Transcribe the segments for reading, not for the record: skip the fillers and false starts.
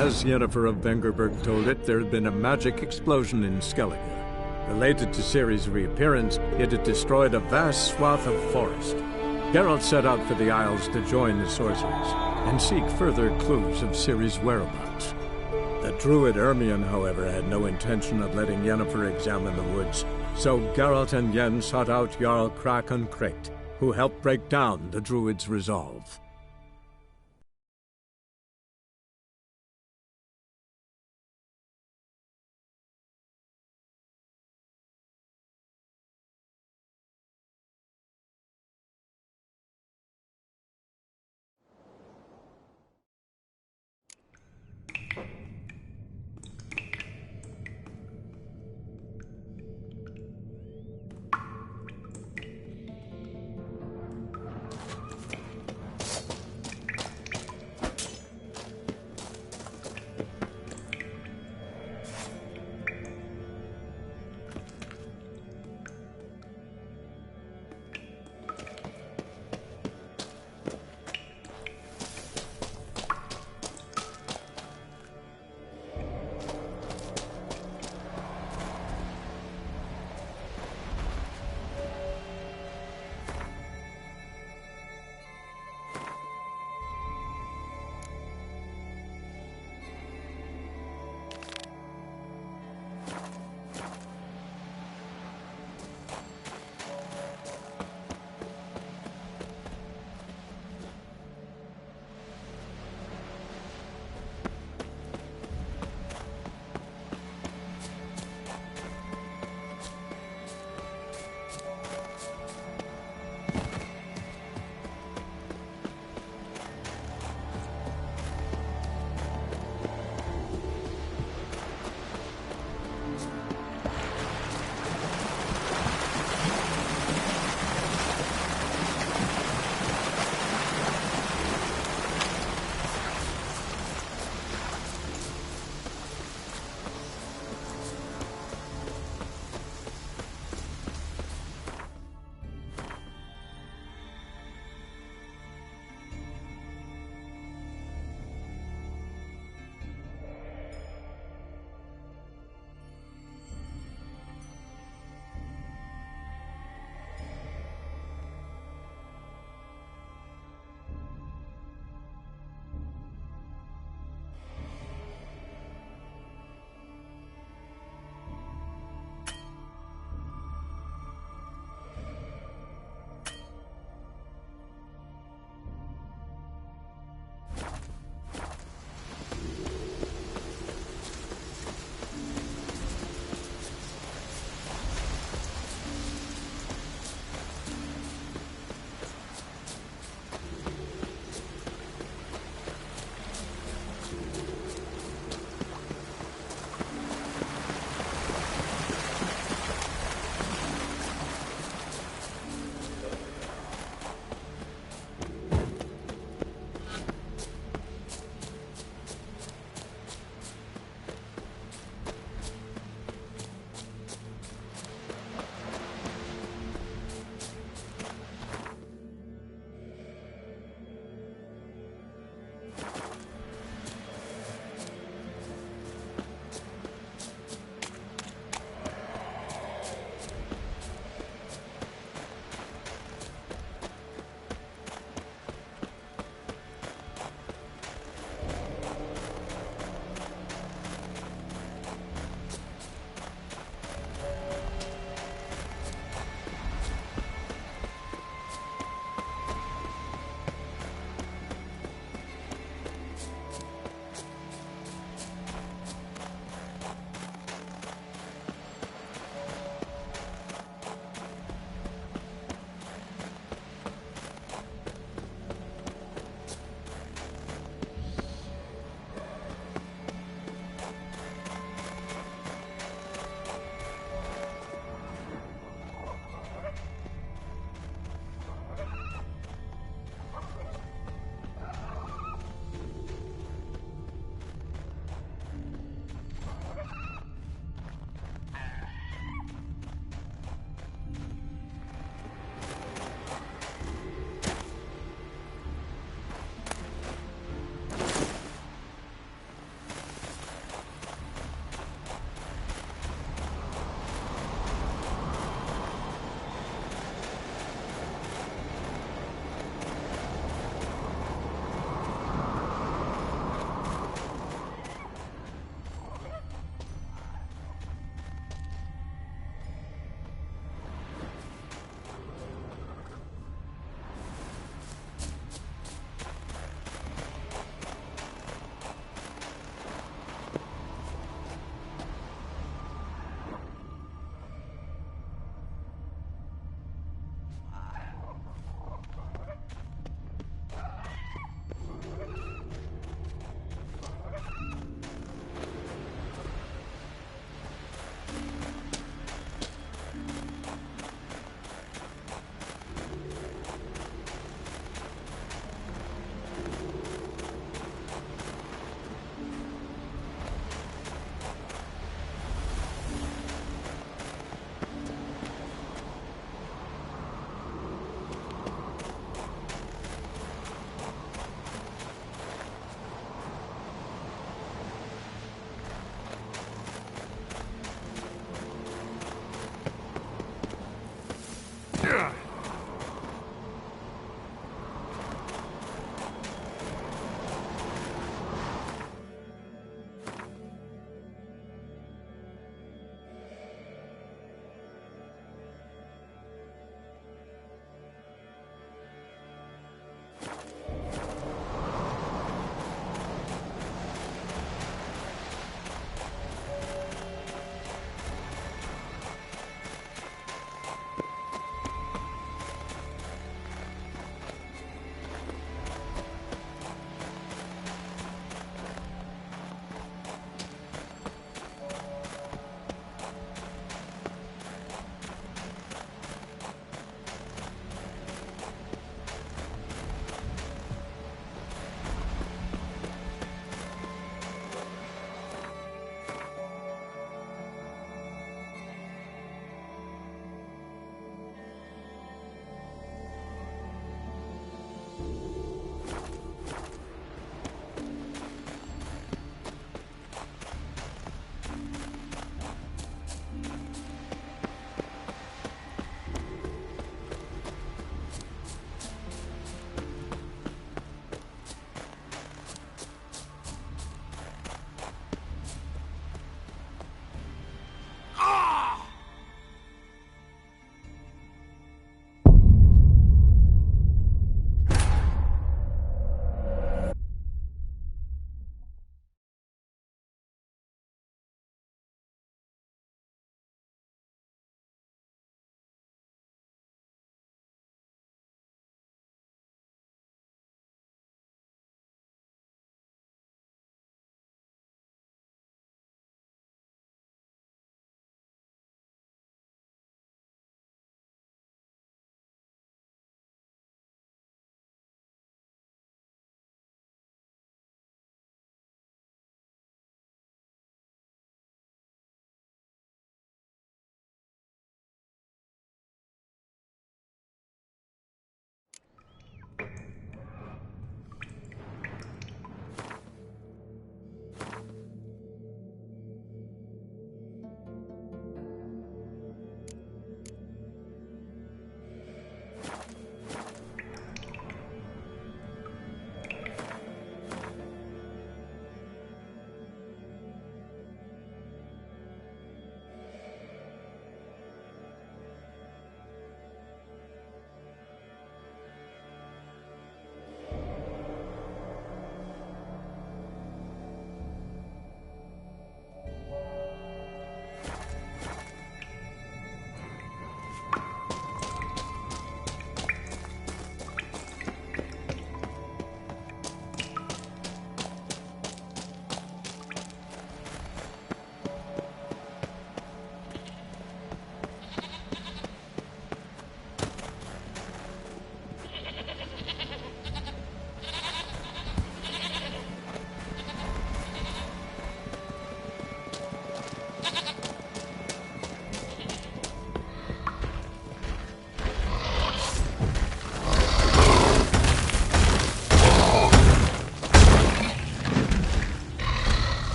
As Yennefer of Vengerberg told it, there had been a magic explosion in Skellige. Related to Ciri's reappearance, it had destroyed a vast swath of forest. Geralt set out for the Isles to join the sorcerers and seek further clues of Ciri's whereabouts. The druid Ermion, however, had no intention of letting Yennefer examine the woods, so Geralt and Yen sought out Jarl Krakon Krekt, who helped break down the druid's resolve.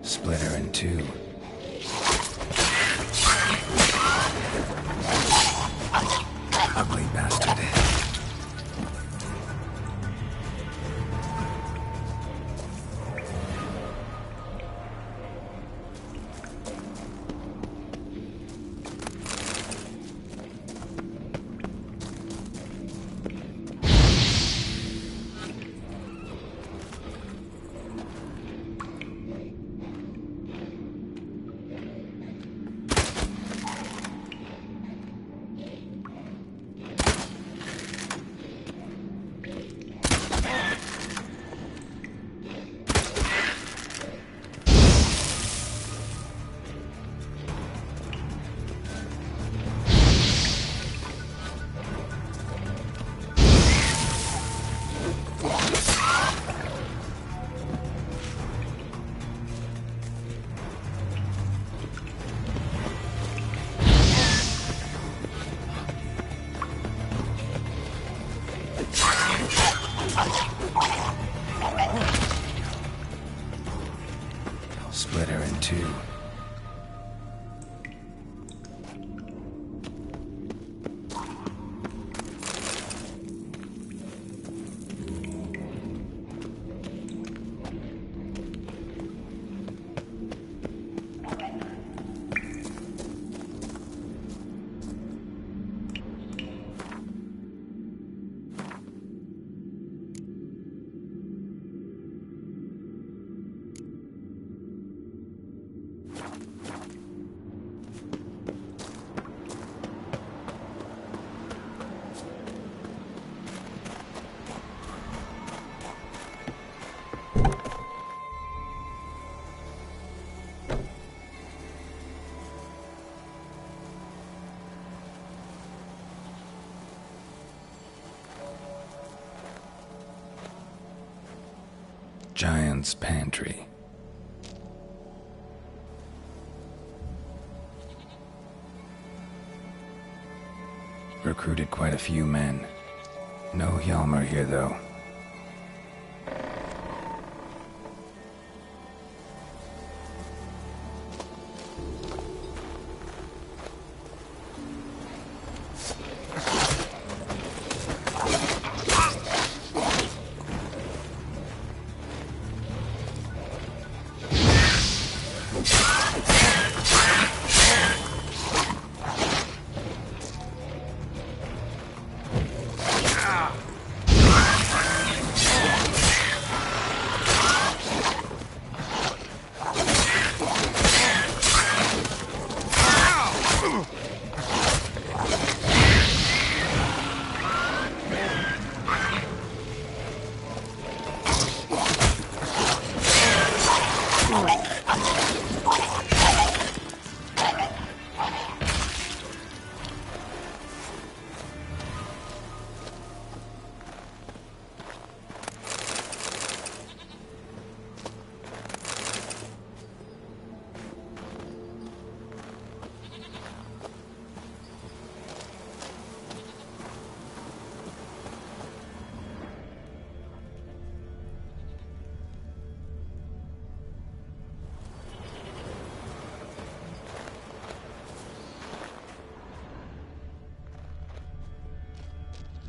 Split her in two. Ugly bastard. Split her in two. Giant's pantry. Recruited quite a few men. No Hjalmar here, though.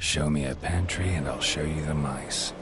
Show me a pantry and I'll show you the mice.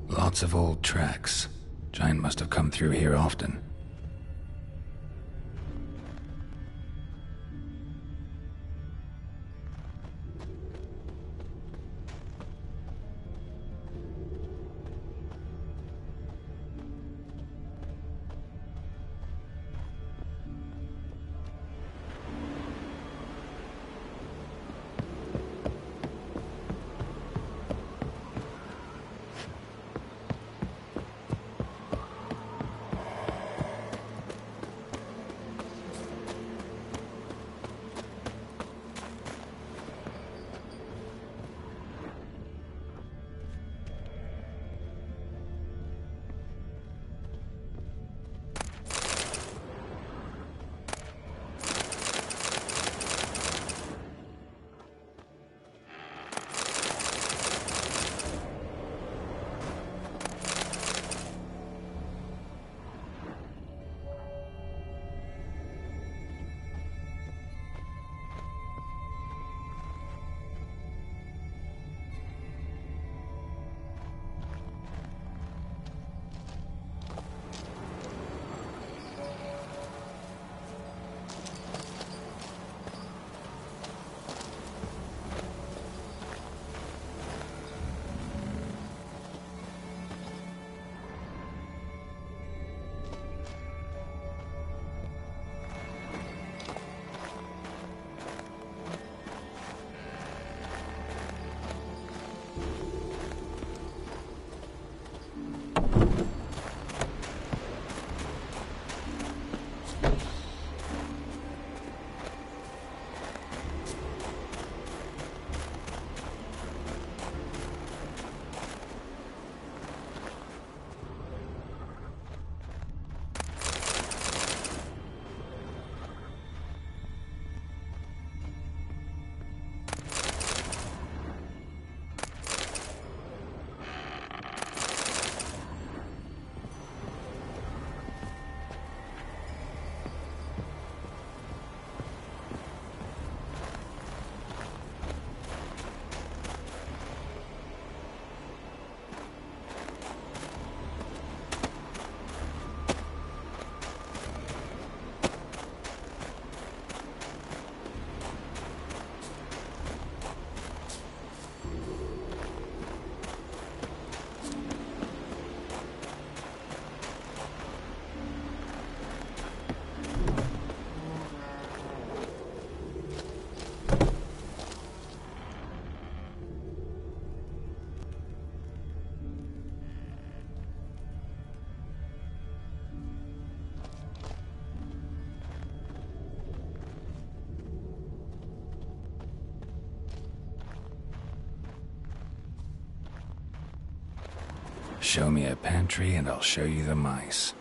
Lots of old tracks. Giant must have come through here often. Show me a pantry and I'll show you the mice.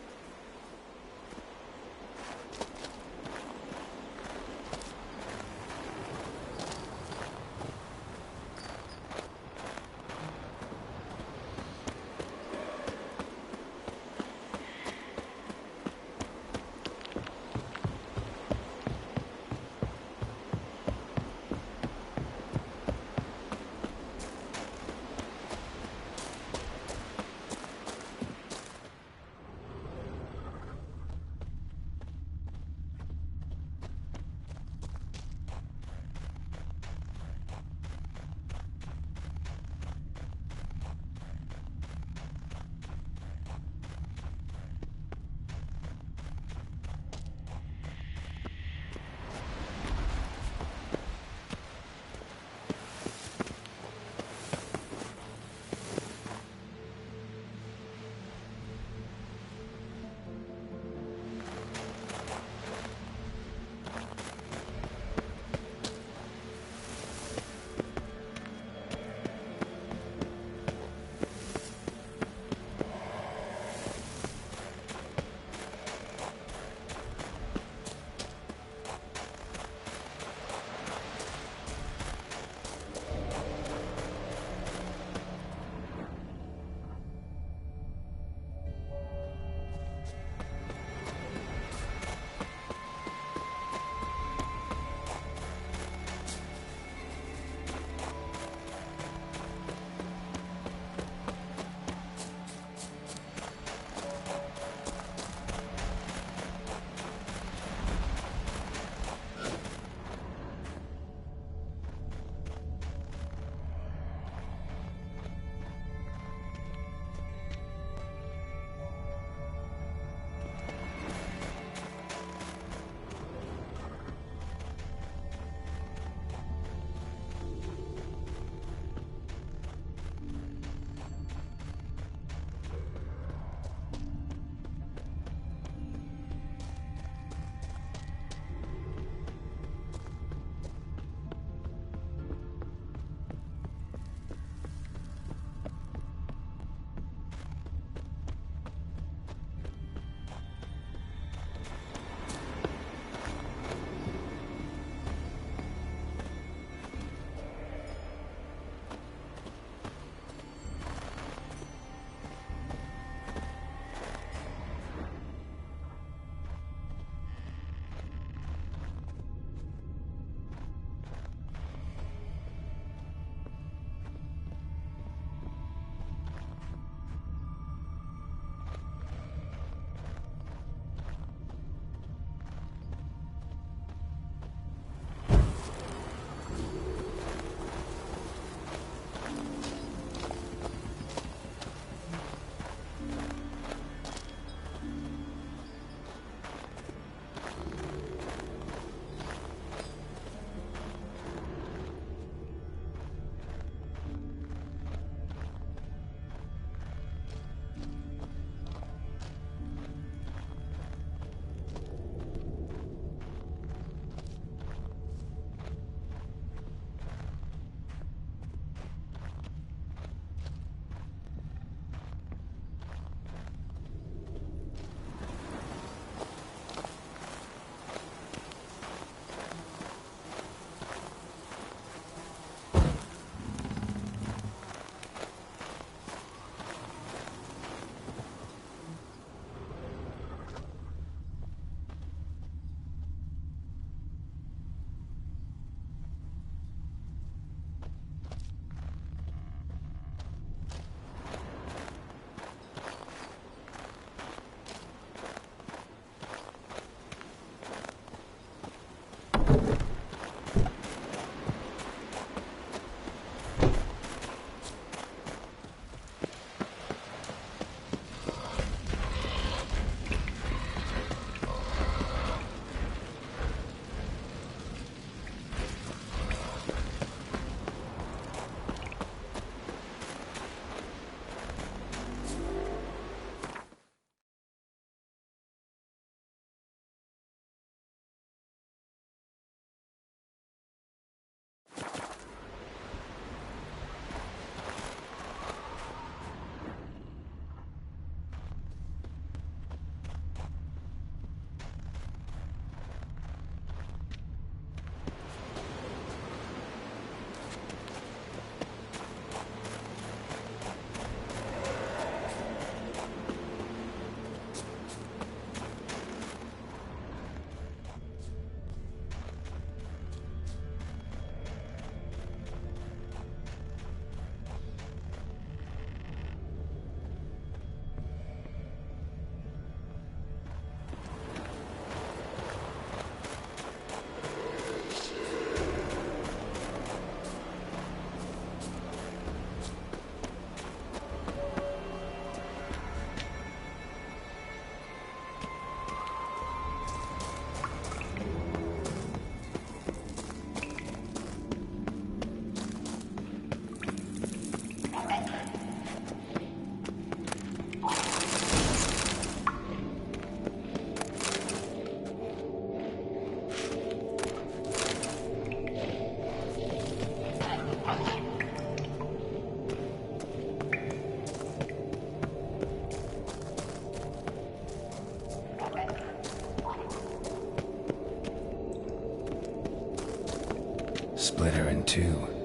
split her in two.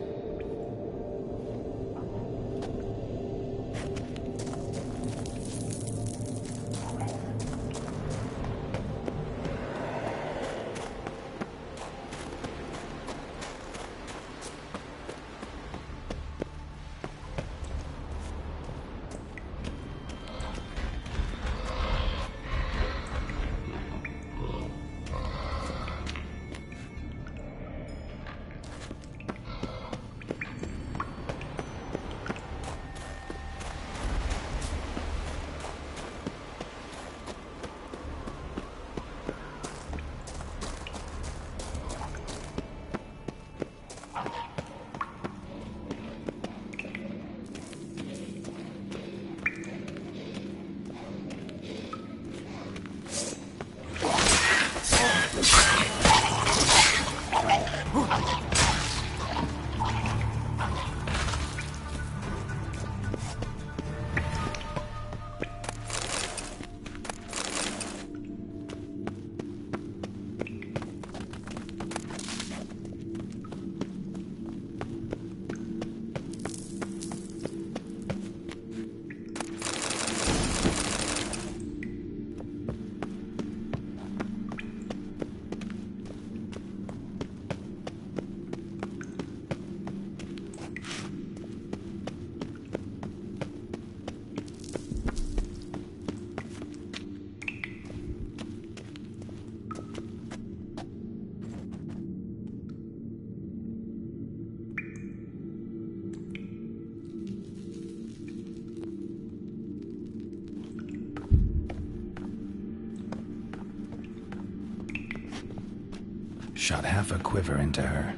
Shot half a quiver into her.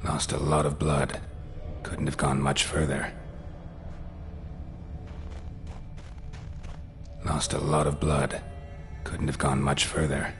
Lost a lot of blood. Couldn't have gone much further. Lost a lot of blood. Couldn't have gone much further.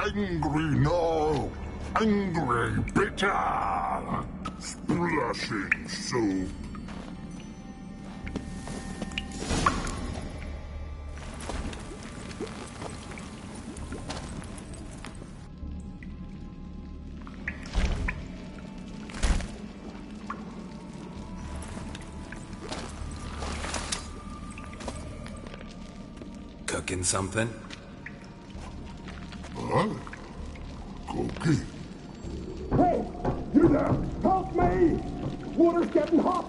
Angry now, angry bitter, splashing soup. Cooking something? Huh? Cookie? Hey! You there! Help me! Water's getting hot!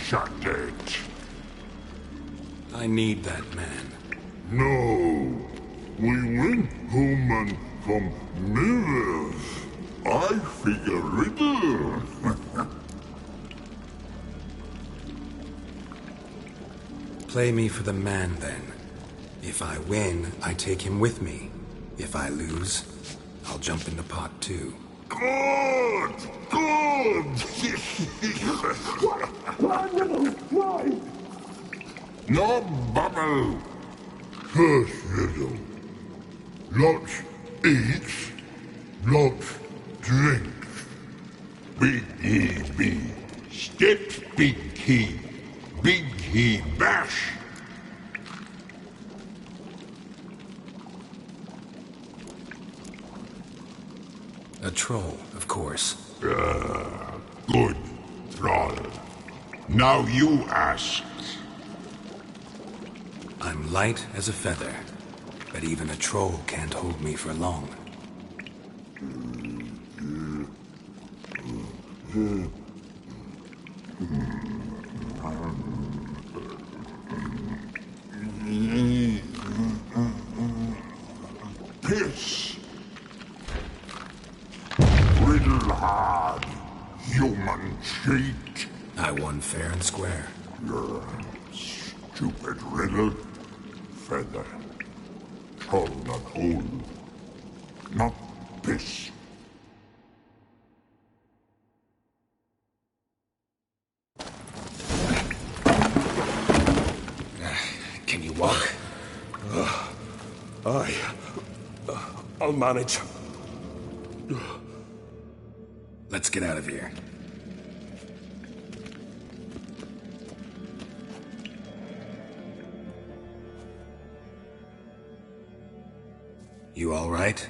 Shut it. I need that man. No. We went home and from mirrors. I figure riddle. Play me for the man, then. If I win, I take him with me. If I lose, I'll jump in the pot, too. Good! Good! Blind riddle! Mine! No bubble! First riddle. Lots eats, lots drinks. Big he be, steps big he bash. A troll, of course. Good, troll. Now you ask. I'm light as a feather, but even a troll can't hold me for long. Piss. Riddle hard, human cheat. I won fair and square. Stupid riddle. Feather. Troll not hole. Not piss. Can you walk? I'll manage. Let's get out of here. You all right?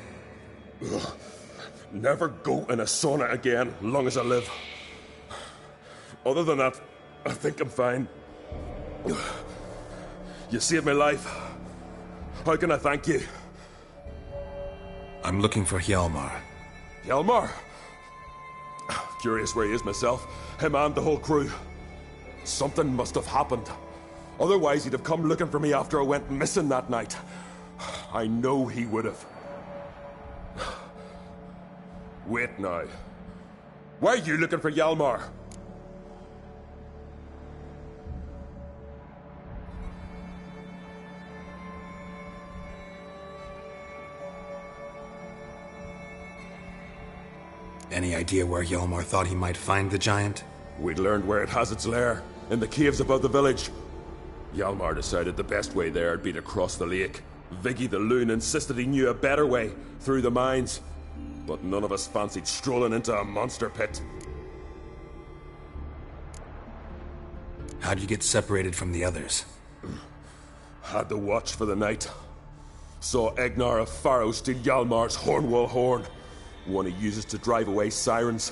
Never go in a sauna again, long as I live. Other than that, I think I'm fine. You saved my life. How can I thank you? I'm looking for Hjalmar. Hjalmar? Curious where he is myself. Him and the whole crew. Something must have happened. Otherwise he'd have come looking for me after I went missing that night. I know he would have. Wait now. Why are you looking for Hjalmar? Any idea where Hjalmar thought he might find the giant? We'd learned where it has its lair, in the caves above the village. Hjalmar decided the best way there would be to cross the lake. Viggy the loon insisted he knew a better way, through the mines. But none of us fancied strolling into a monster pit. How'd you get separated from the others? Had to watch for the night. Saw Egnar of Pharaoh steal Hjalmar's Hornwall horn, one he uses to drive away sirens.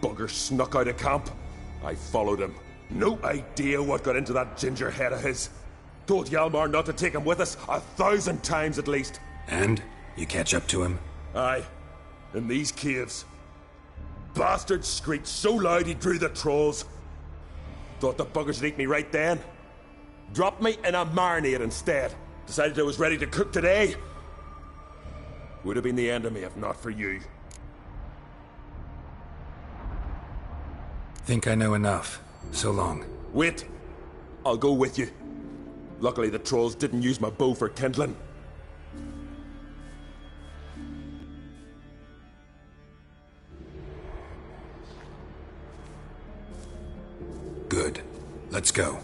Bugger snuck out of camp. I followed him. No idea what got into that ginger head of his. Told Hjalmar not to take him with us 1,000 times at least. And? You catch up to him? Aye. In these caves. Bastard screeched so loud he drew the trolls. Thought the buggers would eat me right then. Dropped me in a marinade instead. Decided I was ready to cook today. Would have been the end of me if not for you. Think I know enough. So long. Wait. I'll go with you. Luckily the trolls didn't use my bow for kindling. Good. Let's go.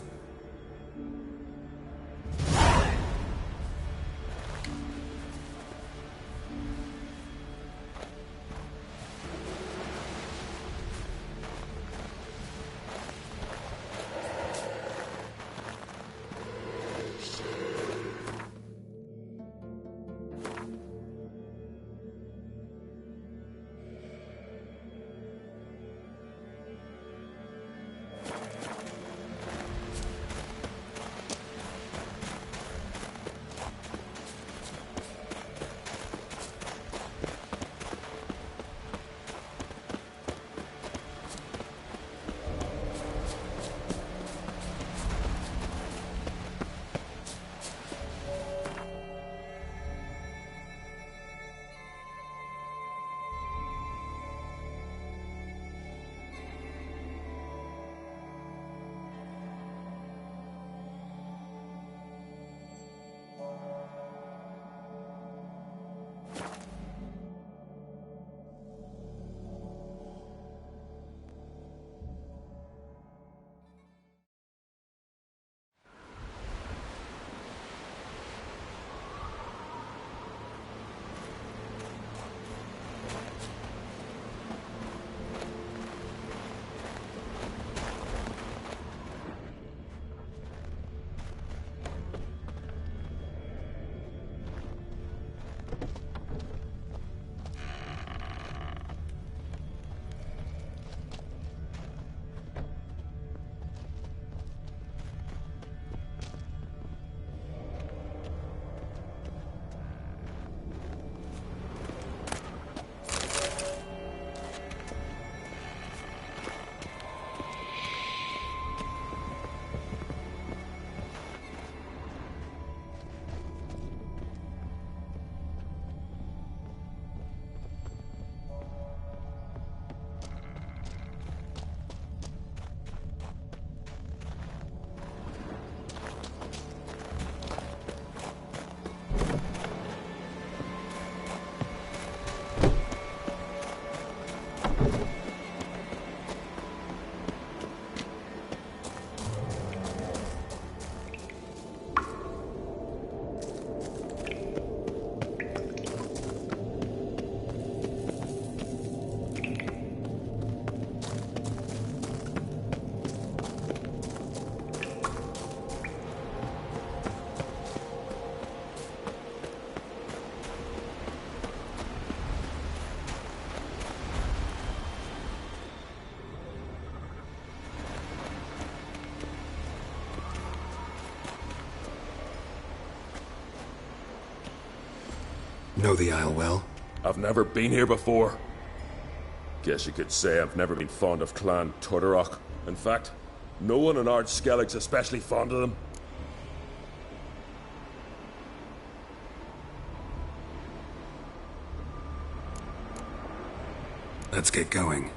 Know the Isle well? I've never been here before. Guess you could say I've never been fond of Clan Tutterok. In fact, no one in Ard Skellig's especially fond of them. Let's get going.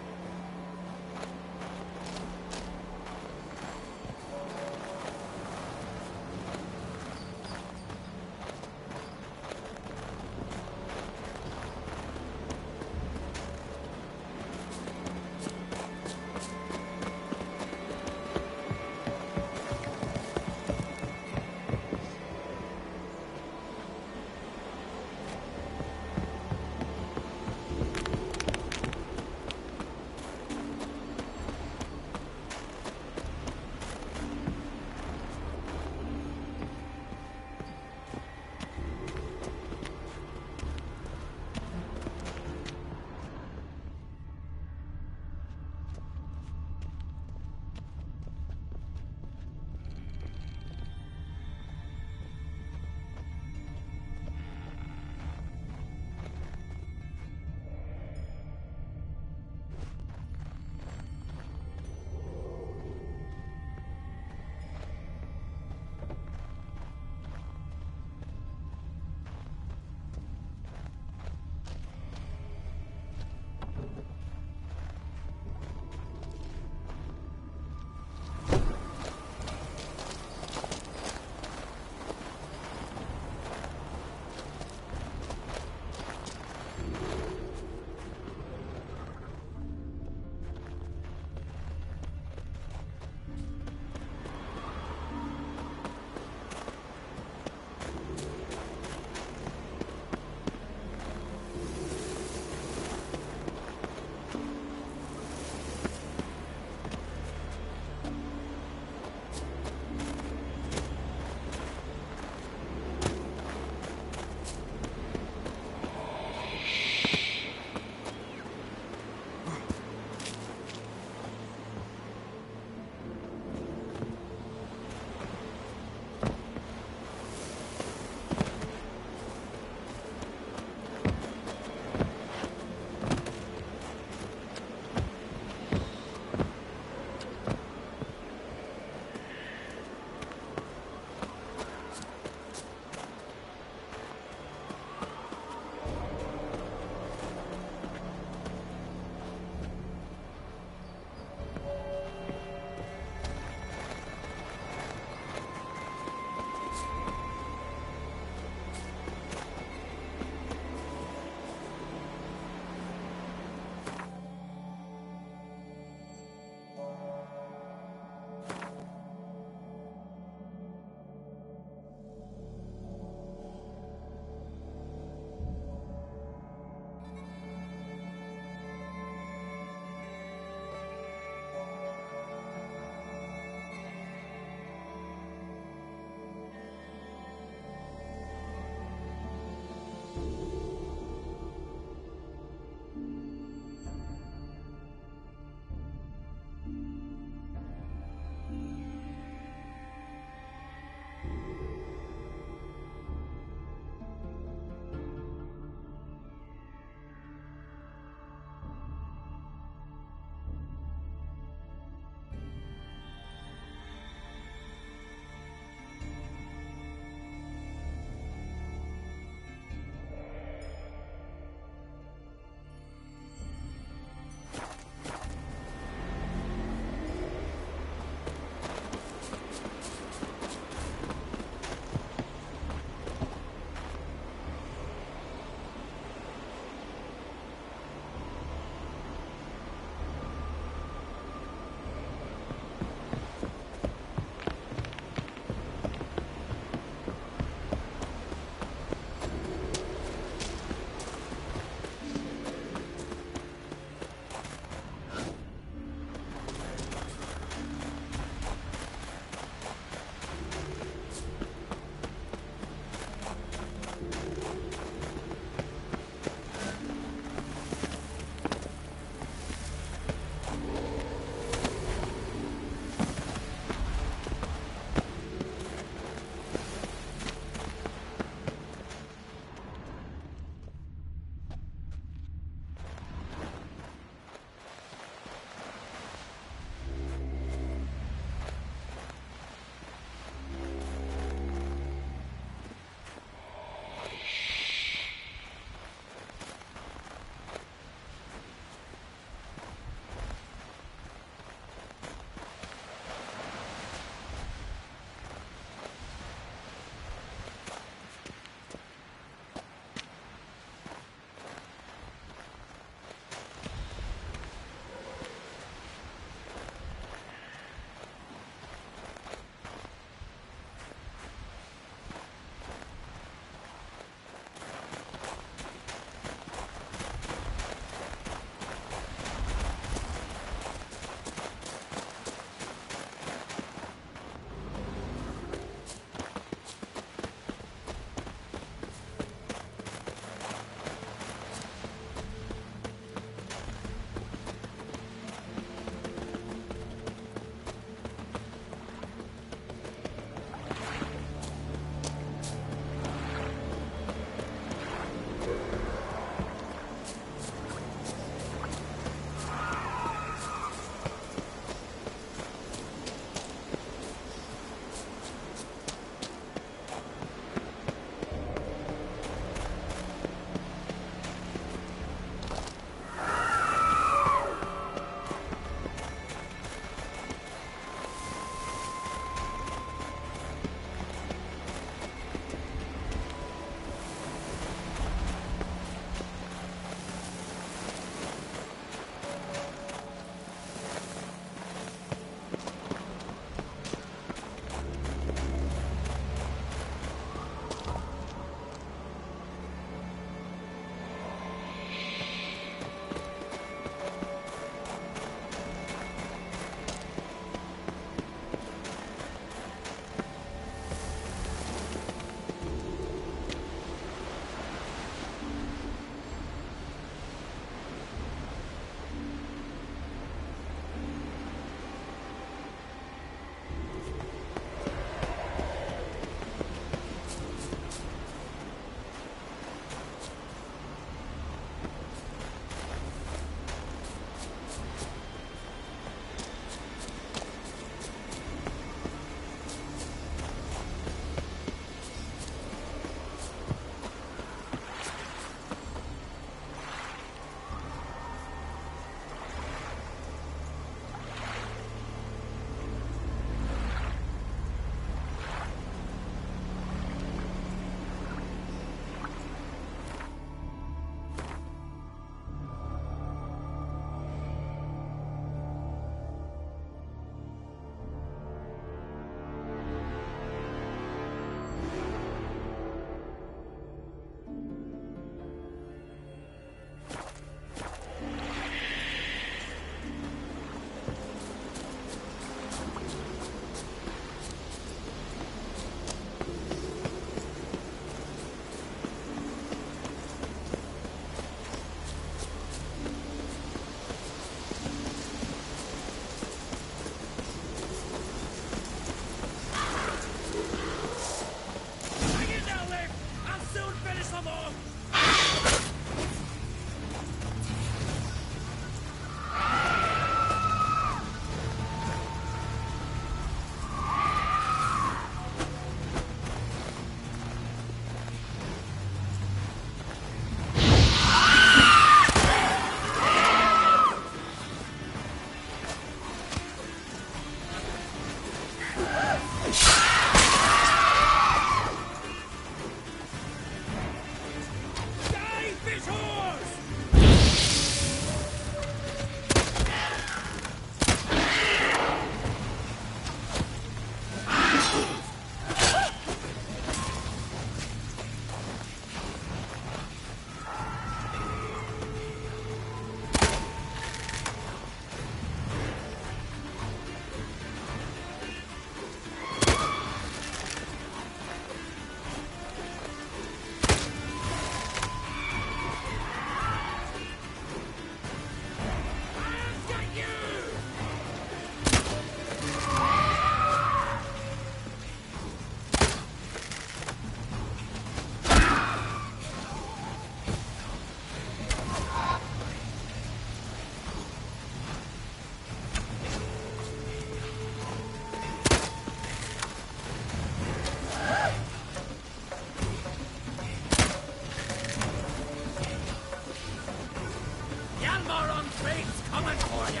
more on trains coming for ya!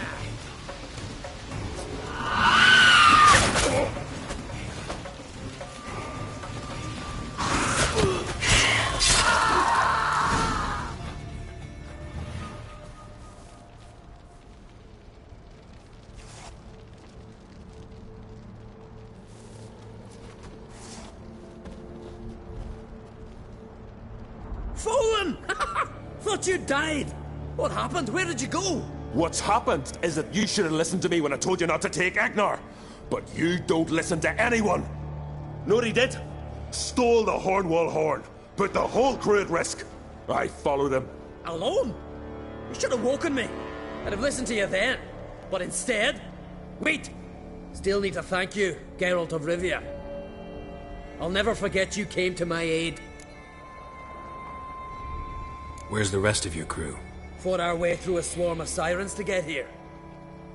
Fallen! Thought you died! What happened? Where did you go? What's happened is that you should have listened to me when I told you not to take Agnar. But you don't listen to anyone. Know what he did? Stole the Hornwall horn. Put the whole crew at risk. I followed him. Alone? You should have woken me. I'd have listened to you then. But instead... Wait! Still need to thank you, Geralt of Rivia. I'll never forget you came to my aid. Where's the rest of your crew? Fought our way through a swarm of sirens to get here.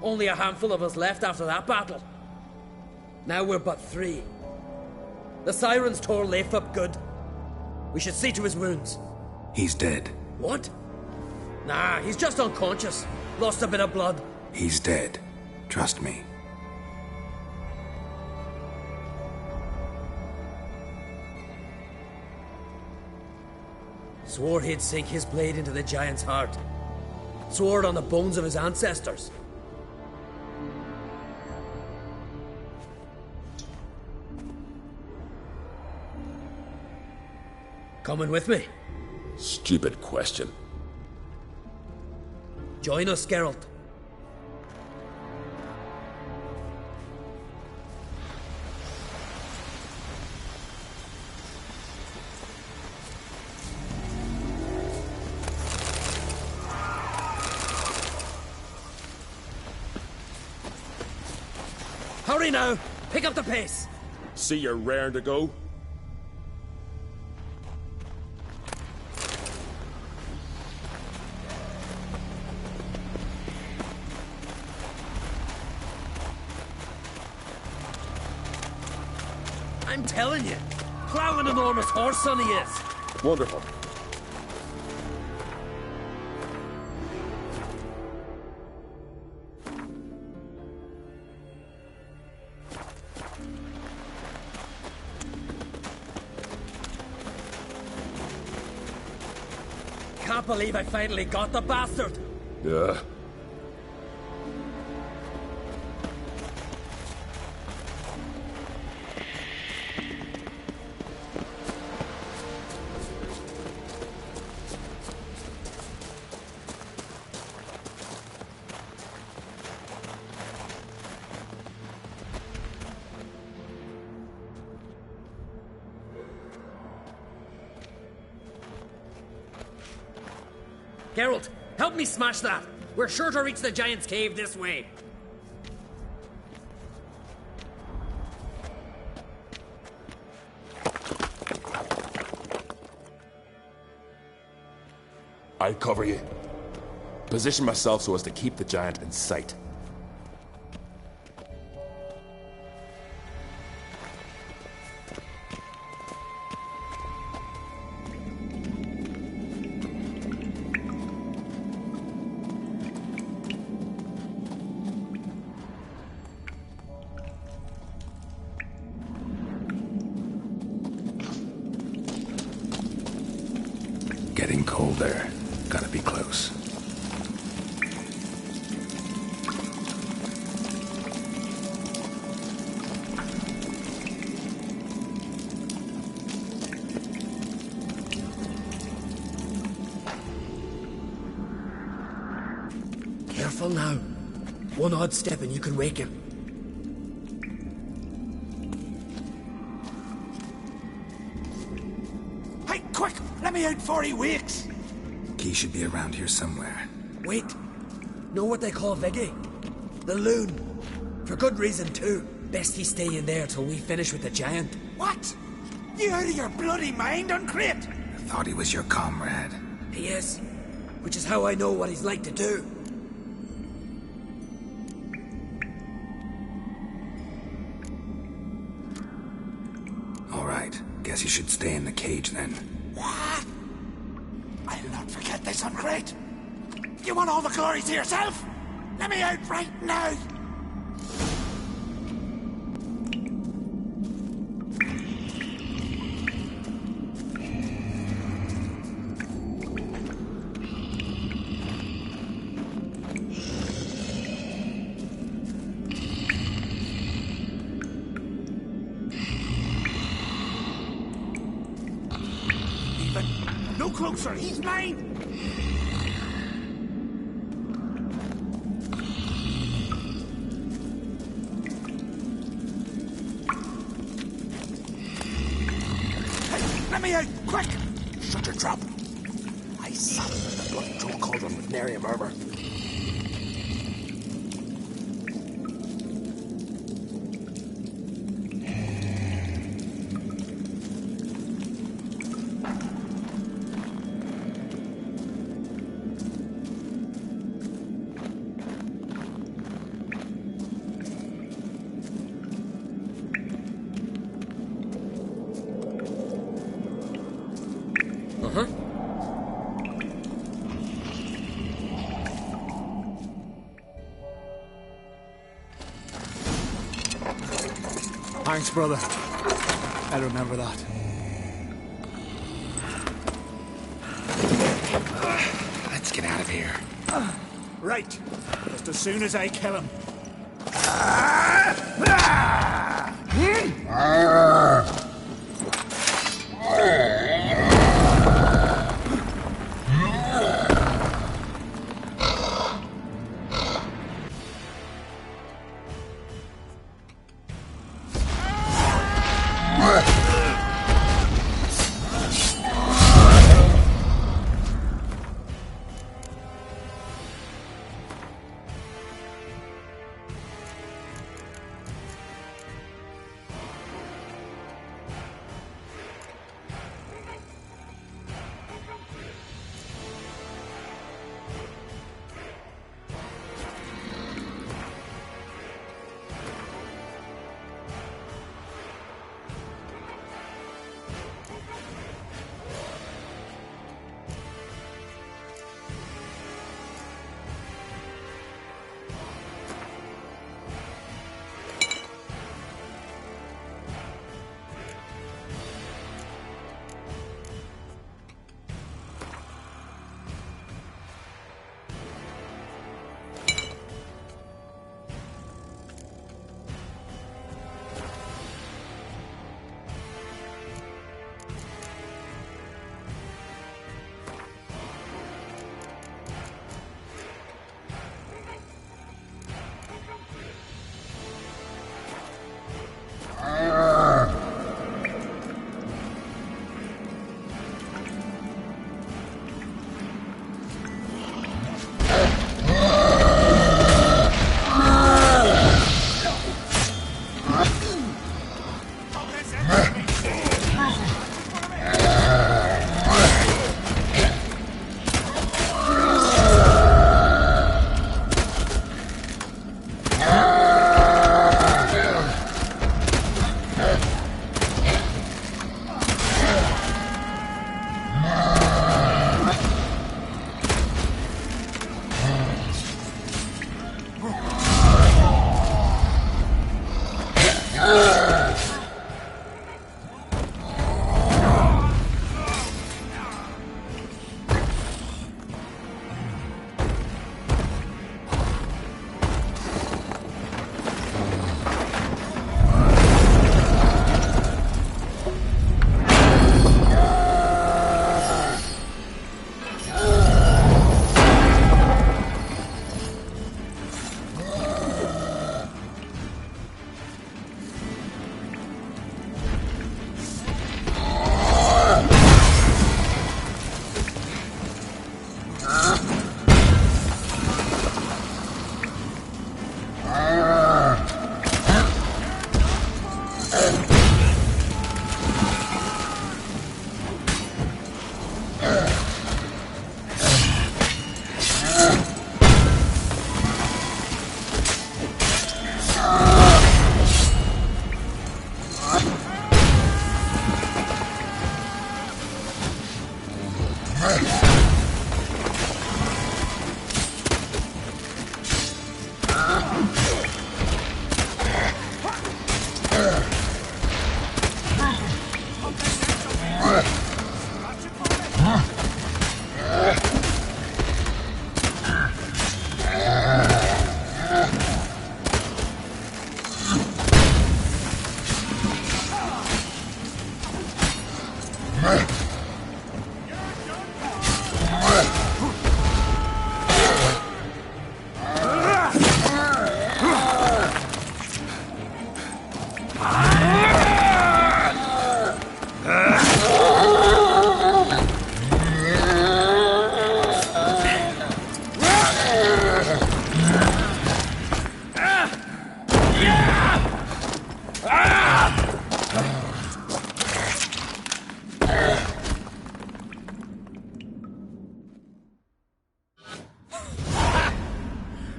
Only a handful of us left after that battle. Now we're but 3. The sirens tore Leif up good. We should see to his wounds. He's dead. What? Nah, he's just unconscious. Lost a bit of blood. He's dead. Trust me. Swore he'd sink his blade into the giant's heart. Swore it on the bones of his ancestors. Coming with me? Stupid question. Join us, Geralt. Hurry now! Pick up the pace! See you're raring to go? I'm telling you, plow an enormous horse son he is. Wonderful. Can't believe I finally got the bastard. Yeah. Geralt, help me smash that. We're sure to reach the giant's cave this way. I'll cover you. Position myself so as to keep the giant in sight. Getting colder. Gotta be close. Careful now. One odd step and you can wake him. Hey, quick! Let me out before he wakes! Key should be around here somewhere. Wait. Know what they call Viggy? The loon. For good reason, too. Best he stay in there till we finish with the giant. What? You out of your bloody mind, Uncrate? I thought he was your comrade. He is. Which is how I know what he's like to do. All right. Guess you should stay in the cage then. What? I'll not forget this, Uncrate. You want all the glory to yourself? Let me out right now! No closer, he's mine! Hey, let me out, quick! Shut your trap. I sat in the bloody troll cauldron with nary a murmur. Thanks, brother. I'll remember that. Let's get out of here. Right. Just as soon as I kill him.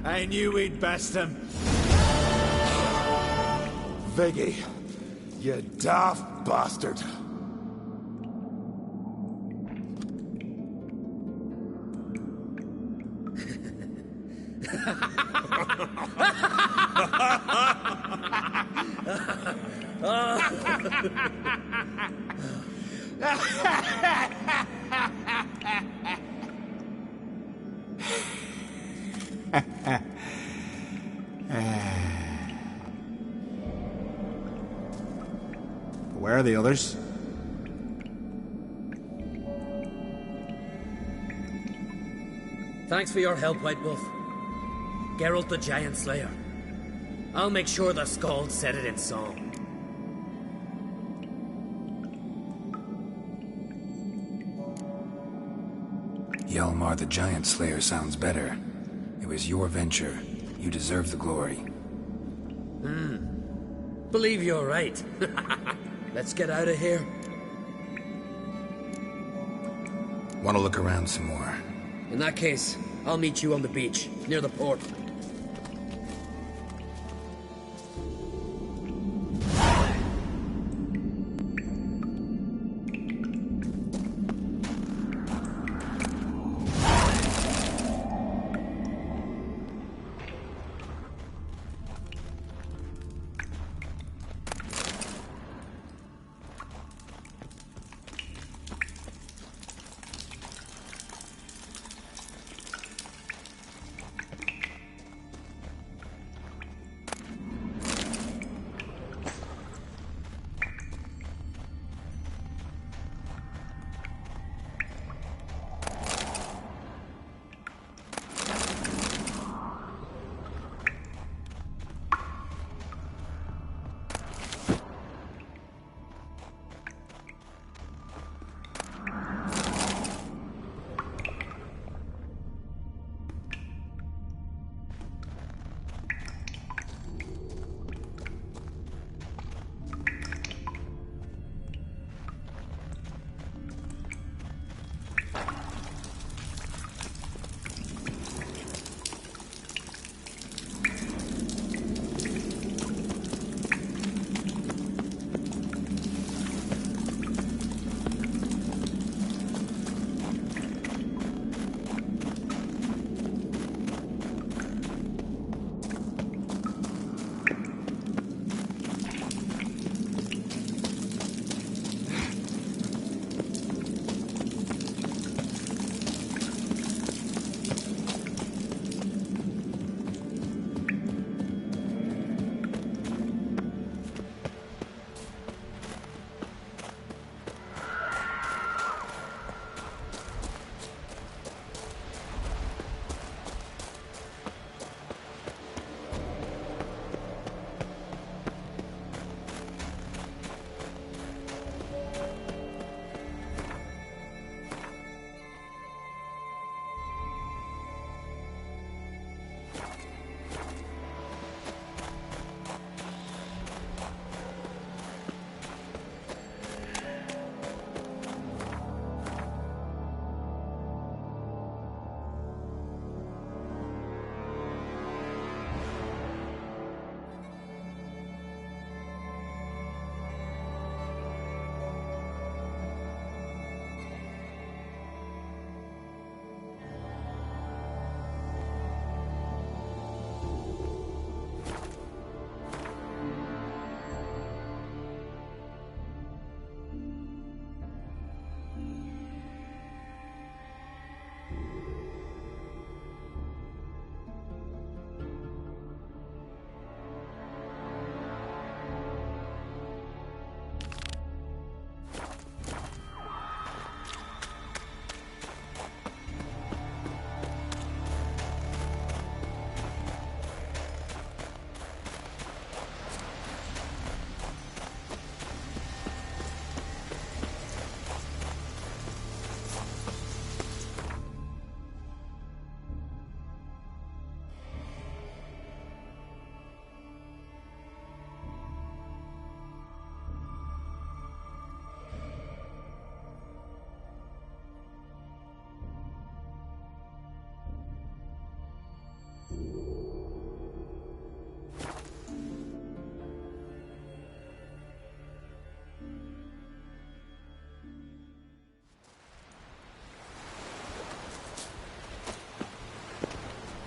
I knew we'd best him. Viggy, you daft bastard. Where are the others? Thanks for your help, White Wolf. Geralt the Giant Slayer. I'll make sure the Skald said it in song. Hjalmar the Giant Slayer sounds better. It was your venture. You deserve the glory. Believe you're right. Let's get out of here. Want to look around some more? In that case, I'll meet you on the beach, near the port.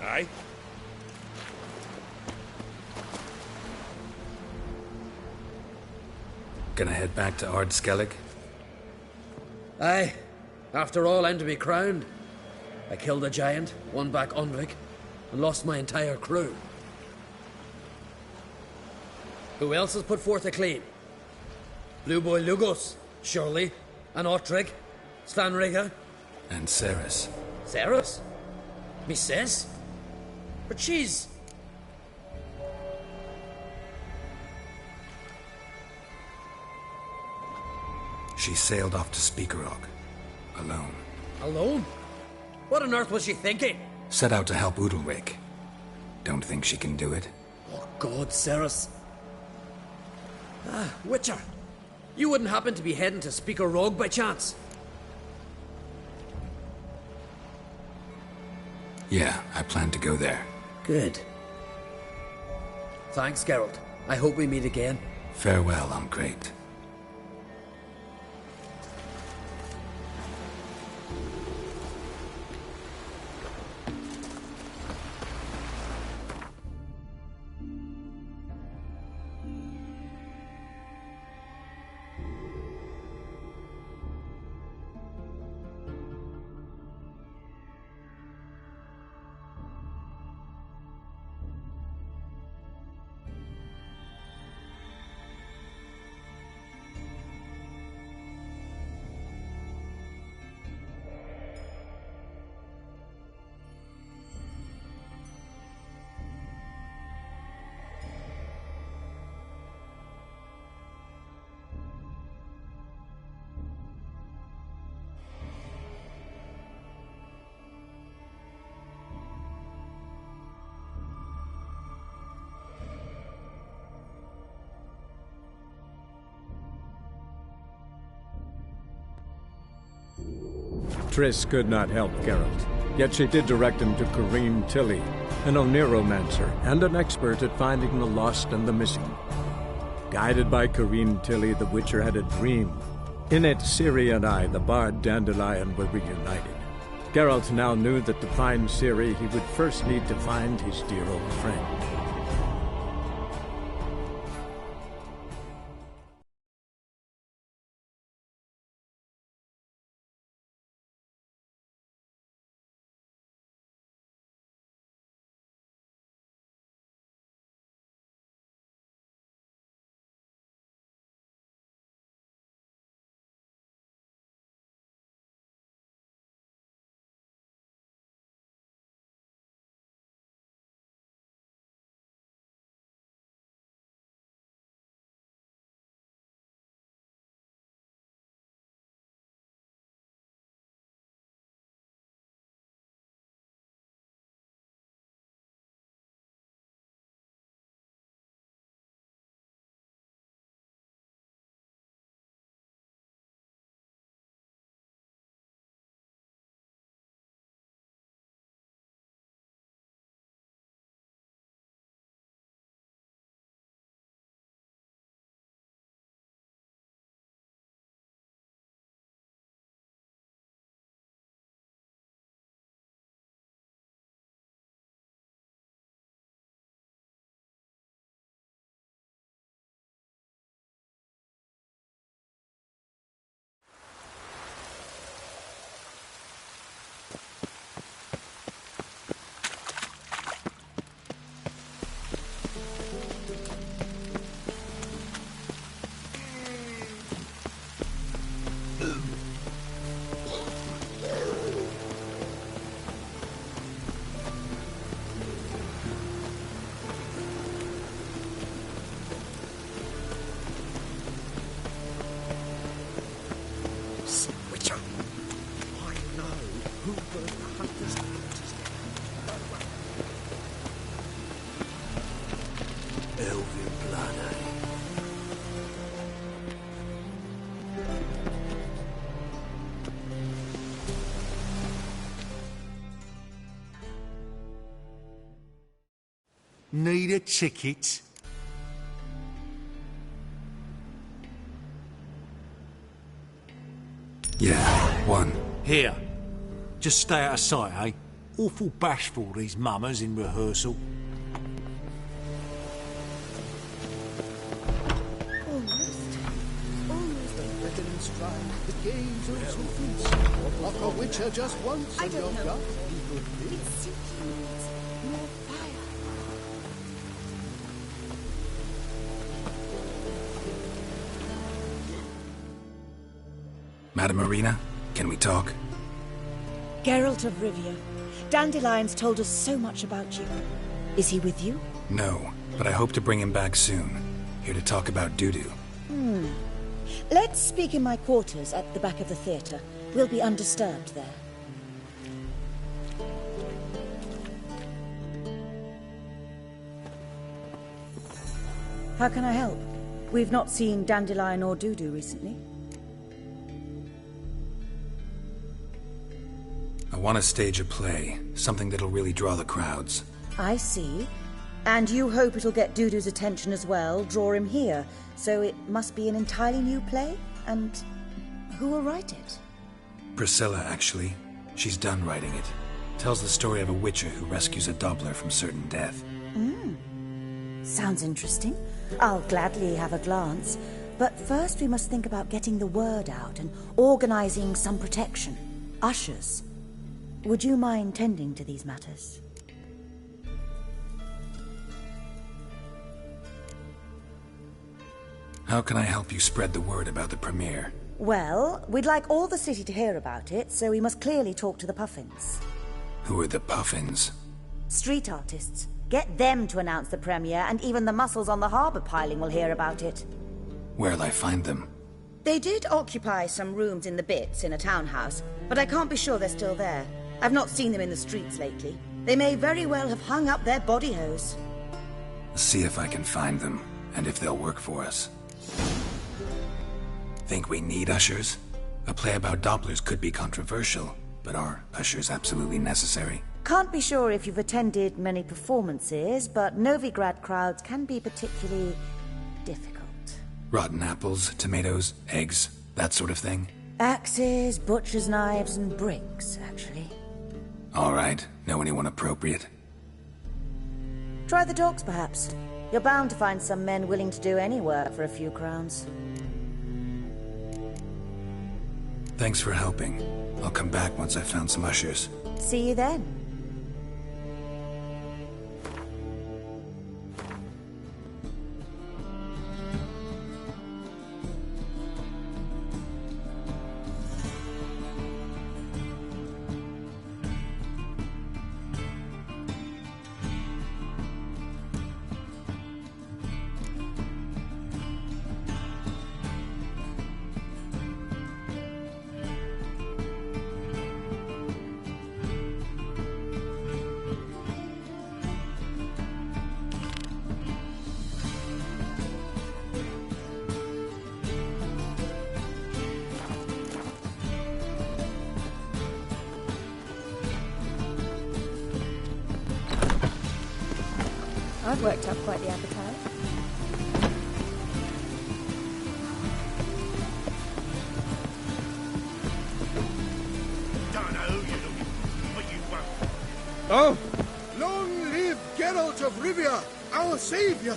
Aye? Gonna head back to Ard Skellig? Aye. After all, I'm to be crowned. I killed a giant, won back Unrik, and lost my entire crew. Who else has put forth a claim? Blue Boy Lugos, surely, and Ottrig, Svanriga. And Ceres. Ceres? Me sis? But she's... She sailed off to Speakerog. Alone. alone? What on earth was she thinking? Set out to help Udalric. Don't think she can do it? Oh, God, Ceres. Ah, Witcher. You wouldn't happen to be heading to Speaker Rogue by chance? Yeah, I plan to go there. Good. Thanks, Geralt. I hope we meet again. Farewell, I'm great. Triss could not help Geralt, yet she did direct him to Corrine Tilly, an Oneromancer and an expert at finding the lost and the missing. Guided by Corrine Tilly, the Witcher had a dream. In it, Ciri and I, the bard Dandelion, were reunited. Geralt now knew that to find Ciri, he would first need to find his dear old friend. Witcher, I know who burned the hunter's daughters down. Elven blood, eh? Need a ticket? Yeah, one. Here. Just stay out of sight, eh? Awful bashful, these mummers in rehearsal. Almost a reckon in stride. The games are so feast. Like a witcher just once I and don't you're know. gone. It simply needs more fire. Madam Marina, can we talk? Geralt of Rivia. Dandelion's told us so much about you. Is he with you? No, but I hope to bring him back soon. Here to talk about Dudu. Let's speak in my quarters at the back of the theatre. We'll be undisturbed there. How can I help? We've not seen Dandelion or Dudu recently. I want to stage a play, something that'll really draw the crowds. I see. And you hope it'll get Dudu's attention as well, draw him here. So it must be an entirely new play? And who will write it? Priscilla, actually. She's done writing it. Tells the story of a witcher who rescues a Doppler from certain death. Sounds interesting. I'll gladly have a glance. But first we must think about getting the word out and organizing some protection. Ushers. Would you mind tending to these matters? How can I help you spread the word about the premiere? Well, we'd like all the city to hear about it, so we must clearly talk to the Puffins. Who are the Puffins? Street artists. Get them to announce the premiere, and even the muscles on the harbour piling will hear about it. Where'll I find them? They did occupy some rooms in the Bits in a townhouse, but I can't be sure they're still there. I've not seen them in the streets lately. They may very well have hung up their body hose. See if I can find them, and if they'll work for us. Think we need ushers? A play about Dopplers could be controversial, but are ushers absolutely necessary? Can't be sure if you've attended many performances, but Novigrad crowds can be particularly difficult. Rotten apples, tomatoes, eggs, that sort of thing? Axes, butcher's knives, and bricks, actually. All right, know anyone appropriate? Try the dogs, perhaps. You're bound to find some men willing to do any work for a few crowns. Thanks for helping. I'll come back once I've found some ushers. See you then. I've worked up quite the appetite. Don't know who you're looking for, but you won't. Oh! Long live Geralt of Rivia, our savior!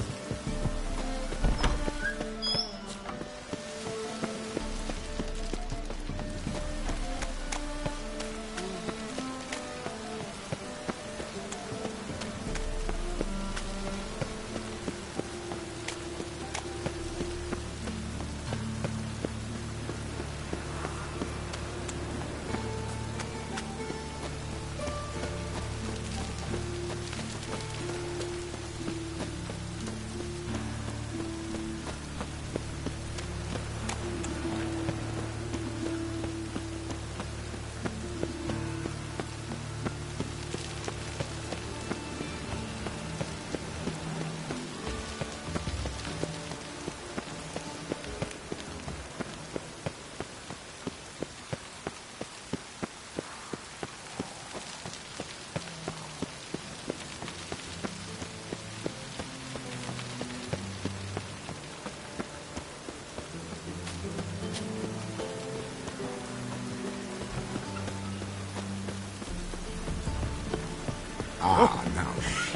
now she...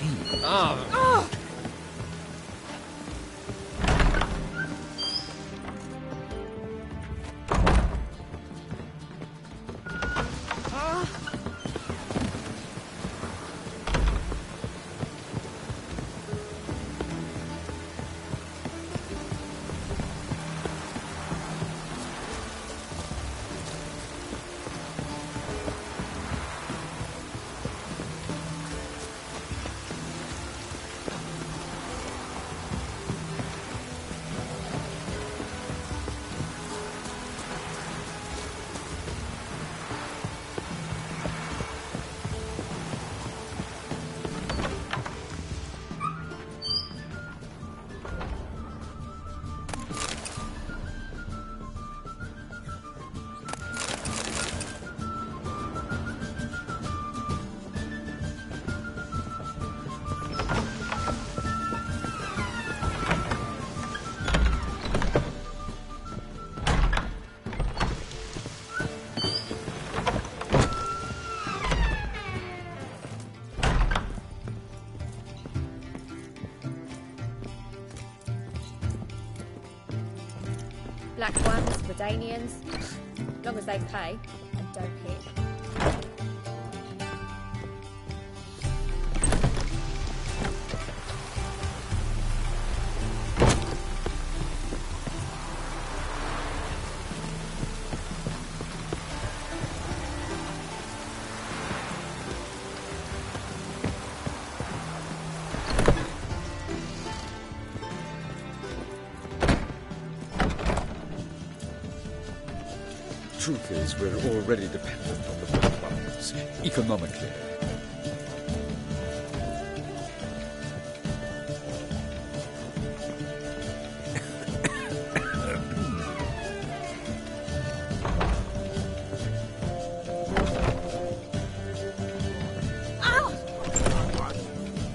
Black ones, Redanians, long as they pay and don't hit. Truth is, we're already dependent on the Black Ones, economically.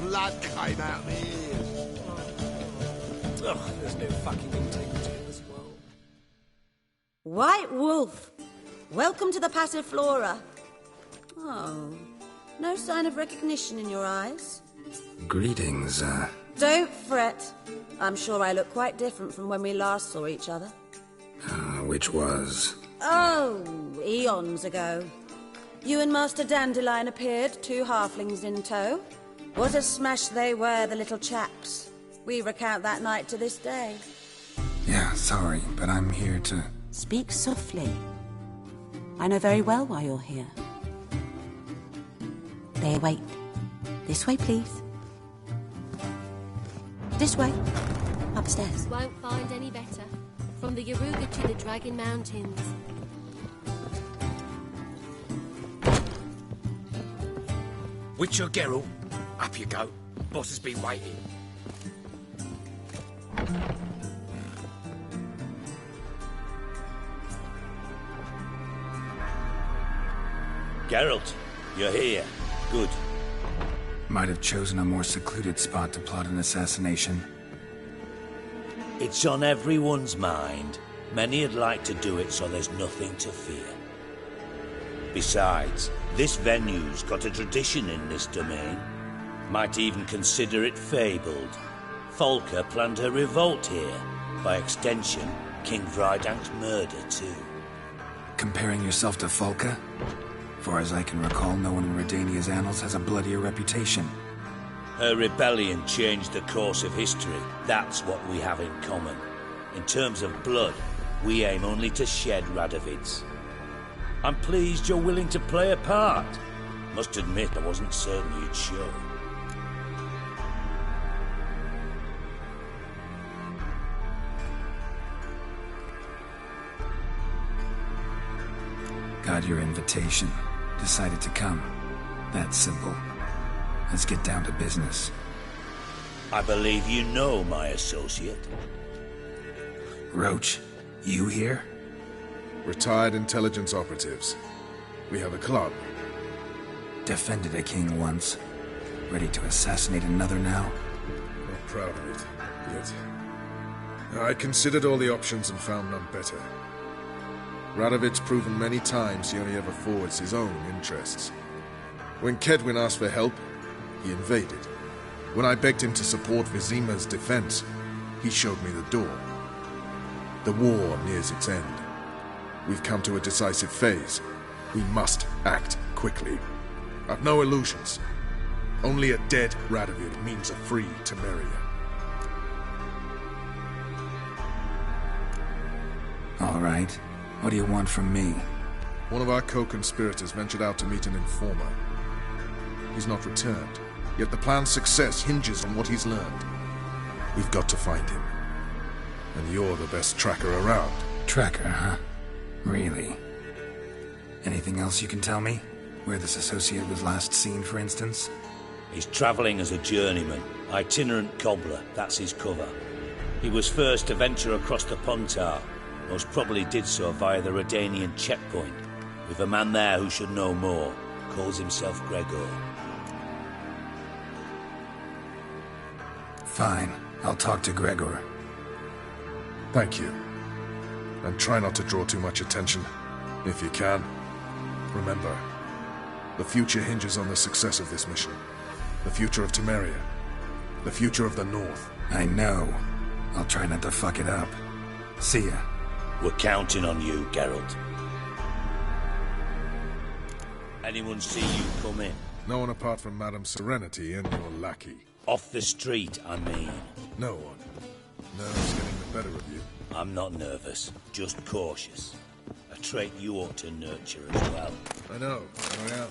Blood came out my ears. Ugh, there's no fucking integrity in this world. White Wolf, welcome to the Passiflora. Oh, no sign of recognition in your eyes? Greetings, Don't fret. I'm sure I look quite different from when we last saw each other. which was... Oh, eons ago. You and Master Dandelion appeared, two halflings in tow. What a smash they were, the little chaps. We recount that night to this day. Yeah, sorry, but I'm here to... Speak softly. I know very well why you're here. They wait. This way, please. This way. Upstairs. Won't find any better. From the Yaruga to the Dragon Mountains. Witcher Geralt, up you go. Boss has been waiting. Geralt, you're here. Good. Might have chosen a more secluded spot to plot an assassination. It's on everyone's mind. Many would like to do it so there's nothing to fear. Besides, this venue's got a tradition in this domain. Might even consider it fabled. Folka planned her revolt here. By extension, King Vrydank's murder too. Comparing yourself to Folka? Far as I can recall, no one in Redania's annals has a bloodier reputation. Her rebellion changed the course of history. That's what we have in common. In terms of blood, we aim only to shed Radovid's. I'm pleased you're willing to play a part. Must admit, I wasn't certain you'd show. Got your invitation. Decided to come. That's simple. Let's get down to business. I believe you know my associate. Roach, you here? Retired intelligence operatives. We have a club. Defended a king once. Ready to assassinate another now? Not proud of it, yet. I considered all the options and found none better. Radovid's proven many times he only ever forwards his own interests. When Kedwin asked for help, He invaded. When I begged him to support Vizima's defense, he showed me the door. The war nears its end. We've come to a decisive phase. We must act quickly. I've no illusions. Only a dead Radovid means a free Temeria. All right. What do you want from me? One of our co-conspirators ventured out to meet an informer. He's not returned, yet the plan's success hinges on what he's learned. We've got to find him. And you're the best tracker around. Tracker, huh? Really? Anything else you can tell me? Where this associate was last seen, for instance? He's travelling as a journeyman, itinerant cobbler, that's his cover. He was first to venture across the Pontar, most probably did so via the Redanian checkpoint, with a man there who should know more, calls himself Gregor. Fine, I'll talk to Gregor. Thank you. And try not to draw too much attention, if you can. Remember, the future hinges on the success of this mission. The future of Temeria. The future of the North. I know. I'll try not to fuck it up. See ya. We're counting on you, Geralt. Anyone see you come in? No one apart from Madame Serenity and your lackey. Off the street, I mean. No one. Nerves getting the better of you. I'm not nervous, just cautious. A trait you ought to nurture as well. I know, I am.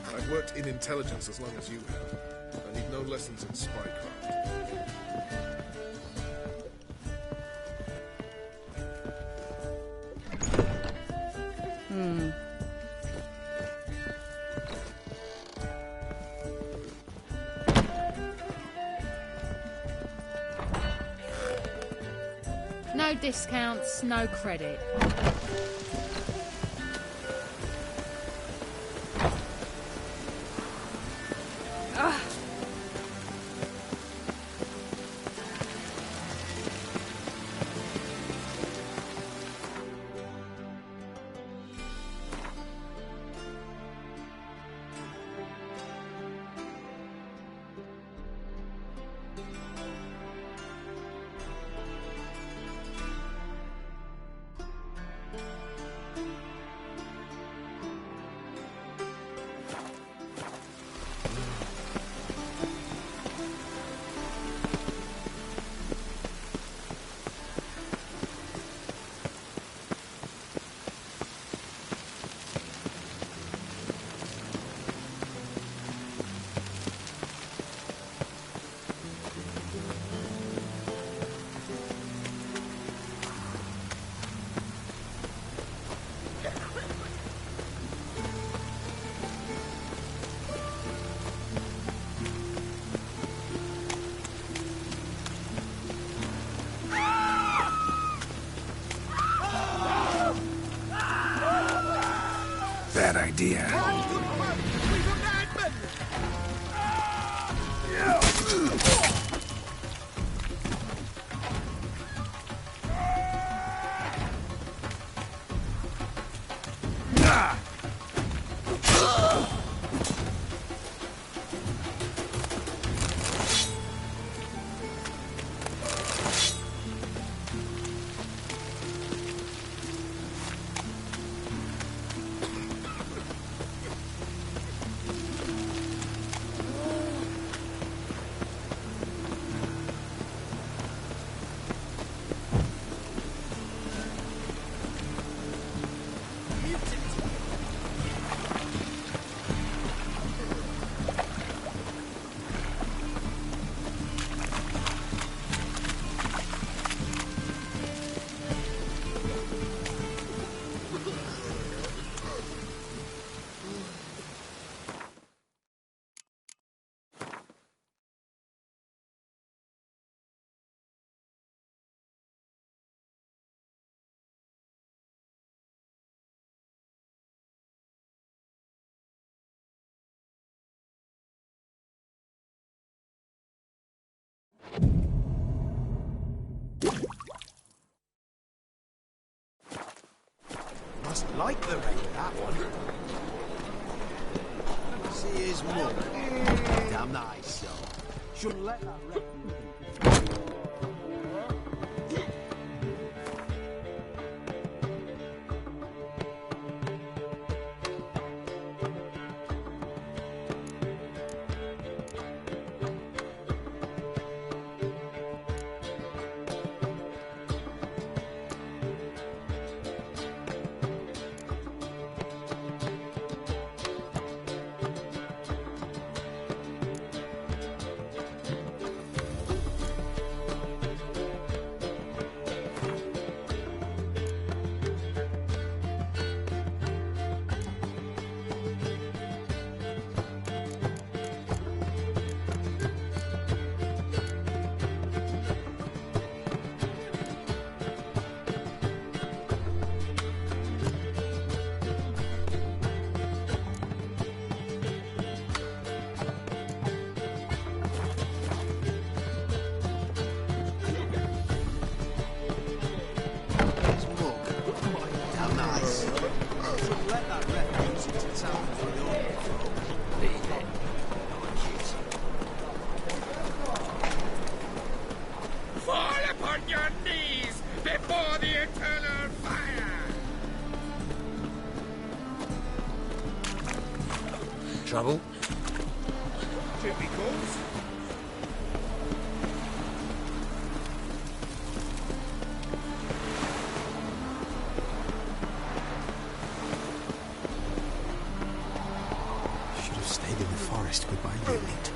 I've worked in intelligence as long as you have. I need no lessons in spycraft. No discounts, no credit. Bad idea. Like the red, that one. See his mug. Damn nice, so. Shouldn't let that wreck you. Fall upon your knees before the eternal fire! Trouble? Should be close. Should have stayed in the forest with my unit.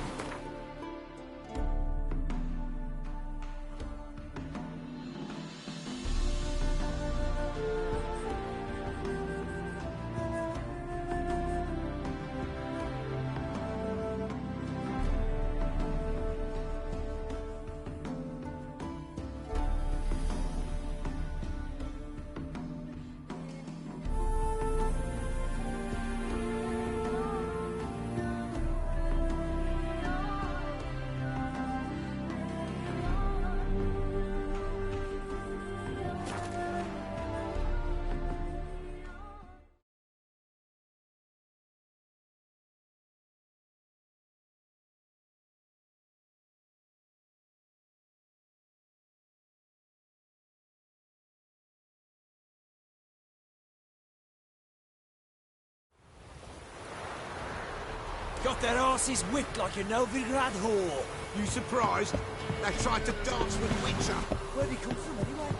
Got their asses whipped like a Novigrad whore. You surprised? They tried to dance with Witcher. Where'd he come from anyway?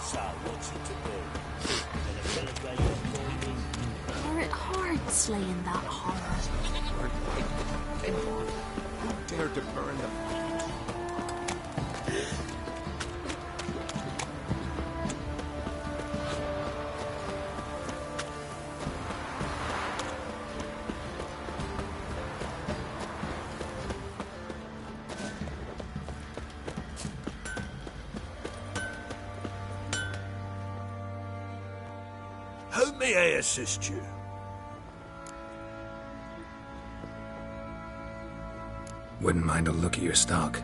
So, what's it to do? Gonna celebrate your Are it hard slaying that horror? Who dared to burn them? How may I assist you? Wouldn't mind a look at your stock.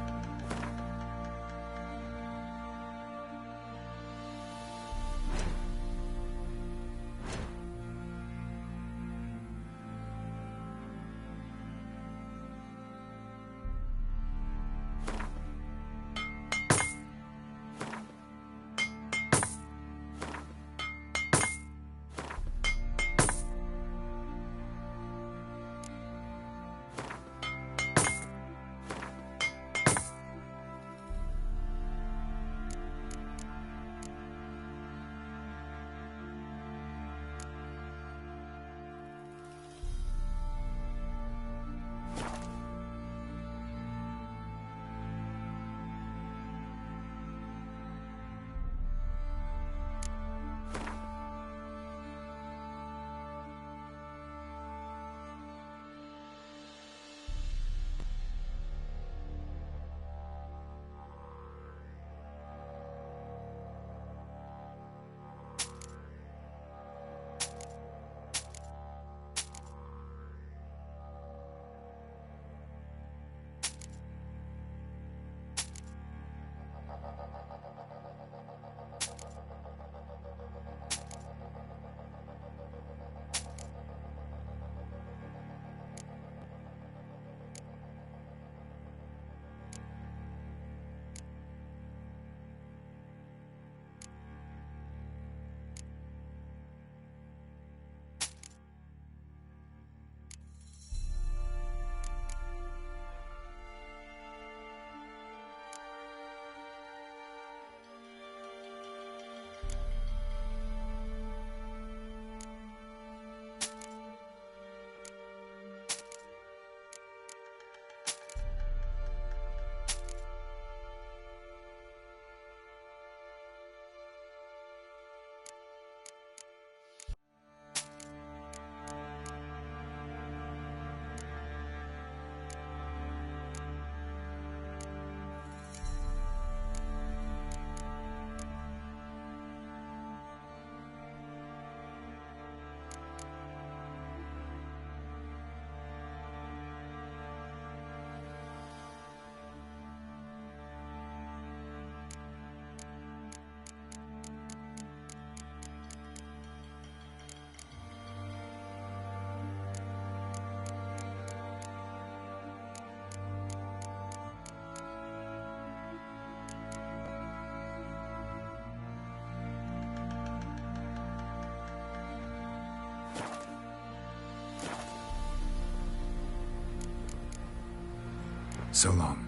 So long.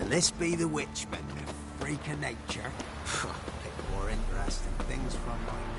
This be the witchman, a freak of nature. Pick more interesting things from my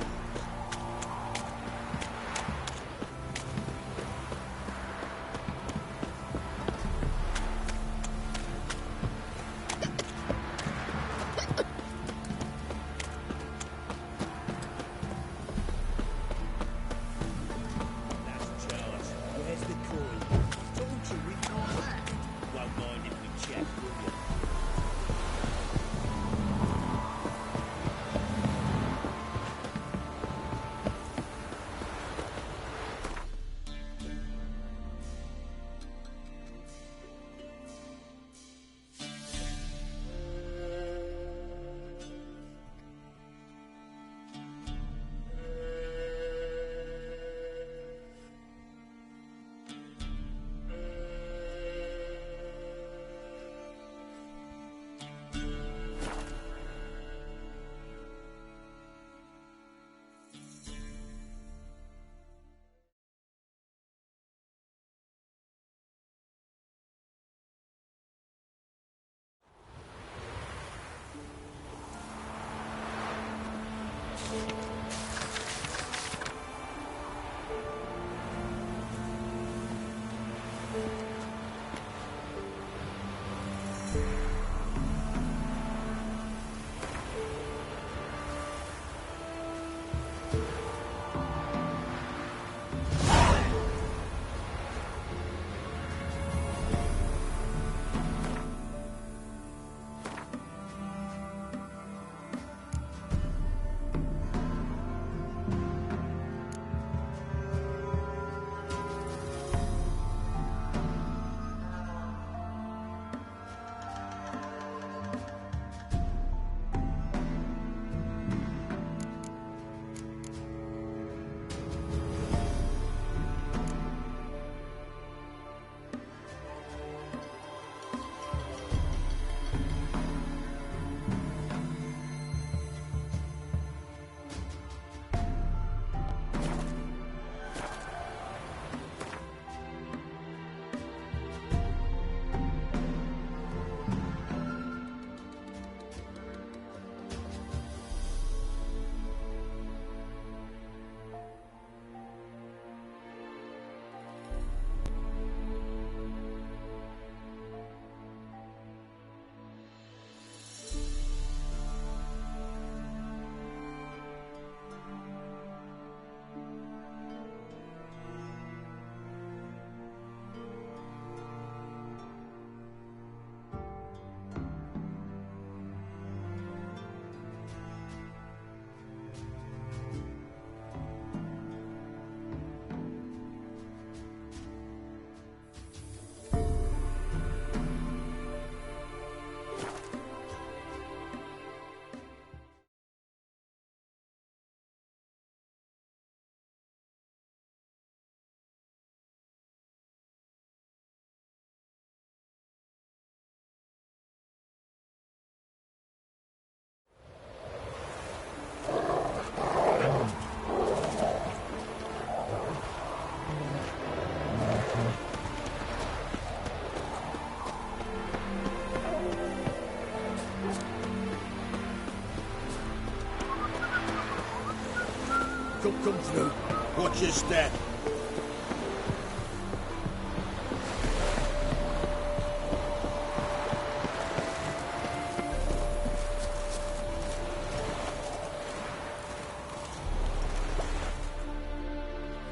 Come through. Watch your step.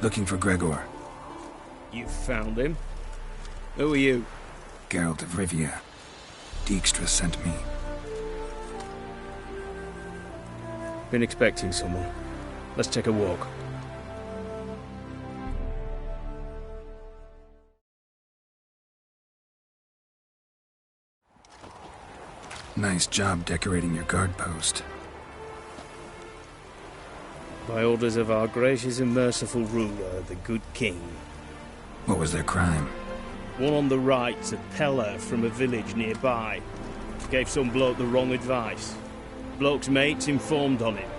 Looking for Gregor. You found him? Who are you? Geralt of Rivia. Dijkstra sent me. Been expecting someone. Let's take a walk. Nice job decorating your guard post. By orders of our gracious and merciful ruler, the good king. What was their crime? One on the right, a peller from a village nearby. Gave some bloke the wrong advice. Bloke's mates informed on him.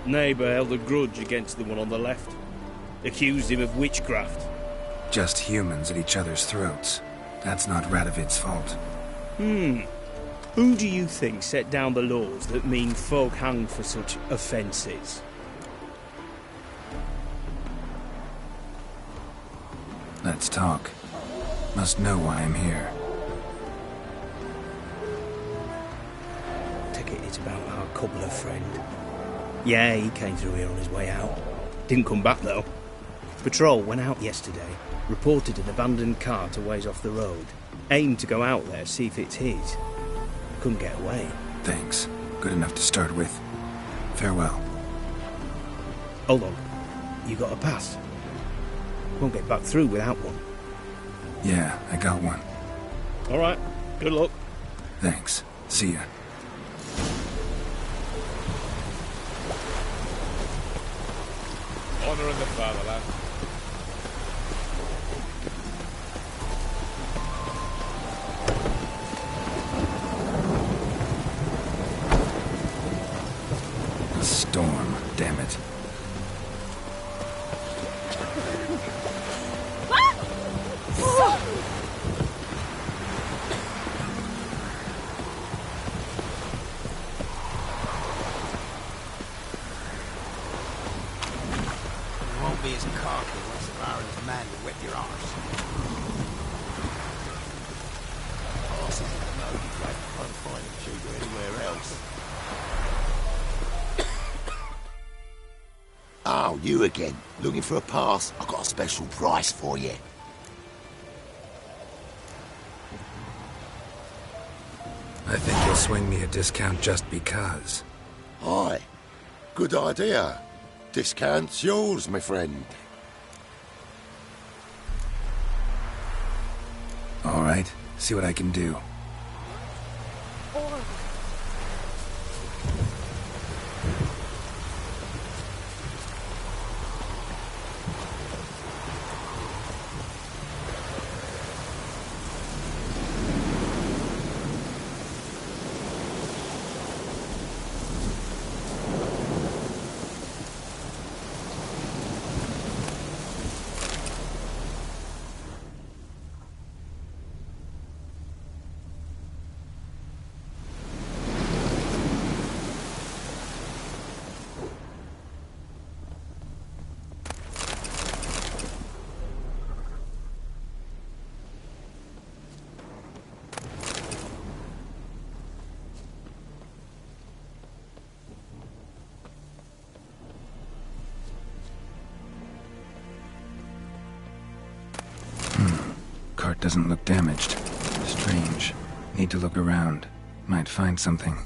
Neighbour held a grudge against the one on the left. Accused him of witchcraft. Just humans at each other's throats. That's not Radovid's fault. Who do you think set down the laws that mean folk hanged for such offences? Let's talk. Must know why I'm here. Take it it's about our cobbler friend. Yeah, he came through here on his way out. Didn't come back, though. Patrol went out yesterday, reported an abandoned cart a ways off the road. Aimed to go out there, see if it's his. Couldn't get away. Thanks. Good enough to start with. Farewell. Hold on. You got a pass? Won't get back through without one. Yeah, I got one. All right. Good luck. Thanks. See ya. Honor in the fatherland. A storm, damn it. Be as cocky once the Baron's man to whip your arse. Horses in the mode, you can't find them cheaper anywhere else. Oh, you again. Looking for a pass? I've got a special price for you. I think you'll swing me a discount just because. Aye. Good idea. Discount's yours, my friend. All right, see what I can do. Cart doesn't look damaged. Strange. Need to look around. Might find something.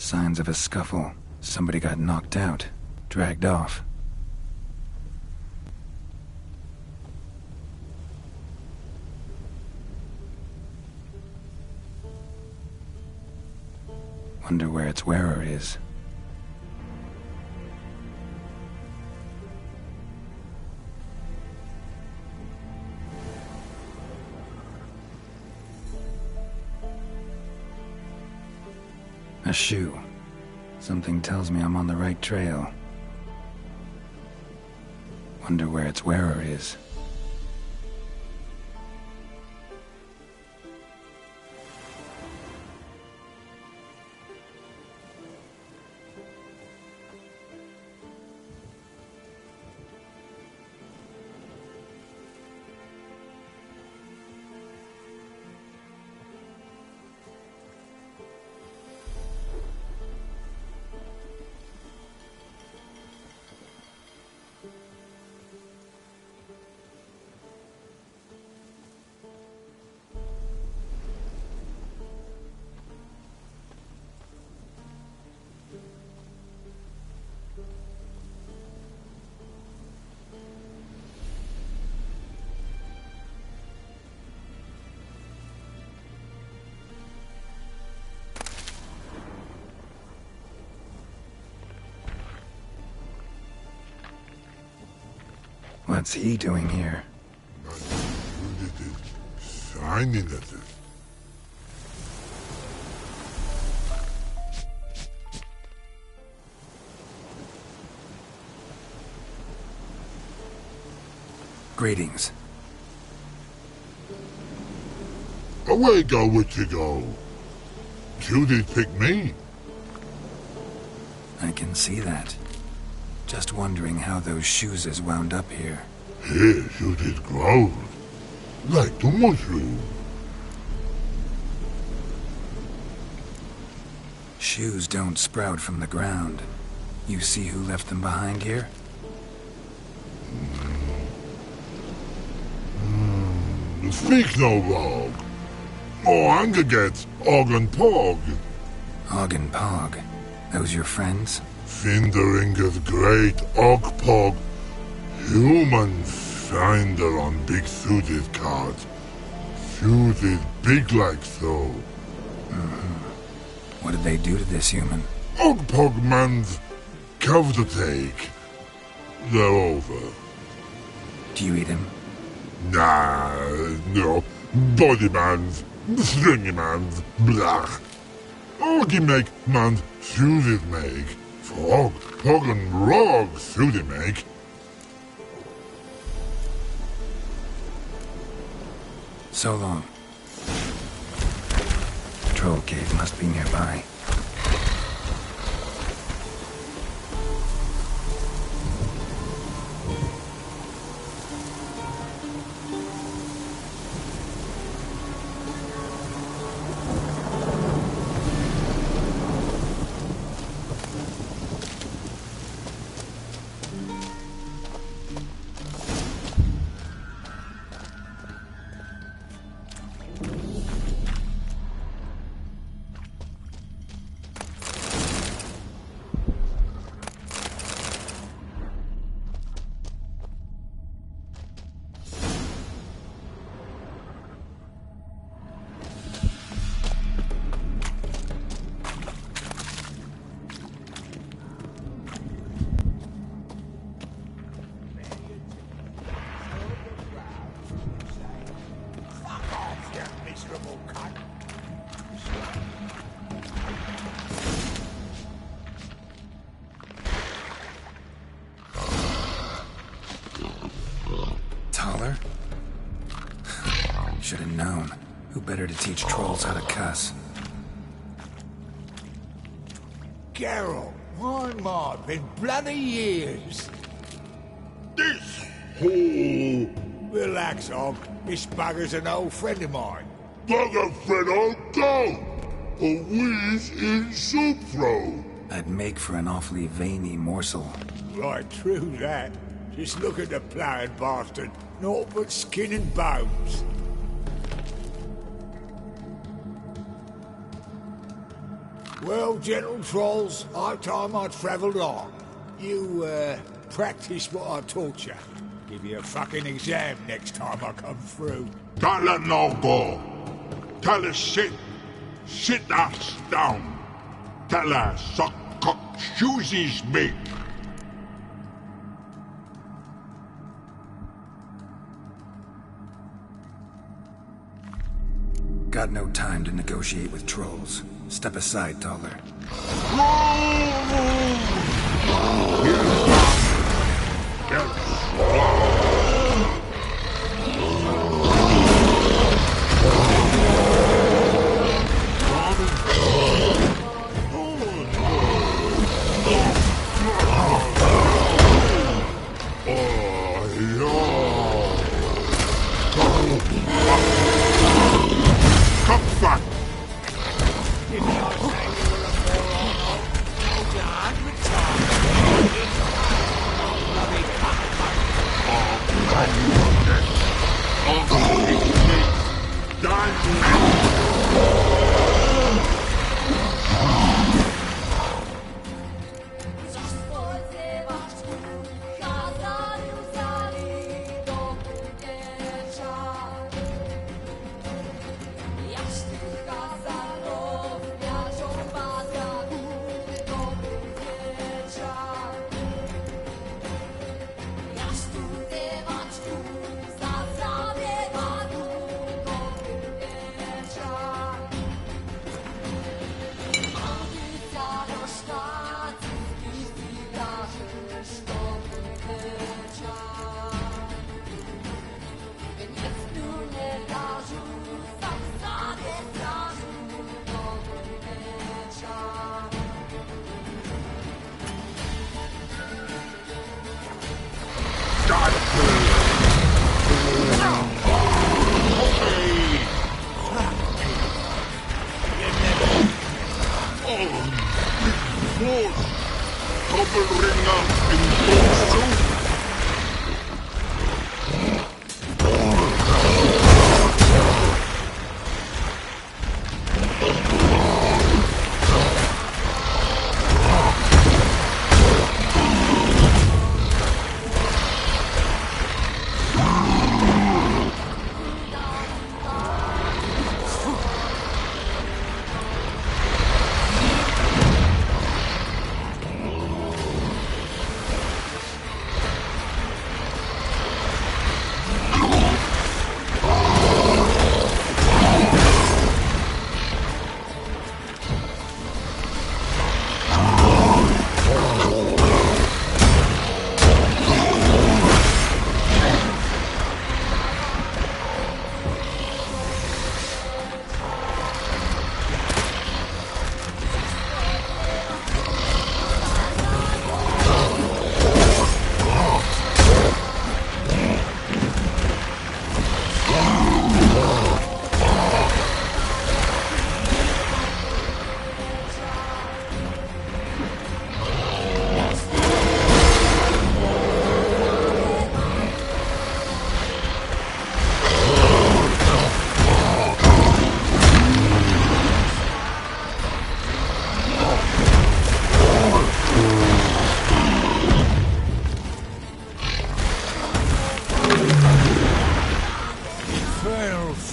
Signs of a scuffle. Somebody got knocked out, dragged off. Wonder where its wearer is. A shoe. Something tells me I'm on the right trail. Wonder where its wearer is. What's he doing here? Signing at it. Greetings. Away go with you go. Judith picked me. I can see that. Just wondering how those shoes has wound up here. Here, Judith growled. Like the mushroom. Shoes don't sprout from the ground. You see who left them behind here? Speak no wrong. Oh, anger gets Og and Pog. Og and Pog. Those your friends? Finderinger's great Og Pog. Human finder on big suited cards. Suited big like so. What did they do to this human? Og Pog man's cover to take. They're over. Do you eat him? Nah, no. Body man's, stringy man's, blah. Oggy make man's suited make. Frog, Pog and Rog suited make. So long. Troll cave must be nearby. Taller? Should have known. Who better to teach trolls how to cuss? Geralt, one more, been bloody years. This hole. Relax, Og. This bugger's an old friend of mine. Bugger friend on go. A wheeze in soup throw. I'd make for an awfully veiny morsel. Right, true that. Just look at the ploughing bastard. Naught but skin and bones. Well, gentle trolls, high time I travelled on. You, practice what I taught you. Give you a fucking exam next time I come through. Don't let no go. Tell her sit. Sit ass down. Tell her suck cock shoesies me. Got no time to negotiate with trolls. Step aside, Taller. Doppelringer in Boxsuit.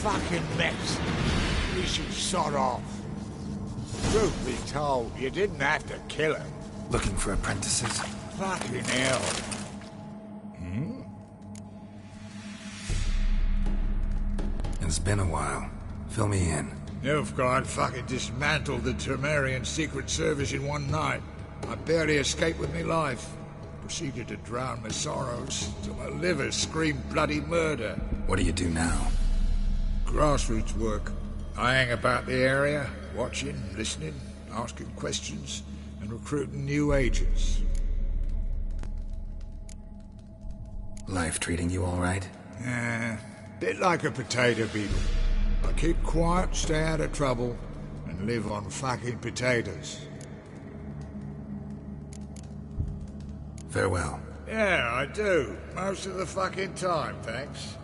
Fucking mess. You should sod off. Truth be told, you didn't have to kill him. Looking for apprentices? Fucking hell. It's been a while. Fill me in. Nilfgaard fucking dismantled the Tremerian Secret Service in one night. I barely escaped with my life. Proceeded to drown my sorrows till my liver screamed bloody murder. What do you do now? Grassroots work. I hang about the area, watching, listening, asking questions, and recruiting new agents. Life treating you all right? Bit like a potato beetle. I keep quiet, stay out of trouble, and live on fucking potatoes. Farewell. Yeah, I do. Most of the fucking time, thanks.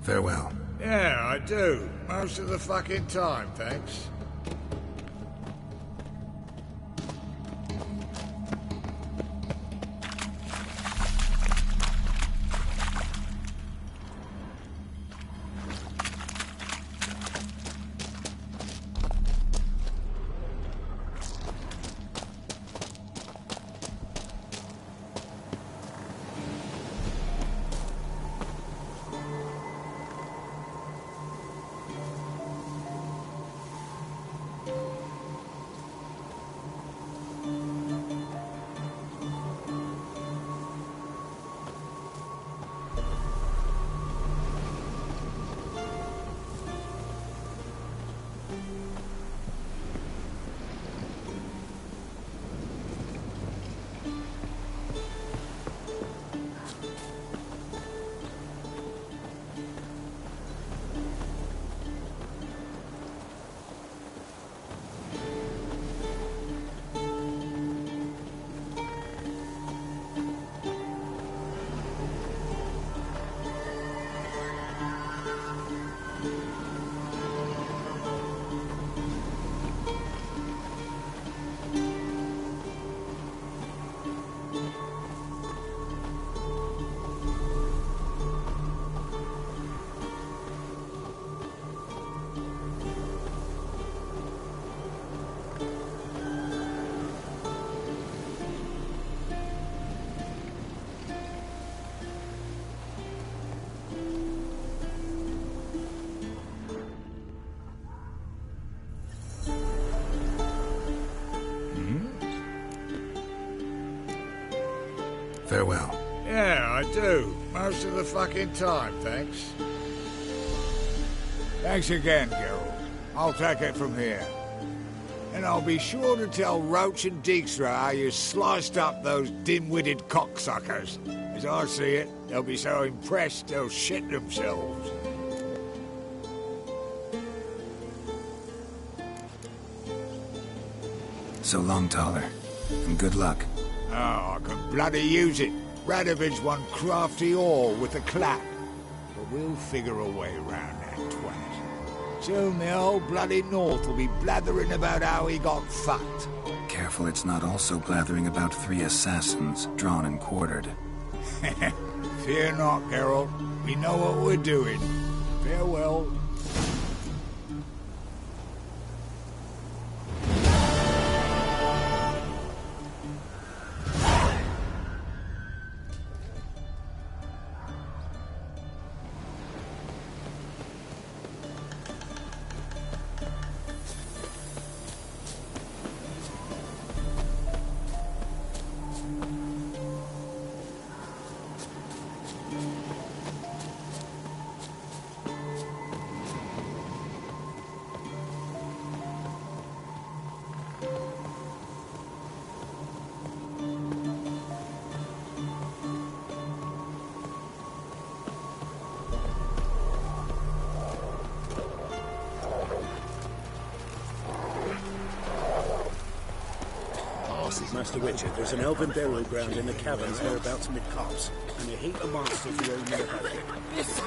Farewell. Yeah, I do. Most of the fucking time, thanks. Farewell. Yeah, I do. Most of the fucking time, thanks. Thanks again, Geralt. I'll take it from here. And I'll be sure to tell Roach and Dijkstra how you sliced up those dim-witted cocksuckers. As I see it, they'll be so impressed they'll shit themselves. So long, Taller. And good luck. Oh, I can bloody use it. Radovid's one crafty ore with a clap. But we'll figure a way round that twat. Soon the whole bloody North will be blathering about how he got fucked. Careful it's not also blathering about 3 assassins drawn and quartered. Fear not, Geralt. We know what we're doing. Farewell. Master Witcher, there's an elven burial ground in the caverns thereabouts mid-copse, and a heap of monsters roaming about. Listen.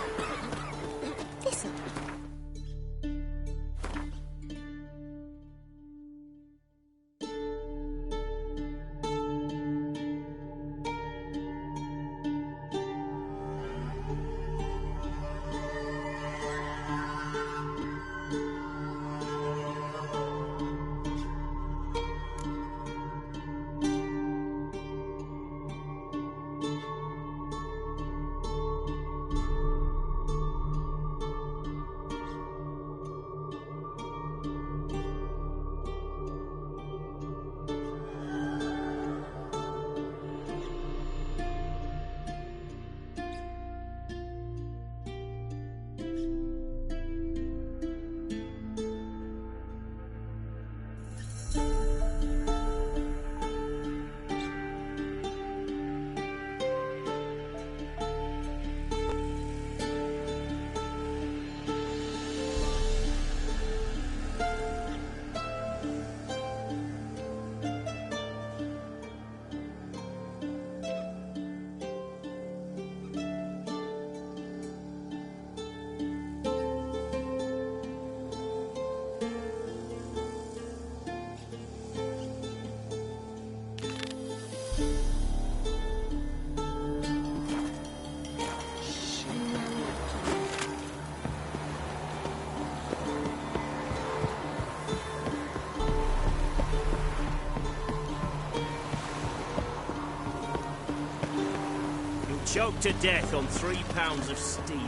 Choked to death on 3 pounds of steel.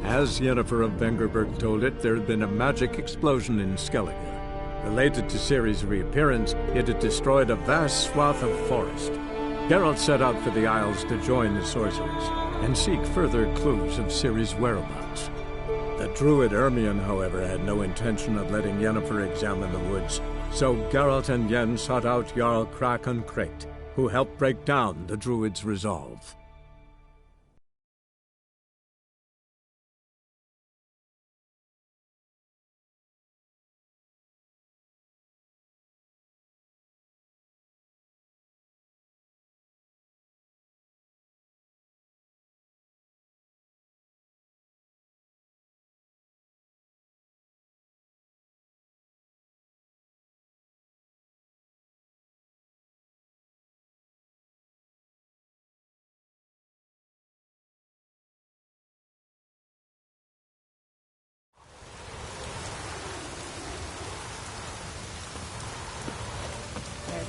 As Yennefer of Vengerberg told it, there had been a magic explosion in Skellige. Related to Ciri's reappearance, it had destroyed a vast swath of forest. Geralt set out for the Isles to join the sorcerers and seek further clues of Ciri's whereabouts. The druid Ermion, however, had no intention of letting Yennefer examine the woods, so Geralt and Yen sought out Jarl Krakon Krayt, who helped break down the druid's resolve.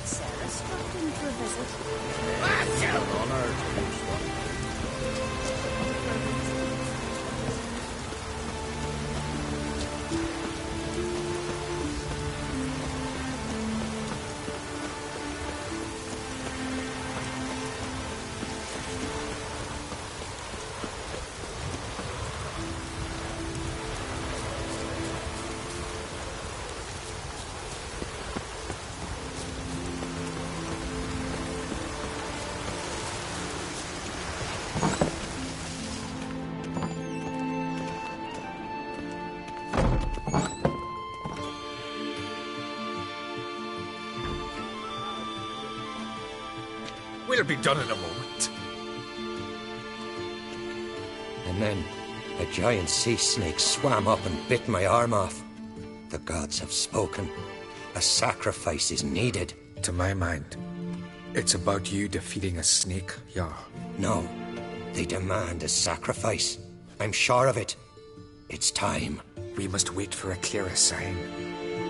Sarah's dropped in for a visit. We'll be done in a moment. And then a giant sea snake swam up and bit my arm off. The gods have spoken. A sacrifice is needed. To my mind, it's about you defeating a snake, Jarl. No, they demand a sacrifice. I'm sure of it. It's time. We must wait for a clearer sign.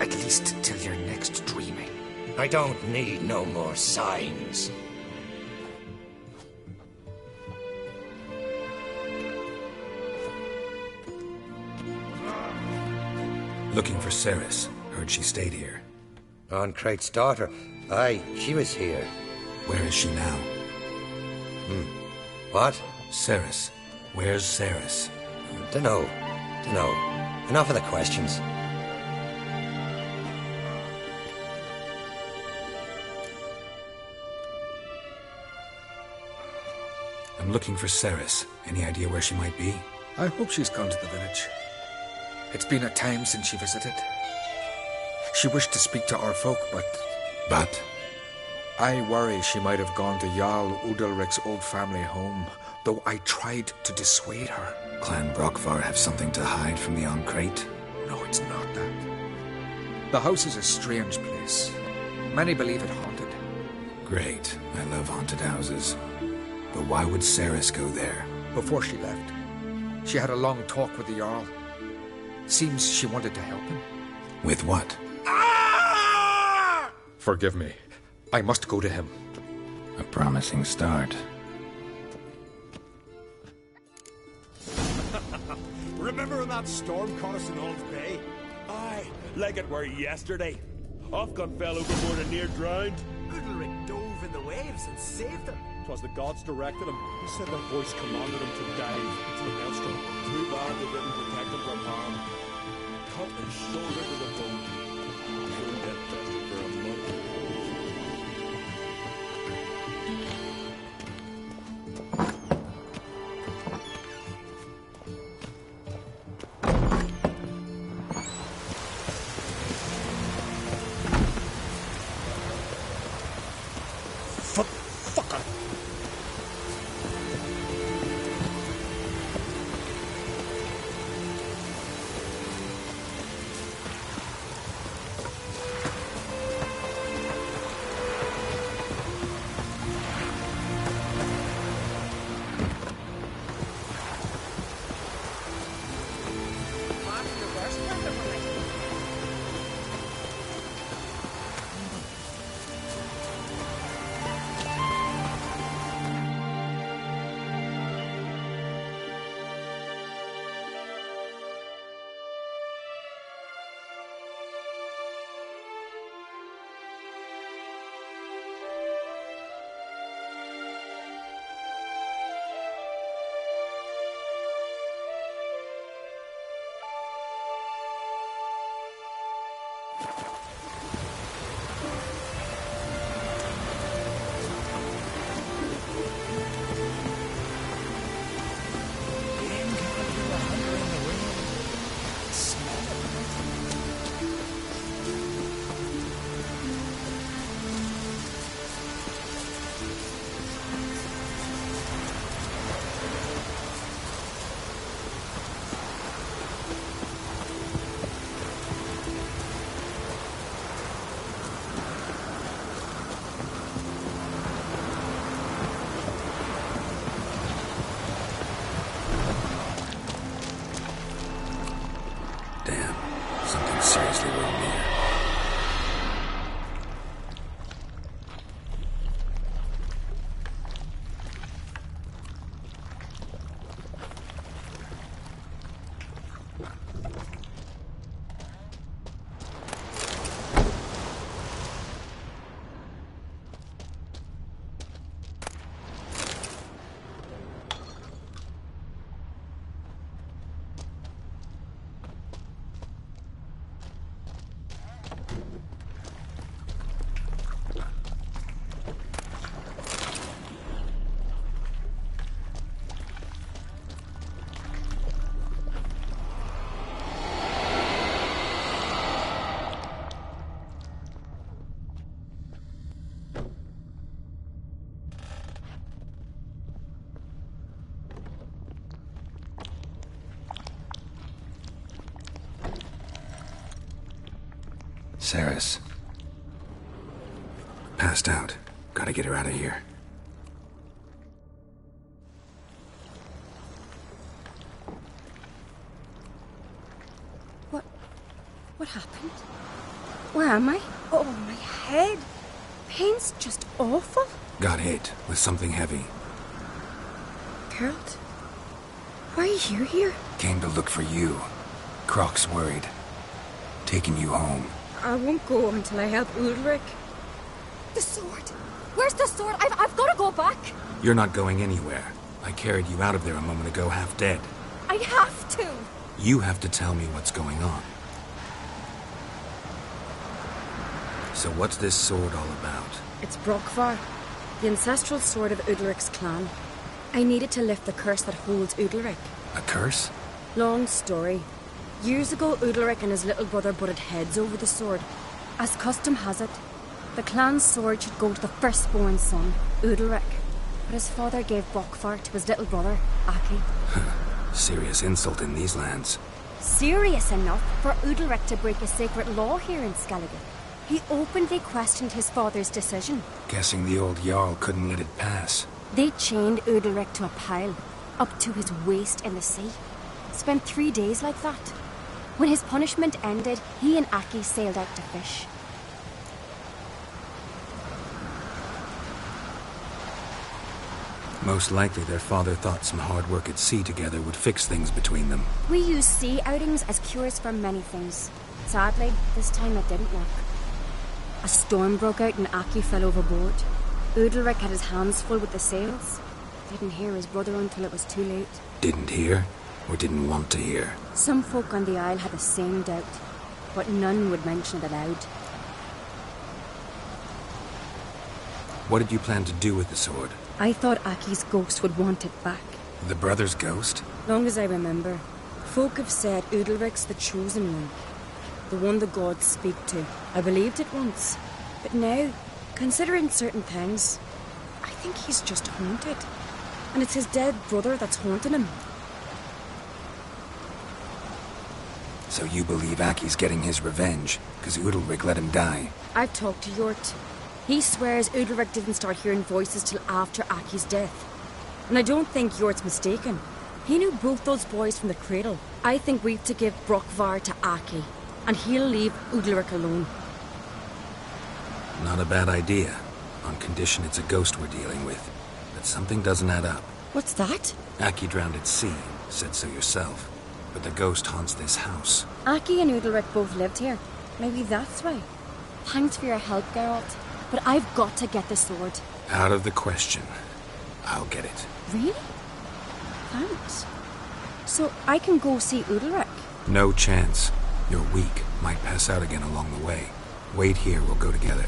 At least till your next dreaming. I don't need no more signs. Looking for Ceres. Heard she stayed here. Oncrate's daughter. Aye, she was here. Where is she now? What? Ceres. Where's Ceres? Dunno. Enough of the questions. I'm looking for Ceres. Any idea where she might be? I hope she's gone to the village. It's been a time since she visited. She wished to speak to our folk, but... But? I worry she might have gone to Jarl Udalric's old family home, though I tried to dissuade her. Clan Brockvar have something to hide from the Oncrate? No, it's not that. The house is a strange place. Many believe it haunted. Great. I love haunted houses. But why would Ceres go there? Before she left, she had a long talk with the Jarl. Seems she wanted to help him. With what? Forgive me. I must go to him. A promising start. Remember when that storm caught us in Old Bay? Aye, like it were yesterday. Ofcom fell overboard and near drowned. Udalric dove in the waves and saved him. 'Twas the gods directed him. He said their voice commanded him to dive into the maelstrom. Too bad they didn't protect him from harm. Cut his shoulder to the bone. Couldn't get tested for a month. Ceres. Passed out. Gotta get her out of here. What happened? Where am I? Oh, my head. Pain's just awful. Got hit with something heavy. Geralt? Why are you here? Came to look for you. Croc's worried. Taking you home. I won't go until I help Ulrich. The sword! Where's the sword? I've got to go back! You're not going anywhere. I carried you out of there a moment ago half dead. I have to! You have to tell me what's going on. So what's this sword all about? It's Brokvar, the ancestral sword of Udalric's clan. I needed to lift the curse that holds Udalric. A curse? Long story. Years ago, Udalric and his little brother butted heads over the sword. As custom has it, the clan's sword should go to the firstborn son, Udalric. But his father gave Brokvar to his little brother, Aki. Serious insult in these lands. Serious enough for Udalric to break a sacred law here in Skellige. He openly questioned his father's decision. Guessing the old Jarl couldn't let it pass. They chained Udalric to a pile, up to his waist in the sea. Spent 3 days like that. When his punishment ended, he and Aki sailed out to fish. Most likely their father thought some hard work at sea together would fix things between them. We use sea outings as cures for many things. Sadly, this time it didn't work. A storm broke out and Aki fell overboard. Udalric had his hands full with the sails. Didn't hear his brother until it was too late. Didn't hear? Or didn't want to hear? Some folk on the Isle had the same doubt, but none would mention it aloud. What did you plan to do with the sword? I thought Aki's ghost would want it back. The brother's ghost? Long as I remember, folk have said Udalric's the chosen one. The one the gods speak to. I believed it once. But now, considering certain things, I think he's just haunted. And it's his dead brother that's haunting him. So you believe Aki's getting his revenge, because Udalric let him die? I've talked to Yort. He swears Udalric didn't start hearing voices till after Aki's death. And I don't think Yort's mistaken. He knew both those boys from the cradle. I think we've to give Brokvar to Aki, and he'll leave Udalric alone. Not a bad idea, on condition it's a ghost we're dealing with. But something doesn't add up. What's that? Aki drowned at sea, said so yourself. But the ghost haunts this house. Aki and Udalric both lived here. Maybe that's why. Thanks for your help, Geralt. But I've got to get the sword. Out of the question. I'll get it. Really? Thanks. So I can go see Udalric? No chance. You're weak. Might pass out again along the way. Wait here, we'll go together.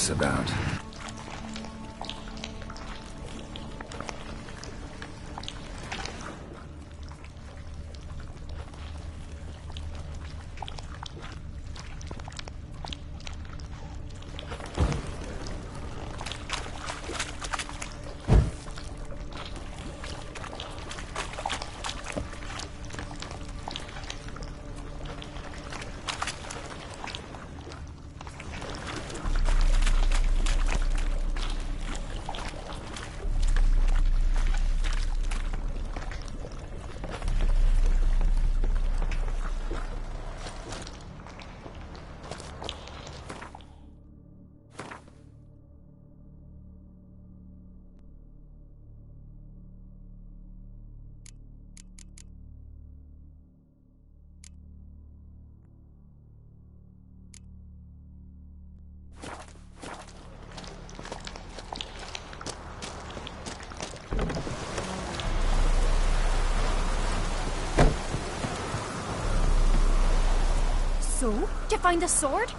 About. So? To find the sword?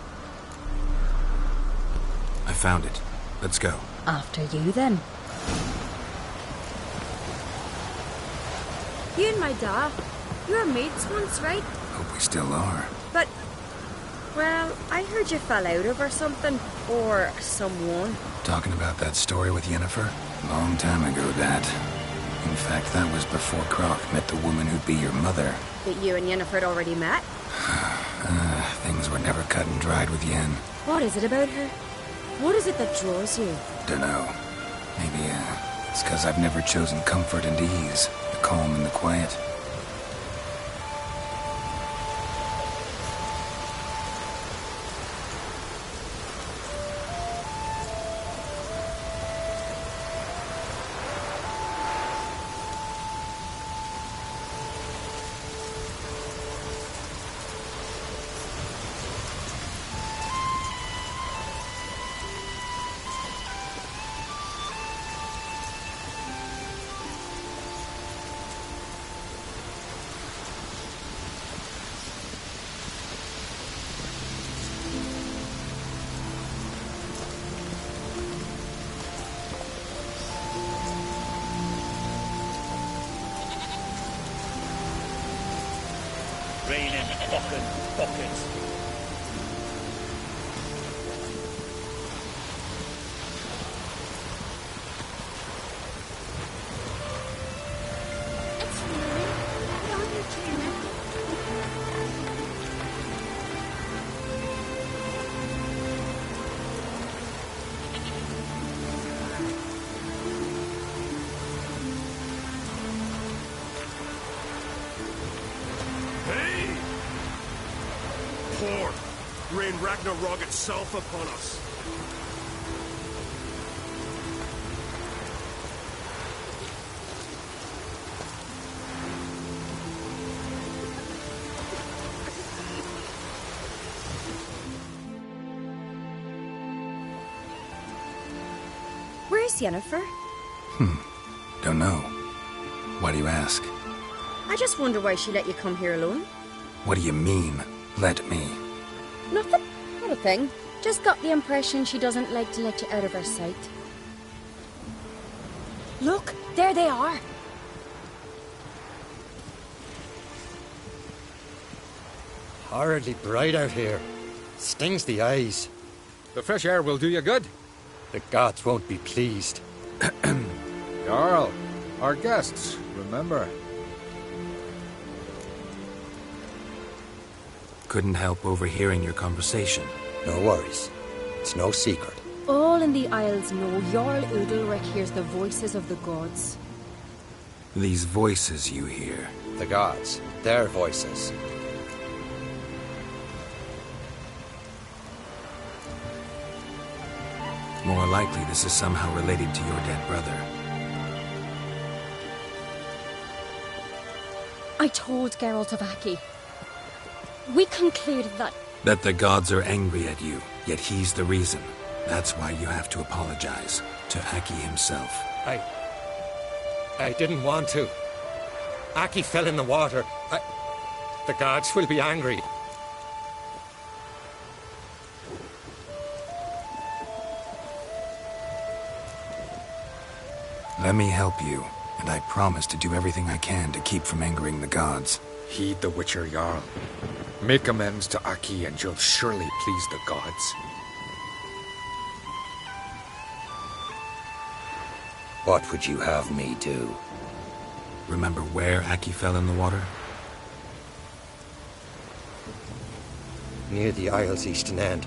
I found it. Let's go. After you, then. You and my da, you were mates once, right? Hope we still are. But, well, I heard you fell out over something. Or someone. Talking about that story with Yennefer? Long time ago, that. In fact, that was before Croc met the woman who'd be your mother. That you and Yennefer had already met? Things were never cut and dried with Yen. What is it about her? What is it that draws you? Dunno. Maybe, it's because I've never chosen comfort and ease, the calm and the quiet. Raining fucking buckets. Rain Ragnarok itself upon us. Where's Yennefer? Don't know. Why do you ask? I just wonder why she let you come here alone. What do you mean, let me? Nothing. Not a thing. Just got the impression she doesn't like to let you out of her sight. Look, there they are. Horridly bright out here. Stings the eyes. The fresh air will do you good. The gods won't be pleased. Jarl, our guests, remember. Couldn't help overhearing your conversation. No worries. It's no secret. All in the Isles know Jarl Udalric hears the voices of the gods. These voices you hear. The gods. Their voices. More likely this is somehow related to your dead brother. I told Geralt of Aki. We concluded that... That the gods are angry at you, yet he's the reason. That's why you have to apologize to Aki himself. I didn't want to. Aki fell in the water. The gods will be angry. Let me help you, and I promise to do everything I can to keep from angering the gods. Heed the Witcher Jarl. Make amends to Aki and you'll surely please the gods. What would you have me do? Remember where Aki fell in the water? Near the Isle's eastern end,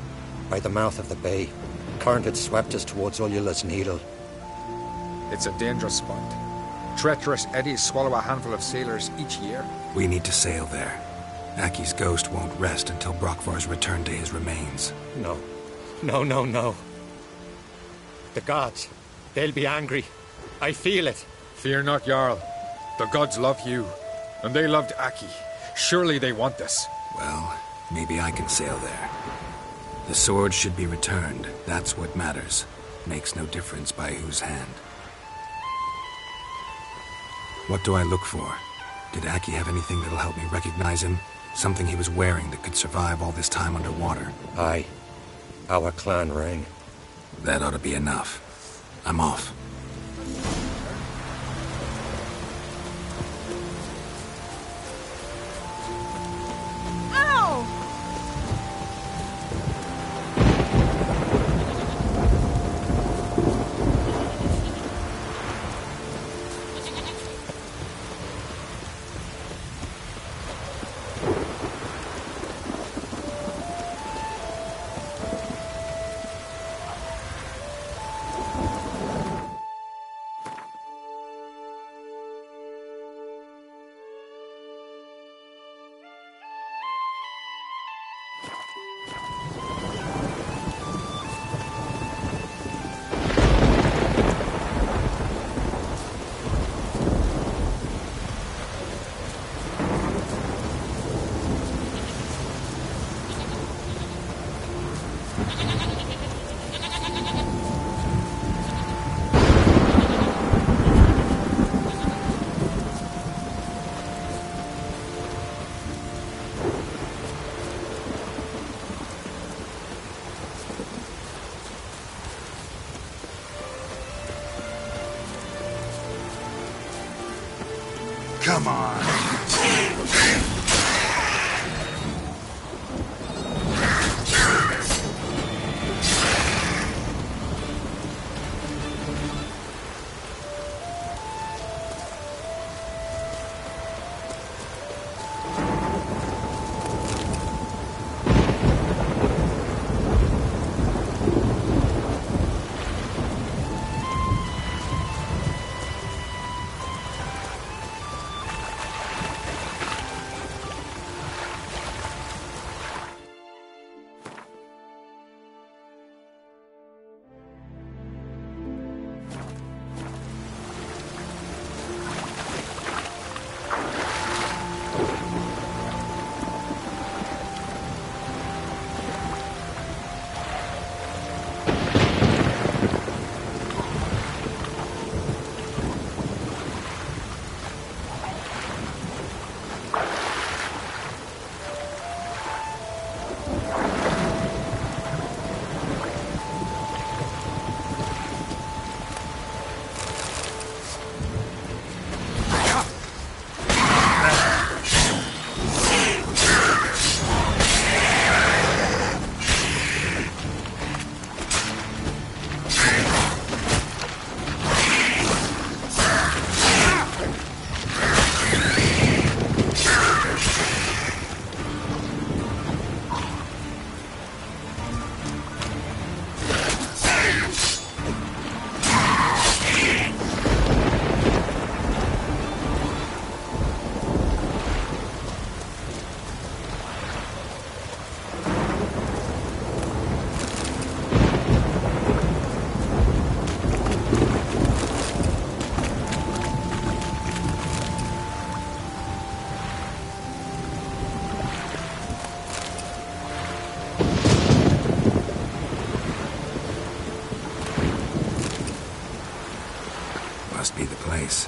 by the mouth of the bay. Current had swept us towards Ullula's Needle. It's a dangerous spot. Treacherous eddies swallow a handful of sailors each year. We need to sail there. Aki's ghost won't rest until Brokvar's return to his remains. No. No. The gods. They'll be angry. I feel it. Fear not, Jarl. The gods love you, and they loved Aki. Surely they want this. Well, maybe I can sail there. The sword should be returned. That's what matters. Makes no difference by whose hand. What do I look for? Did Aki have anything that'll help me recognize him? Something he was wearing that could survive all this time underwater. Aye. Our clan ring. That ought to be enough. I'm off. Come on. Must be the place.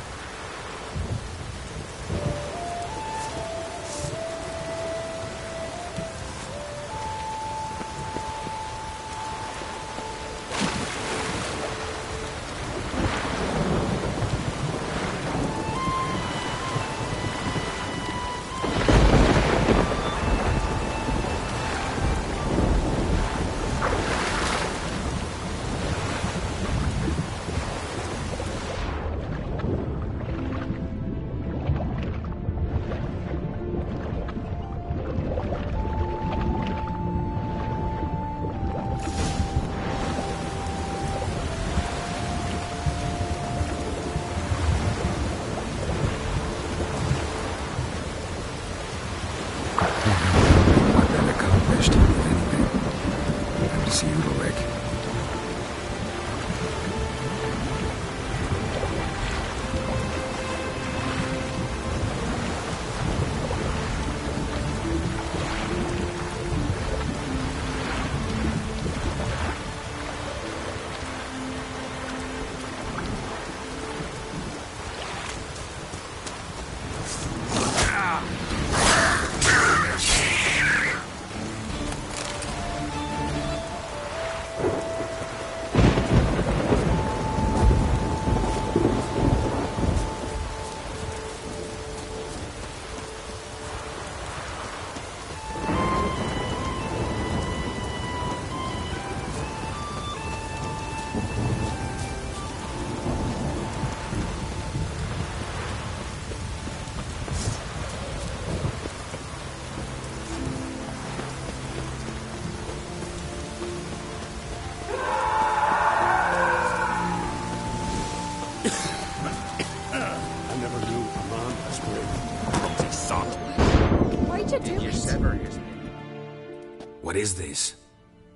What is this?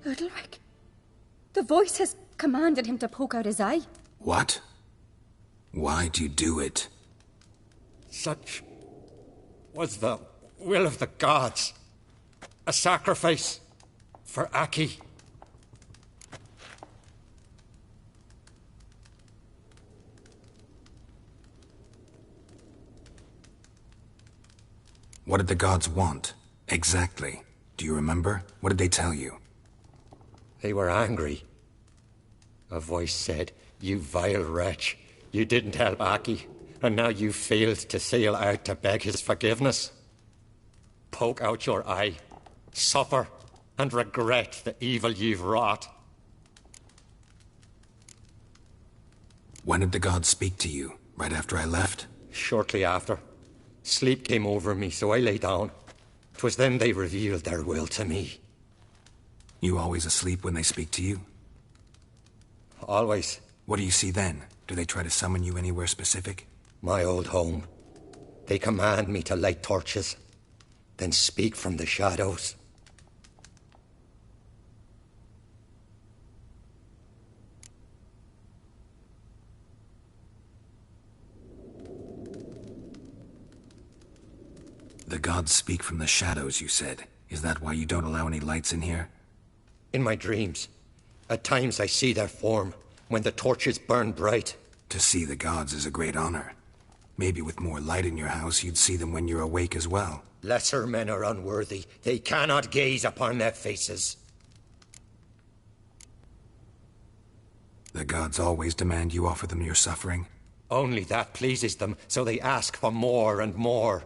Udalric. The voice has commanded him to poke out his eye. What? Why'd you do it? Such was the will of the gods. A sacrifice for Aki. What did the gods want? Exactly. Do you remember? What did they tell you? They were angry. A voice said, "You vile wretch, you didn't help Aki, and now you failed to sail out to beg his forgiveness. Poke out your eye, suffer, and regret the evil you've wrought." When did the gods speak to you? Right after I left? Shortly after. Sleep came over me, so I lay down. 'Twas then they revealed their will to me. You always asleep when they speak to you? Always. What do you see then? Do they try to summon you anywhere specific? My old home. They command me to light torches, then speak from the shadows. The gods speak from the shadows, you said. Is that why you don't allow any lights in here? In my dreams. At times I see their form, when the torches burn bright. To see the gods is a great honor. Maybe with more light in your house, you'd see them when you're awake as well. Lesser men are unworthy. They cannot gaze upon their faces. The gods always demand you offer them your suffering? Only that pleases them, so they ask for more and more.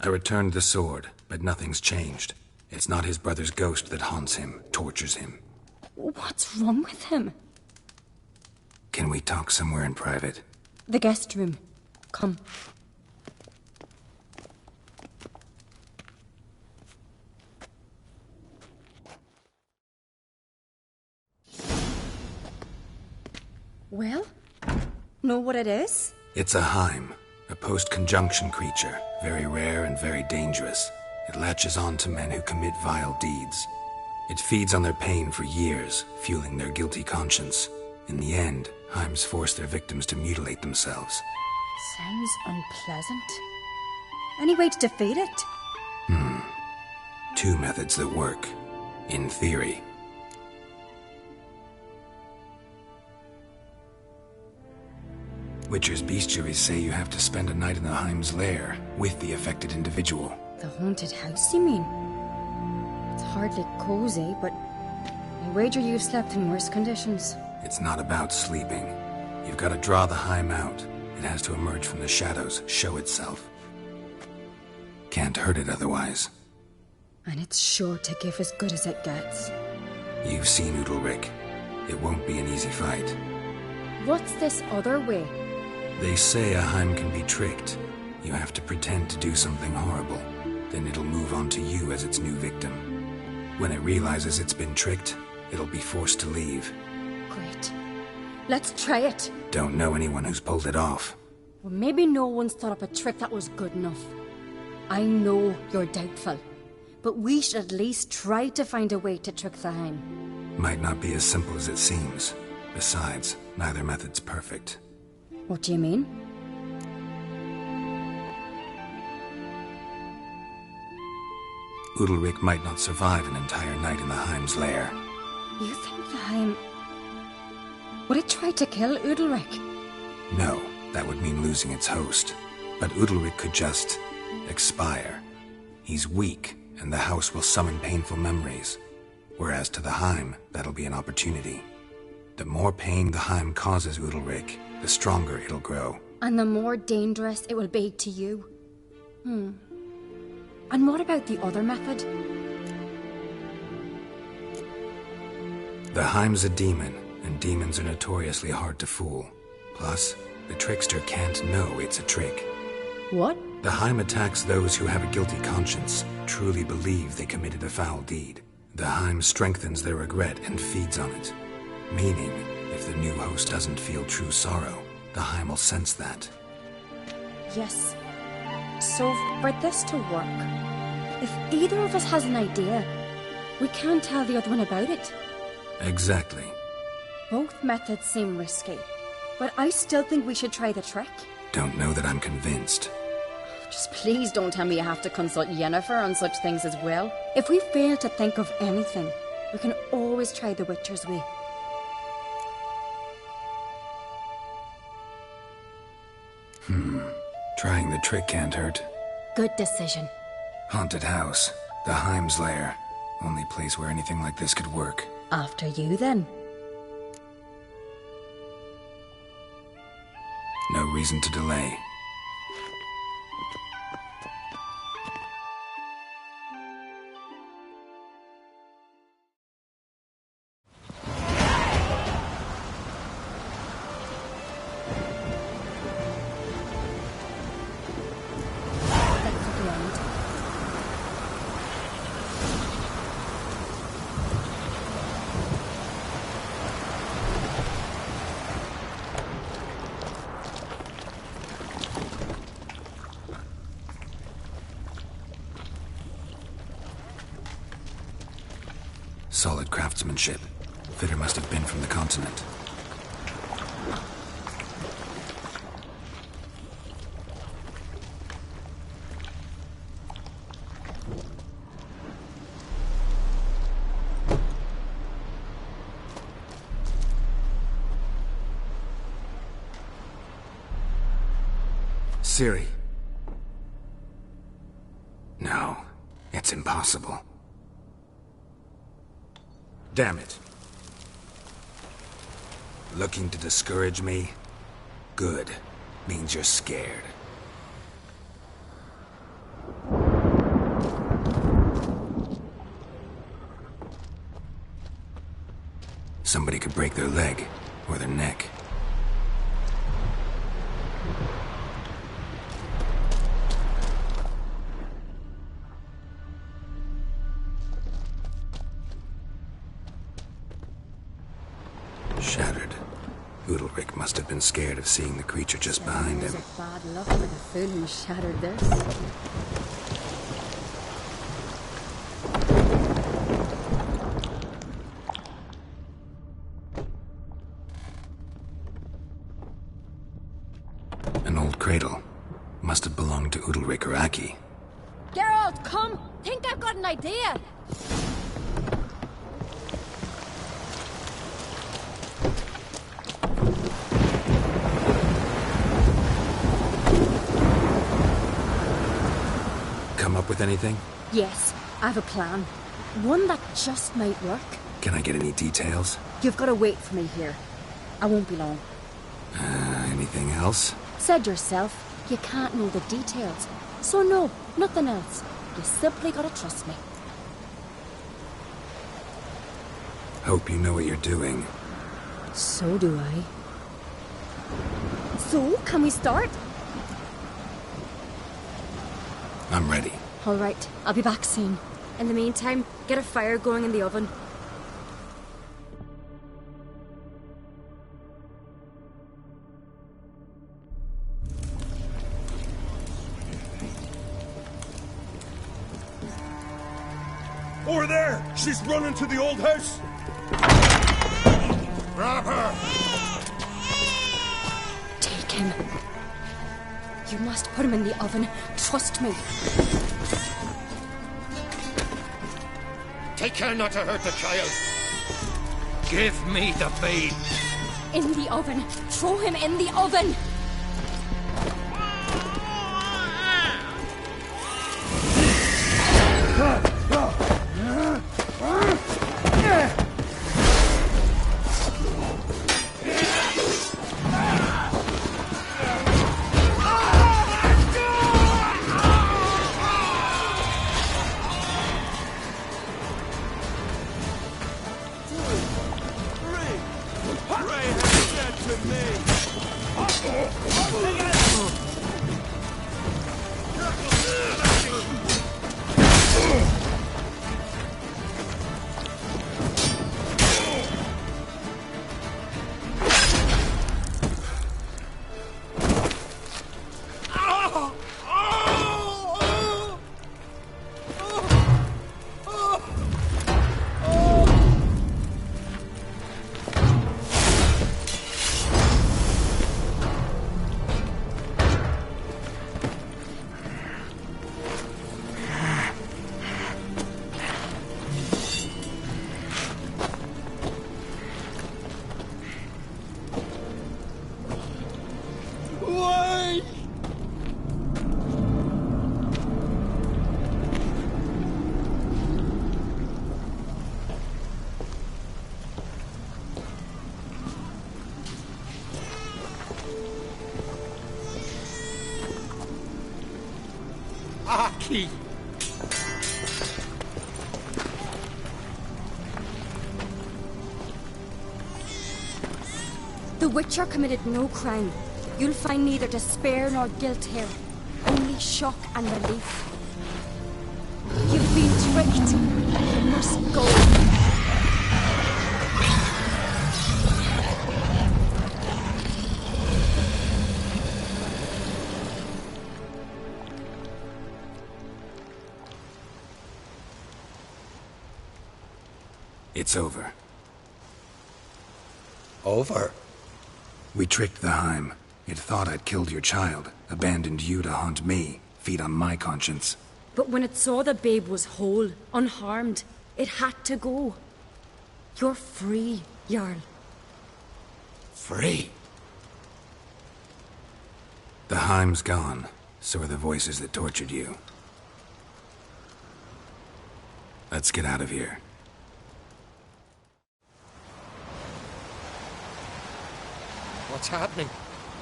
I returned the sword, but nothing's changed. It's not his brother's ghost that haunts him, tortures him. What's wrong with him? Can we talk somewhere in private? The guest room. Come. Well, know what it is? It's a Heim, a post-conjunction creature, very rare and very dangerous. It latches on to men who commit vile deeds. It feeds on their pain for years, fueling their guilty conscience. In the end, Heims force their victims to mutilate themselves. Sounds unpleasant. Any way to defeat it? Two methods that work. In theory. Witcher's bestiaries say you have to spend a night in the Heim's lair, with the affected individual. The haunted house, you mean? It's hardly cozy, but I wager you've slept in worse conditions. It's not about sleeping. You've got to draw the Heim out. It has to emerge from the shadows, show itself. Can't hurt it otherwise. And it's sure to give as good as it gets. You've seen Udalric. It won't be an easy fight. What's this other way? They say a Heim can be tricked. You have to pretend to do something horrible. Then it'll move on to you as its new victim. When it realizes it's been tricked, it'll be forced to leave. Great. Let's try it. Don't know anyone who's pulled it off. Well, maybe no one's thought up a trick that was good enough. I know you're doubtful, but we should at least try to find a way to trick the Heim. Might not be as simple as it seems. Besides, neither method's perfect. What do you mean? Udalric might not survive an entire night in the Heim's lair. You think the Heim... Would it try to kill Udalric? No, that would mean losing its host. But Udalric could just... expire. He's weak, and the house will summon painful memories. Whereas to the Heim, that'll be an opportunity. The more pain the Heim causes Udalric, the stronger it'll grow. And the more dangerous it will be to you. And what about the other method? The Heim's a demon, and demons are notoriously hard to fool. Plus, the trickster can't know it's a trick. What? The Heim attacks those who have a guilty conscience, truly believe they committed a foul deed. The Heim strengthens their regret and feeds on it. Meaning, new host doesn't feel true sorrow, the Heim will sense that. Yes. So, for this to work, if either of us has an idea, we can't tell the other one about it. Exactly. Both methods seem risky, but I still think we should try the trick. Don't know that I'm convinced. Just please don't tell me you have to consult Yennefer on such things as well. If we fail to think of anything, we can always try the Witcher's way. Trying the trick can't hurt. Good decision. Haunted house. The Heim's lair. Only place where anything like this could work. After you, then. No reason to delay. Solid craftsmanship. Fitter must have been from the continent. Ciri. No, it's impossible. Damn it. Looking to discourage me? Good. Means you're scared. Somebody could break their leg, or their neck. Shattered. Udalric must have been scared of seeing the creature just behind him. It's bad luck for the fool who shattered this. An old cradle. Must have belonged to Udalric or Aki. Geralt, come! Think I've got an idea! Come up with anything? Yes, I have a plan. One that just might work. Can I get any details? You've got to wait for me here. I won't be long. Anything else? Said yourself, you can't know the details. So no, nothing else. You simply gotta trust me. Hope you know what you're doing. So do I. So, can we start? I'm ready. All right, I'll be back soon. In the meantime, get a fire going in the oven. Over there! She's running to the old house! Grab her! Take him. You must put him in the oven. Trust me. Take care not to hurt the child. Give me the babe. In the oven. Throw him in the oven. Aki! The Witcher committed no crime. You'll find neither despair nor guilt here. Only shock and relief. You've been tricked. You must go. It's over. Over? We tricked the Heim. It thought I'd killed your child, abandoned you to haunt me, feed on my conscience. But when it saw the babe was whole, unharmed, it had to go. You're free, Jarl. Free? The Heim's gone, so are the voices that tortured you. Let's get out of here. What's happening?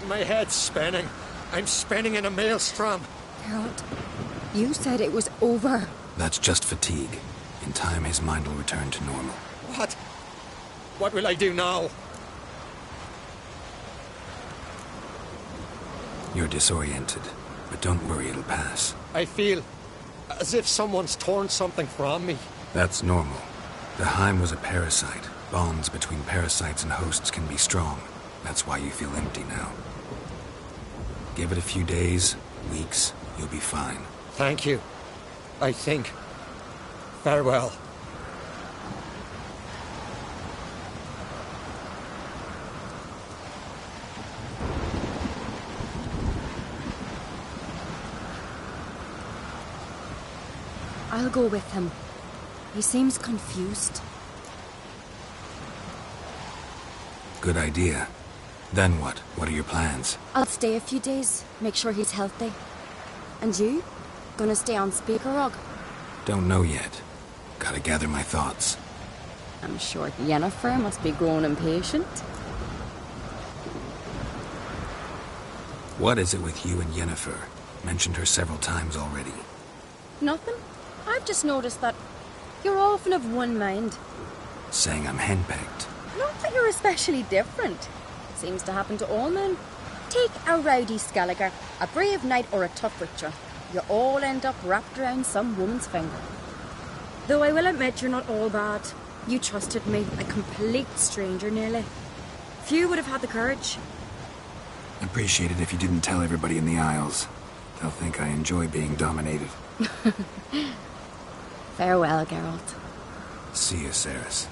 My head's spinning. I'm spinning in a maelstrom. Geralt, you said it was over. That's just fatigue. In time, his mind will return to normal. What? What will I do now? You're disoriented, but don't worry, it'll pass. I feel as if someone's torn something from me. That's normal. The Heim was a parasite. Bonds between parasites and hosts can be strong. That's why you feel empty now. Give it a few days, weeks, you'll be fine. Thank you. I think. Farewell. I'll go with him. He seems confused. Good idea. Then what? What are your plans? I'll stay a few days, make sure he's healthy. And you? Gonna stay on Speaker Rog? Don't know yet. Gotta gather my thoughts. I'm sure Yennefer must be growing impatient. What is it with you and Yennefer? Mentioned her several times already. Nothing. I've just noticed that you're often of one mind. Saying I'm henpecked. Not that you're especially different. Seems to happen to all men. Take a rowdy Skelliger, a brave knight or a tough witcher. You all end up wrapped around some woman's finger. Though I will admit you're not all bad. You trusted me, a complete stranger nearly. Few would have had the courage. Appreciate it if you didn't tell everybody in the Isles. They'll think I enjoy being dominated. Farewell, Geralt. See you, Ceres.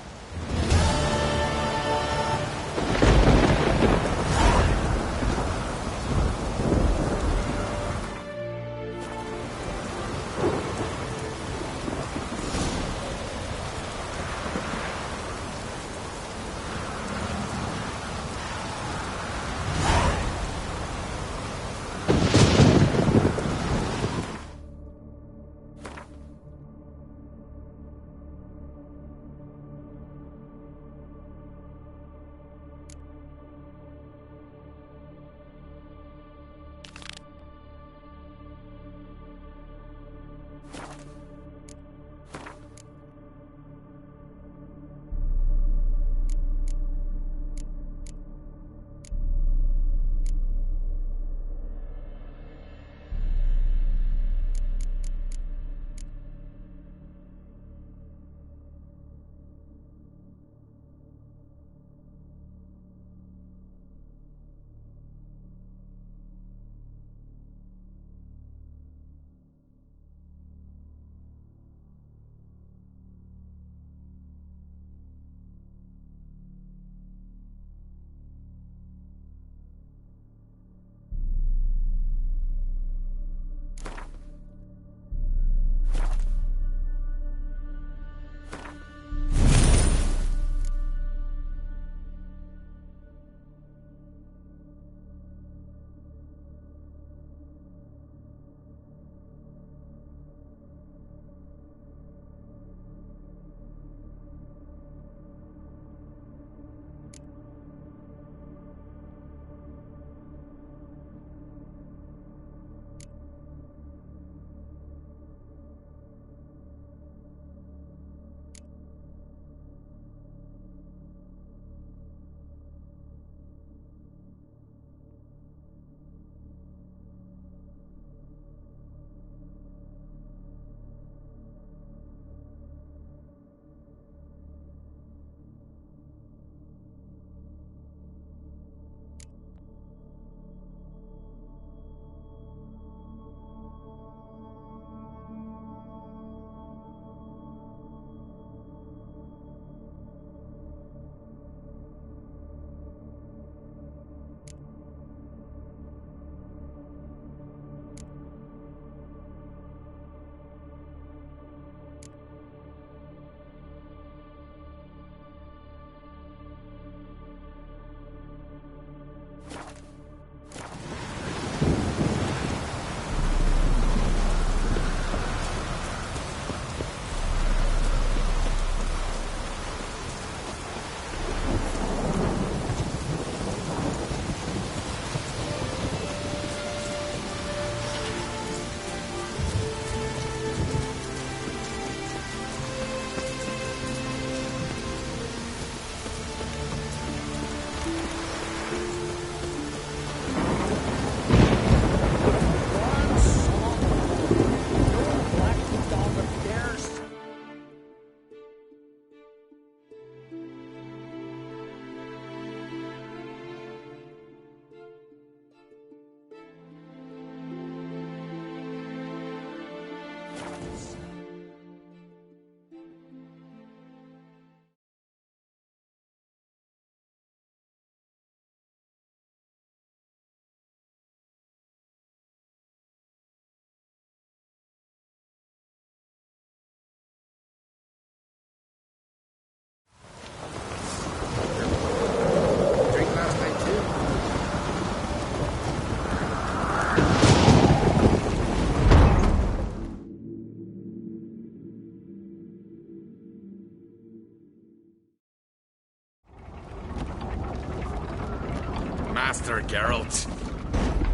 Master Geralt.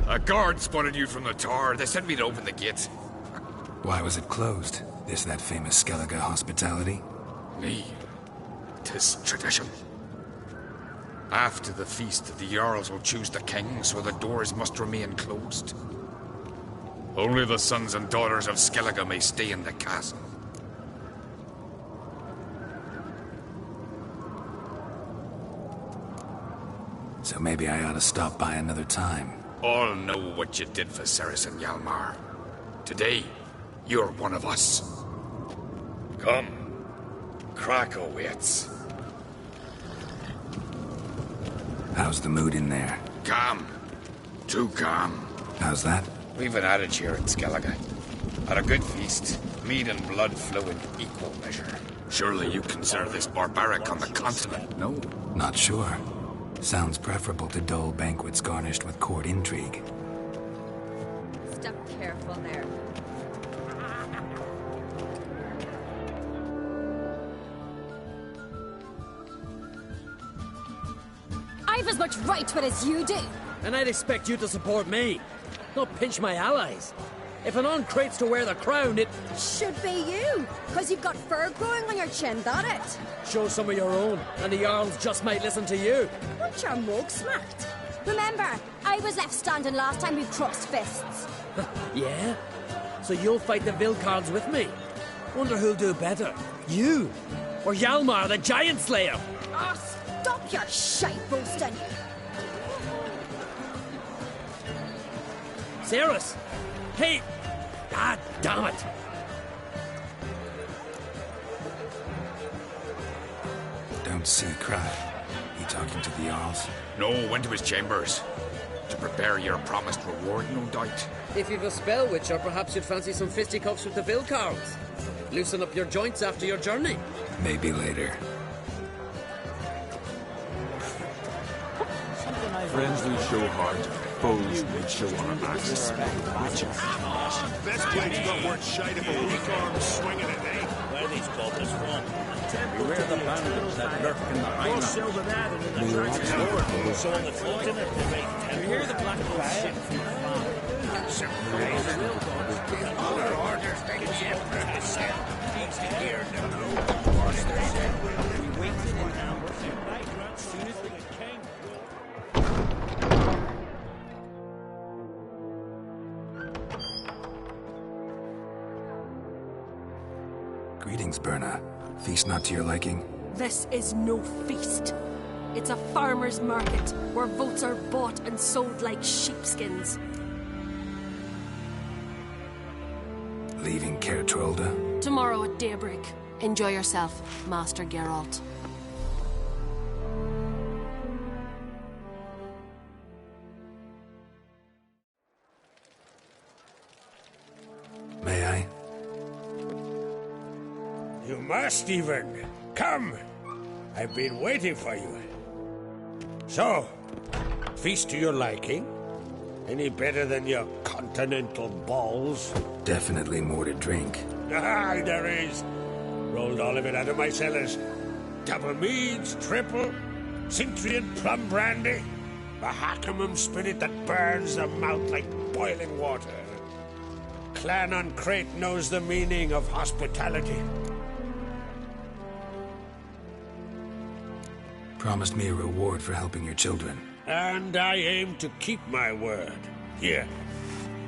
A guard spotted you from the tower. They said we'd open the gate. Why was it closed? Is that famous Skellige hospitality? Me. 'Tis tradition. After the feast, the Jarls will choose the king, so the doors must remain closed. Only the sons and daughters of Skellige may stay in the castle. So maybe I ought to stop by another time. All know what you did for Ceres and Hjalmar. Today, you're one of us. Come. Krakow waits. How's the mood in there? Calm. Too calm. How's that? We've an adage here in Skellige. At a good feast, mead and blood flow in equal measure. Surely you consider this barbaric on the continent, no? Not sure. Sounds preferable to dull banquets garnished with court intrigue. Step careful there. I've as much right to it as you do. And I'd expect you to support me, not pinch my allies. If an uncrate's to wear the crown, it should be you, because you've got fur growing on your chin, that it? Show some of your own, and the Jarls just might listen to you. Want your mug smacked? Remember, I was left standing last time we crossed fists. Yeah? So you'll fight the Vilcards with me? Wonder who'll do better, you or Hjalmar the Giant Slayer? Oh, stop your shite boasting. Ceres! Hey! Ah, damn it! Don't see Cry. He talking to the Jarls? No, went to his chambers. To prepare your promised reward, no doubt. If you've a spell witcher, perhaps you'd fancy some fisticuffs with the Vilcards. Loosen up your joints after your journey. Maybe later. Friends we show heart, foes we show our axes. Best plate's not worth shite if a weak arm swinging it, eh? Where these cobblers from? Beware the bandits that lurk in the highlands. Silver that and in the dragon's lord. So on the float in it, they make 10. You hear the black ship from the Other orders take the emperor to sell. Needs to hear them. We waited in ambush and night run soon as the king. Greetings, Berna. Feast not to your liking? This is no feast. It's a farmer's market where votes are bought and sold like sheepskins. Leaving Caer Trolda? Tomorrow at daybreak. Enjoy yourself, Master Geralt. May I? You must even. Come. I've been waiting for you. So, feast to your liking? Any better than your continental balls? Definitely more to drink. Ah, there is. Rolled all of it out of my cellars. Double meads, triple, Cintrian plum brandy, a Hackamum spirit that burns the mouth like boiling water. Clan on Crate knows the meaning of hospitality. Promised me a reward for helping your children. And I aim to keep my word. Here.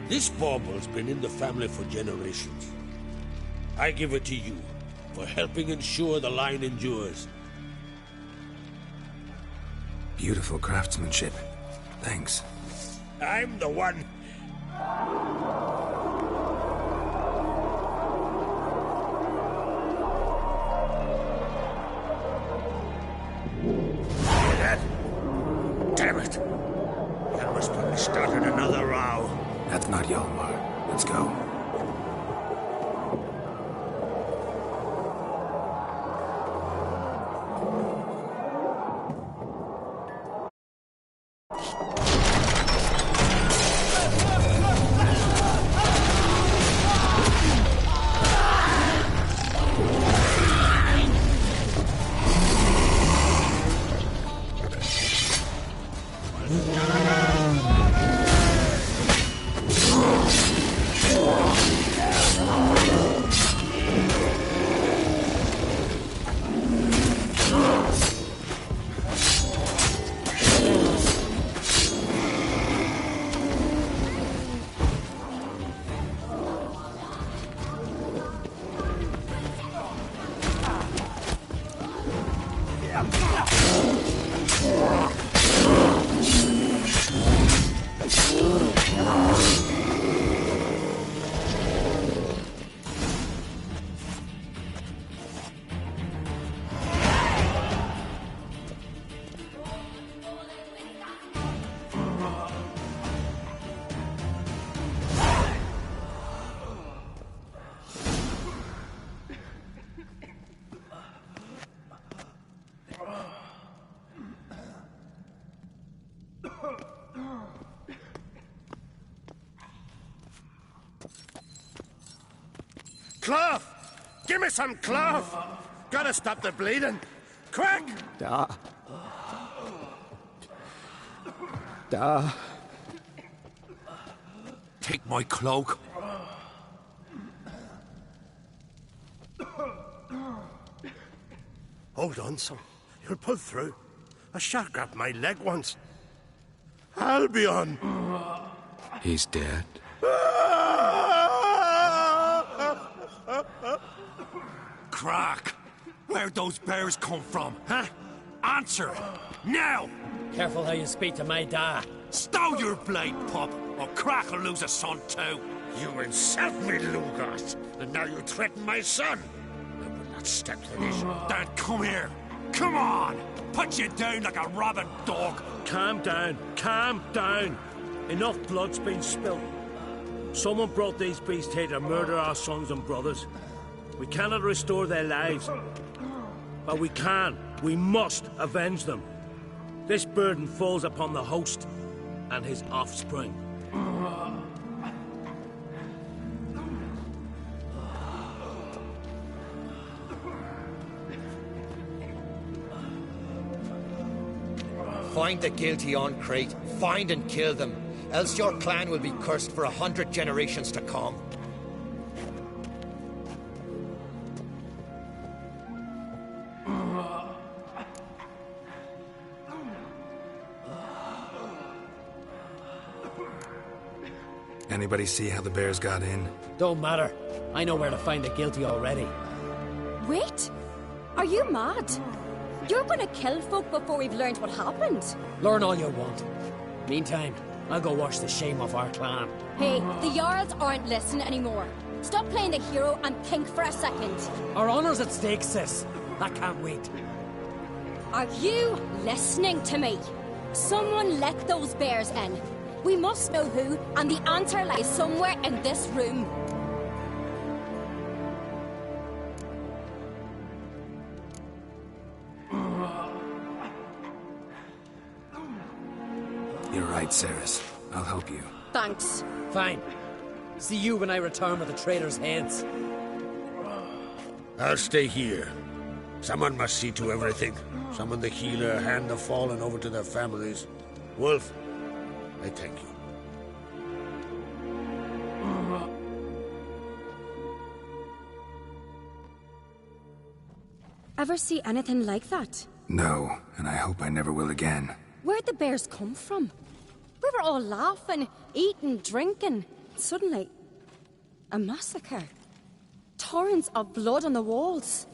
This bauble's been in the family for generations. I give it to you for helping ensure the line endures. Beautiful craftsmanship. Thanks. I'm the one. Hear that? Damn it! That must probably started another row. That's not Hjalmar. Let's go. Cloth! Give me some cloth! Gotta stop the bleeding! Quick! Da. Da. Take my cloak. Hold on, son. You'll pull through. A shark grabbed my leg once. Albion! He's dead. Crack! Where'd those bears come from, huh? Answer! Now! Careful how you speak to my dad. Stow your blade, pup, or Crack will lose a son too. You insult me, Lugas, and now you threaten my son. I will not step to this. Dad, come here. Come on! Put you down like a rabid dog. Calm down. Calm down. Enough blood's been spilt. Someone brought these beasts here to murder our sons and brothers. We cannot restore their lives. But we can. We must avenge them. This burden falls upon the host and his offspring. Find the guilty on Crete. Find and kill them. Else your clan will be cursed for 100 generations to come. Anybody see how the bears got in? Don't matter. I know where to find the guilty already. Wait! Are you mad? You're gonna kill folk before we've learned what happened. Learn all you want. Meantime, I'll go wash the shame off our clan. Hey, the Jarls aren't listening anymore. Stop playing the hero and think for a second. Our honor's at stake, sis. I can't wait. Are you listening to me? Someone let those bears in. We must know who, and the answer lies somewhere in this room. You're right, Ceres. I'll help you. Thanks. Fine. See you when I return with the traitors' heads. I'll stay here. Someone must see to everything. Someone the healer, hand the fallen over to their families. Wolf, I thank you. Ever see anything like that? No, and I hope I never will again. Where'd the bears come from? We were all laughing, eating, drinking. Suddenly, a massacre. Torrents of blood on the walls.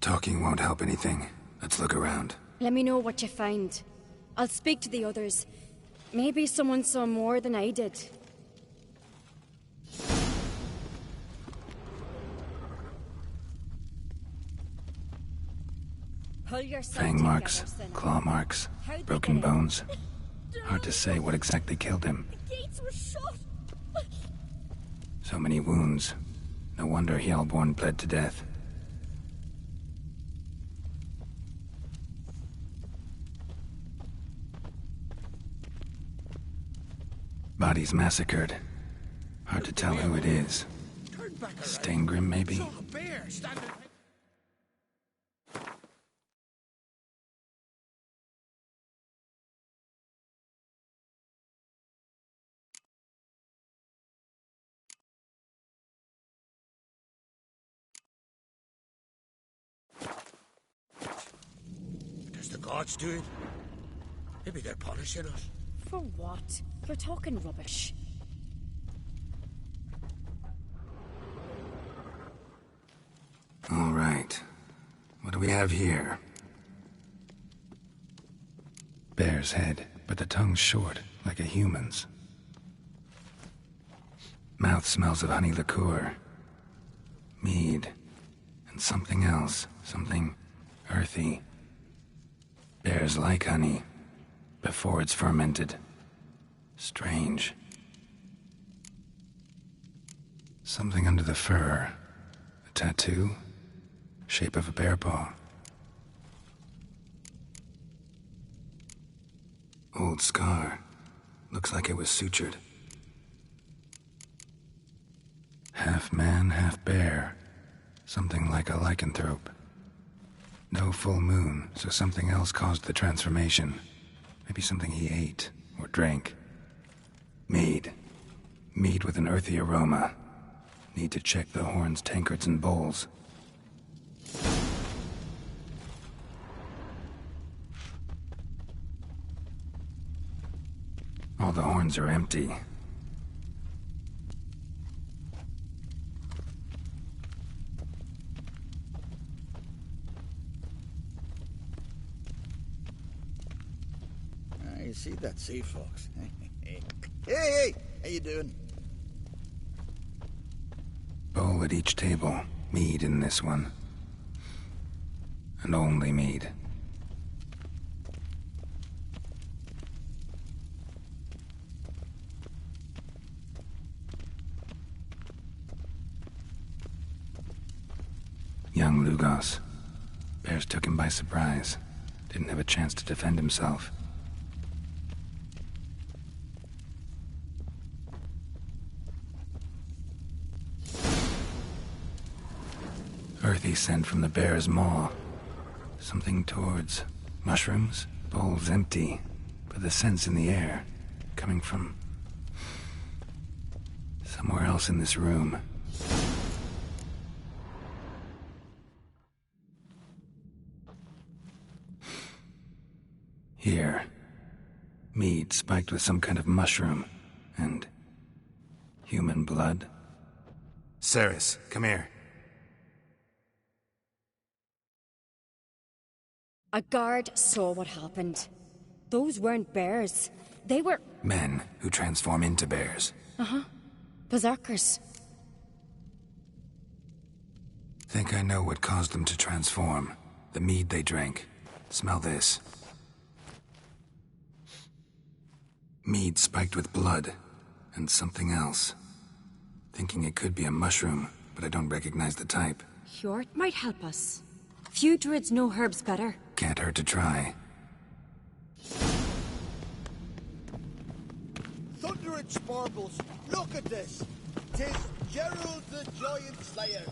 Talking won't help anything. Let's look around. Let me know what you find. I'll speak to the others. Maybe someone saw more than I did. Fang marks, claw marks, broken bones. Hard to say what exactly killed him. The gates were shut. So many wounds. No wonder Hjalborn bled to death. Bodies massacred. Hard to tell who it is. Steingrim, maybe? the gods doing? Maybe they're punishing us. For what? You're talking rubbish. All right. What do we have here? Bear's head, but the tongue's short, like a human's. Mouth smells of honey liqueur. Mead. And something else. Something earthy. Bears like honey. Before it's fermented. Strange. Something under the fur. A tattoo? Shape of a bear paw. Old scar. Looks like it was sutured. Half man, half bear. Something like a lycanthrope. No full moon, so something else caused the transformation. Maybe something he ate or drank. Mead. Mead with an earthy aroma. Need to check the horns, tankards, and bowls. All the horns are empty. You see that sea fox? Hey, how you doing? Bowl at each table. Mead in this one. And only mead. Young Lugos. Bears took him by surprise. Didn't have a chance to defend himself. Earthy scent from the bear's maw. Something towards mushrooms. Bowl's empty, but the scent's in the air. Coming from somewhere else in this room. Here. Mead spiked with some kind of mushroom. And human blood. Ceres, come here. A guard saw what happened. Those weren't bears. They were... Men who transform into bears. Uh-huh. Berserkers. Think I know what caused them to transform. The mead they drank. Smell this. Mead spiked with blood. And something else. Thinking it could be a mushroom, but I don't recognize the type. Hjort might help us. Few druids know herbs better. Can't hurt to try. Thunder and sparkles, look at this! 'Tis Gerald the Giant Slayer.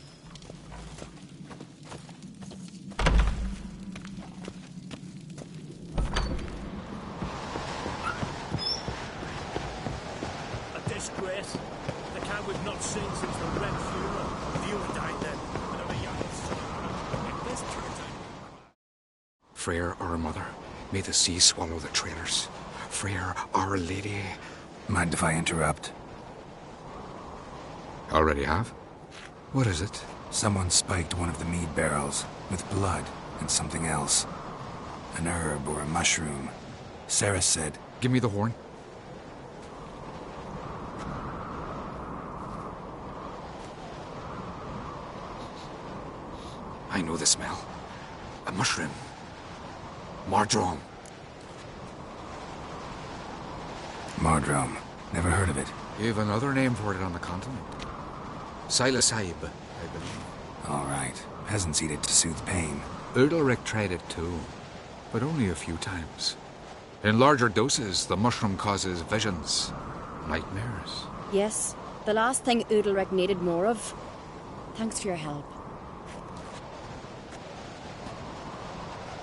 A disgrace. The camp we've not seen since the Red Funeral. Viewer died then. Freyr, our mother, may the sea swallow the traitors. Freyr, our lady. Mind if I interrupt? Already have? What is it? Someone spiked one of the mead barrels with blood and something else. An herb or a mushroom. Ceres said... Give me the horn. I know the smell. A mushroom. Mardrome. Mardrome. Never heard of it. You've another name for it on the continent. Psilocybe, I believe. All right. Peasants eat it to soothe pain. Udalric tried it too, but only a few times. In larger doses, the mushroom causes visions, nightmares. Yes, the last thing Udalric needed more of. Thanks for your help.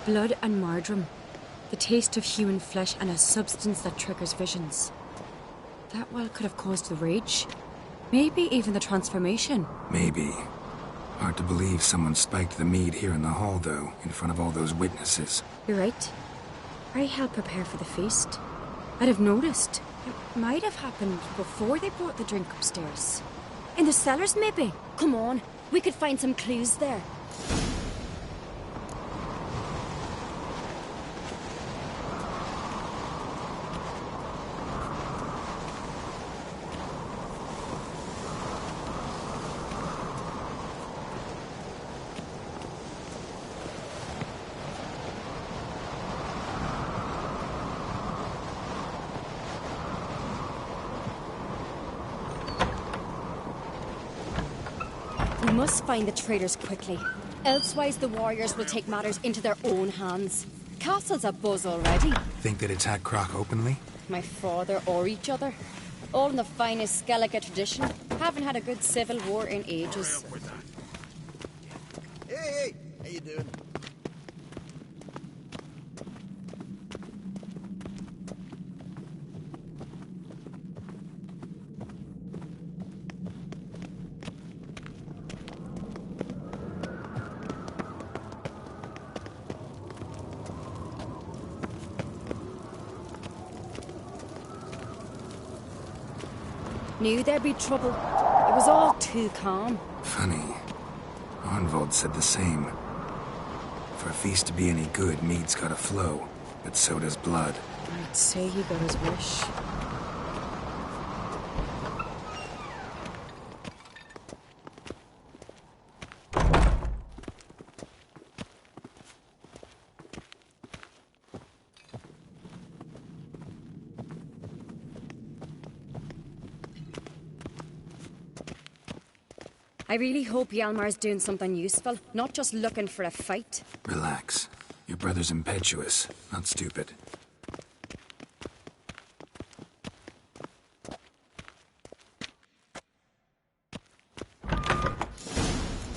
Blood and mardrome. The taste of human flesh and a substance that triggers visions. That well could have caused the rage. Maybe even the transformation. Maybe. Hard to believe someone spiked the mead here in the hall, though, in front of all those witnesses. You're right. I helped prepare for the feast. I'd have noticed. It might have happened before they brought the drink upstairs. In the cellars, maybe? Come on, we could find some clues there. We must find the traitors quickly. Elsewise, the warriors will take matters into their own hands. Castle's a buzz already. Think they'd attack Croc openly? My father or each other. All in the finest Skellige tradition. Haven't had a good civil war in ages. Hey, how you doing? Knew there'd be trouble. It was all too calm. Funny. Arnvold said the same. For a feast to be any good, mead's gotta flow, but so does blood. I'd say he got his wish. I really hope Hjalmar's doing something useful, not just looking for a fight. Relax. Your brother's impetuous, not stupid.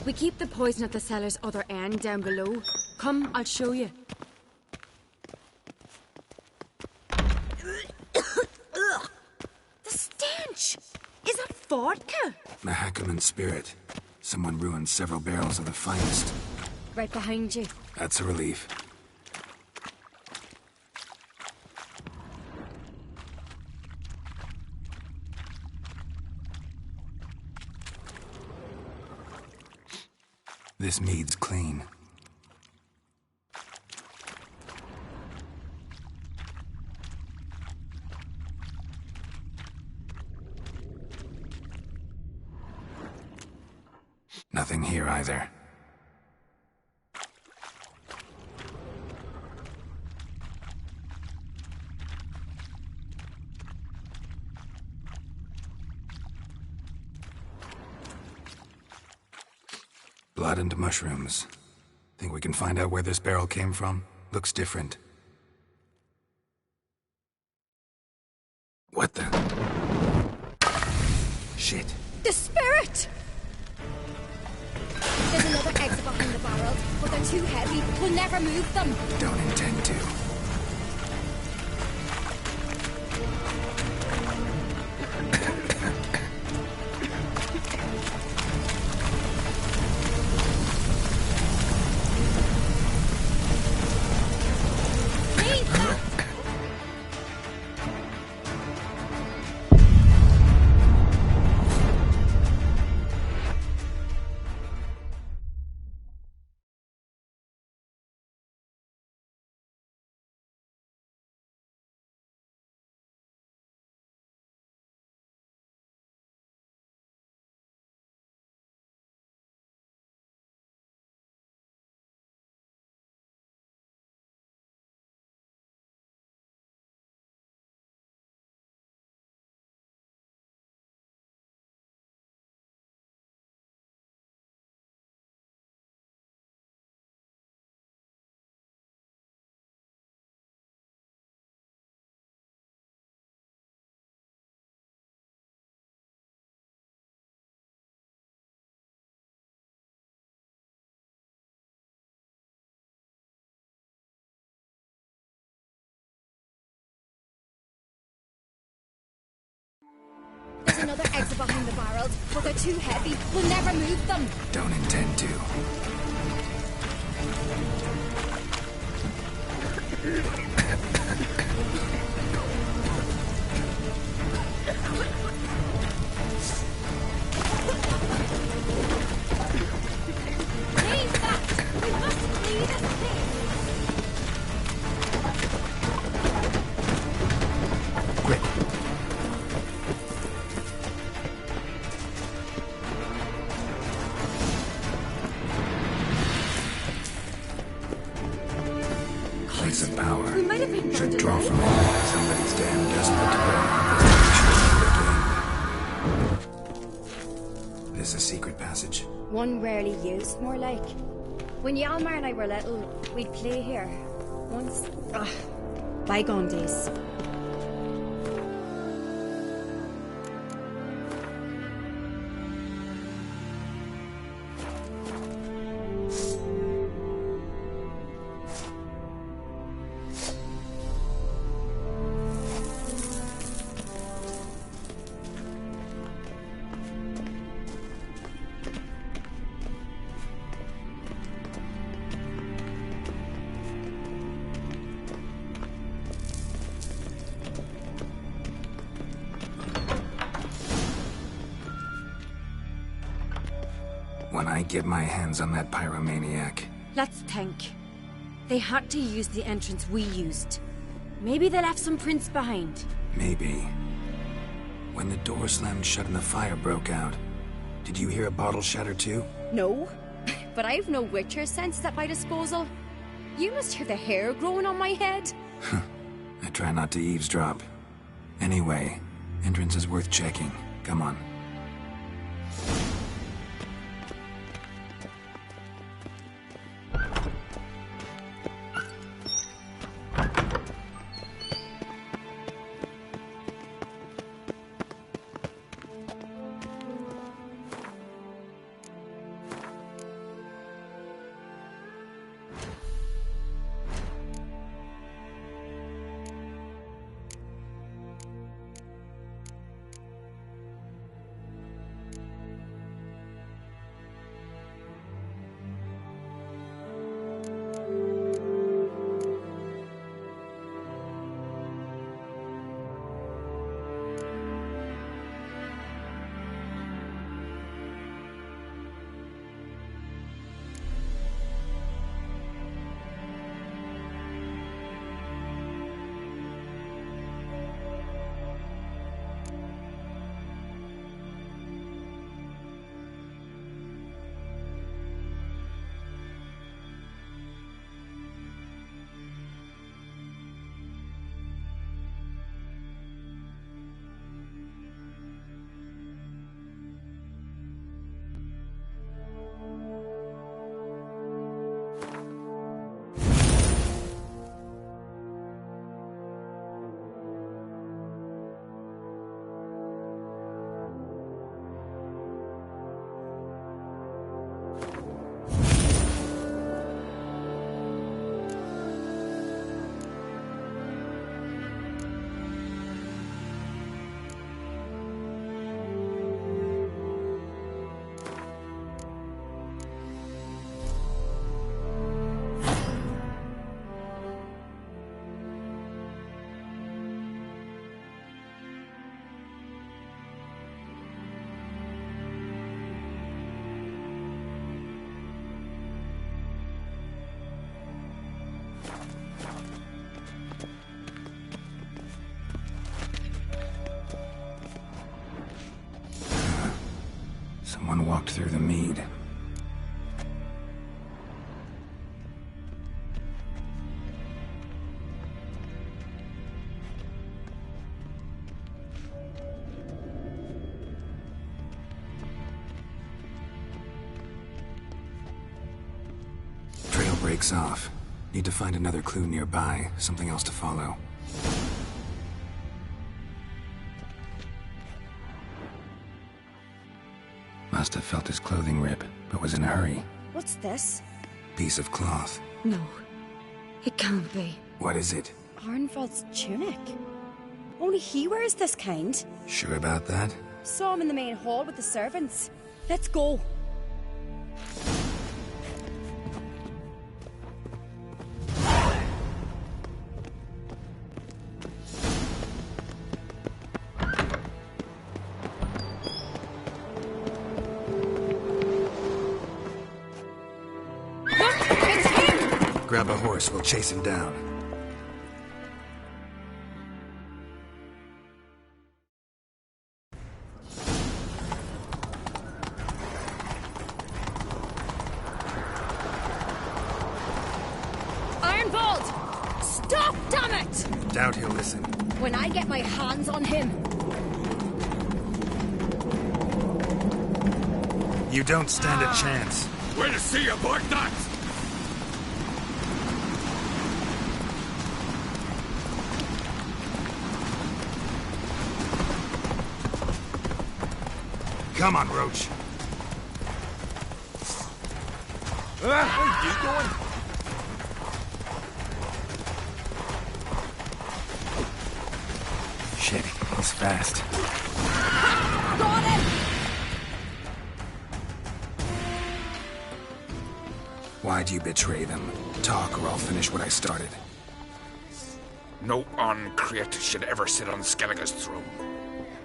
We keep the poison at the cellar's other end down below. Come, I'll show you. The stench! Is that vodka? Mahakaman spirit. Someone ruined several barrels of the finest. Right behind you. That's a relief. This mead's clean. Nothing here either. Blood and mushrooms. Think we can find out where this barrel came from? Looks different. What the? Shit. The spirit! There's another exit behind the barrels, but they're too heavy. We'll never move them. Don't intend to. There's another exit behind the barrels, but they're too heavy. We'll never move them. Don't intend to. Leave that! We must leave this place! Quick. Place of power. We might have been Should burned draw alive. from it. Somebody's damn desperate to burn again. This a secret passage? One rarely used, more like. When Hjalmar and I were little, we'd play here. Once. Bygone days. When I get my hands on that pyromaniac. Let's think. They had to use the entrance we used. Maybe they left some prints behind. Maybe. When the door slammed shut and the fire broke out, did you hear a bottle shatter too? No, but I've no Witcher senses at my disposal. You must hear the hair growing on my head. I try not to eavesdrop. Anyway, entrance is worth checking. Come on. Someone walked through the mead. Trail breaks off. Need to find another clue nearby, something else to follow. Must have felt his clothing rip, but was in a hurry. What's this? Piece of cloth. No, it can't be. What is it? Arnvald's tunic. Only he wears this kind. Sure about that? Saw him in the main hall with the servants. Let's go. Grab a horse, we'll chase him down. Ironvolt! Stop, damn it! Doubt he'll listen. When I get my hands on him. You don't stand a chance. Where to see you, Bart Nuts? Come on, Roach. Where are you going? Shit, he's fast. Got it! Why'd you betray them? Talk or I'll finish what I started. No on-crate should ever sit on Skellige's throne.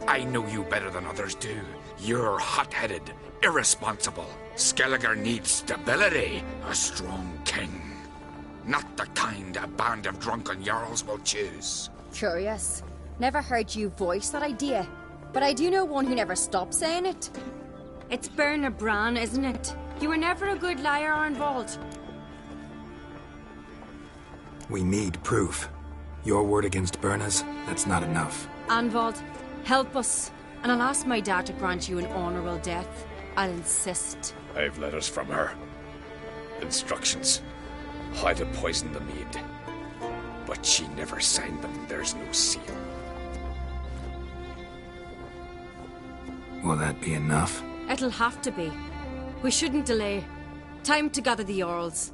I know you better than others do. You're hot-headed, irresponsible. Skellige needs stability, a strong king. Not the kind a band of drunken jarls will choose. Curious. Never heard you voice that idea. But I do know one who never stops saying it. It's Bernard Bran, isn't it? You were never a good liar, Arnvald. We need proof. Your word against Berna's, that's not enough. Arnvald, help us. And I'll ask my dad to grant you an honourable death. I'll insist. I've letters from her. Instructions. How to poison the mead. But she never signed them. There's no seal. Will that be enough? It'll have to be. We shouldn't delay. Time to gather the Jarls.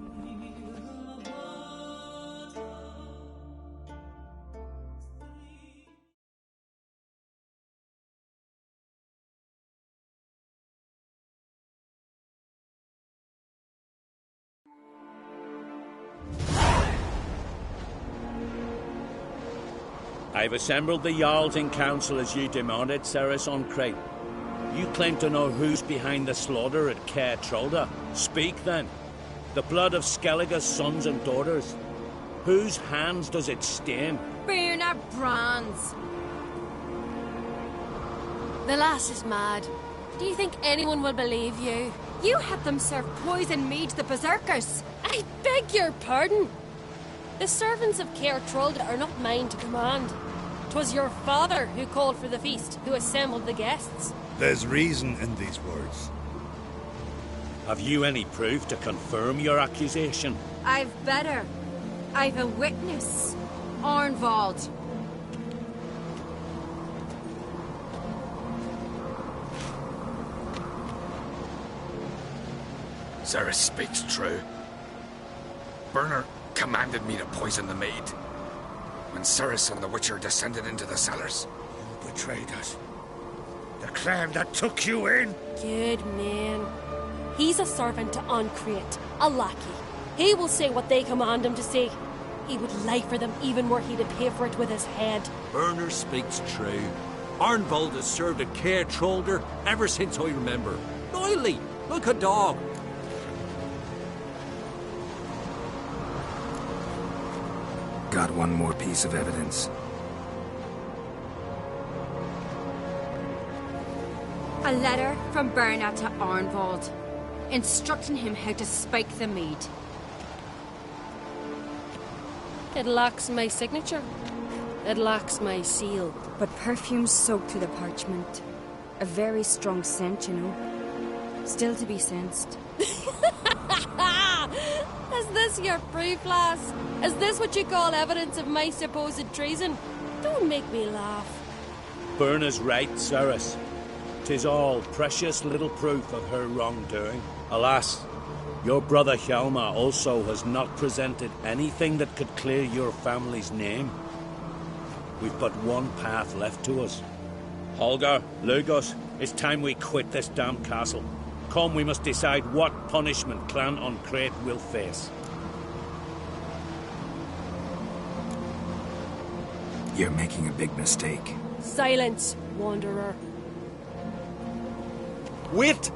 I've assembled the Jarls in council as you demanded, Ceres on Crate. You claim to know who's behind the slaughter at Caer Trolda. Speak, then. The blood of Skellige's sons and daughters. Whose hands does it stain? Bernard Bran's. The lass is mad. Do you think anyone will believe you? You had them serve poison mead to the berserkers. I beg your pardon. The servants of Caer Trolda are not mine to command. 'Twas your father who called for the feast, who assembled the guests. There's reason in these words. Have you any proof to confirm your accusation? I've better. I've a witness. Arnvald. Ceres speaks true. Bernard commanded me to poison the maid. When Ceres and the Witcher descended into the cellars. You betrayed us. The clan that took you in. Good man. He's a servant to Ancrate, a lackey. He will say what they command him to say. He would lie for them even were he to pay for it with his head. Bernard speaks true. Arnvald has served at Caer Trolda ever since I remember. Loyally, like a dog. Got one more piece of evidence. A letter from Bernard to Arnvald, instructing him how to spike the mead. It lacks my signature. It lacks my seal. But perfume soaked through the parchment. A very strong scent, you know. Still to be sensed. Is this your proof, lass? Is this what you call evidence of my supposed treason? Don't make me laugh. Berna's right, Ceres. 'Tis all precious little proof of her wrongdoing. Alas, your brother Hjalmar also has not presented anything that could clear your family's name. We've but one path left to us. Holger, Lugos, it's time we quit this damn castle. Come, we must decide what punishment Clan on Crete will face. You're making a big mistake. Silence, wanderer. Wait!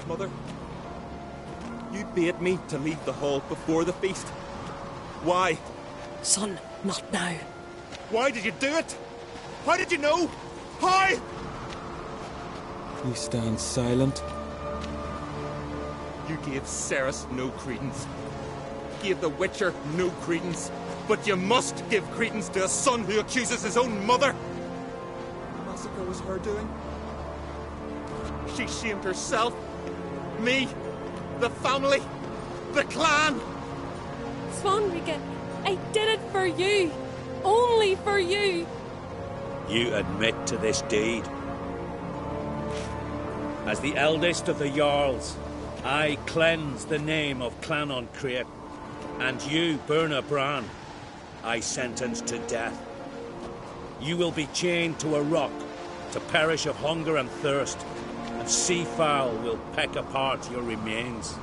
Mother, you bade me to leave the hall before the feast. Why? Son, not now. Why did you do it? How did you know? How? You stand silent. You gave Ceres no credence. Gave the Witcher no credence. But you must give credence to a son who accuses his own mother. The massacre was her doing. She shamed herself. Me. The family. The clan. Svanrige, I did it for you. Only for you. You admit to this deed. As the eldest of the Jarls, I cleanse the name of Clan on Crete, and you, Berna Bran, I sentence to death. You will be chained to a rock to perish of hunger and thirst, and sea fowl will peck apart your remains.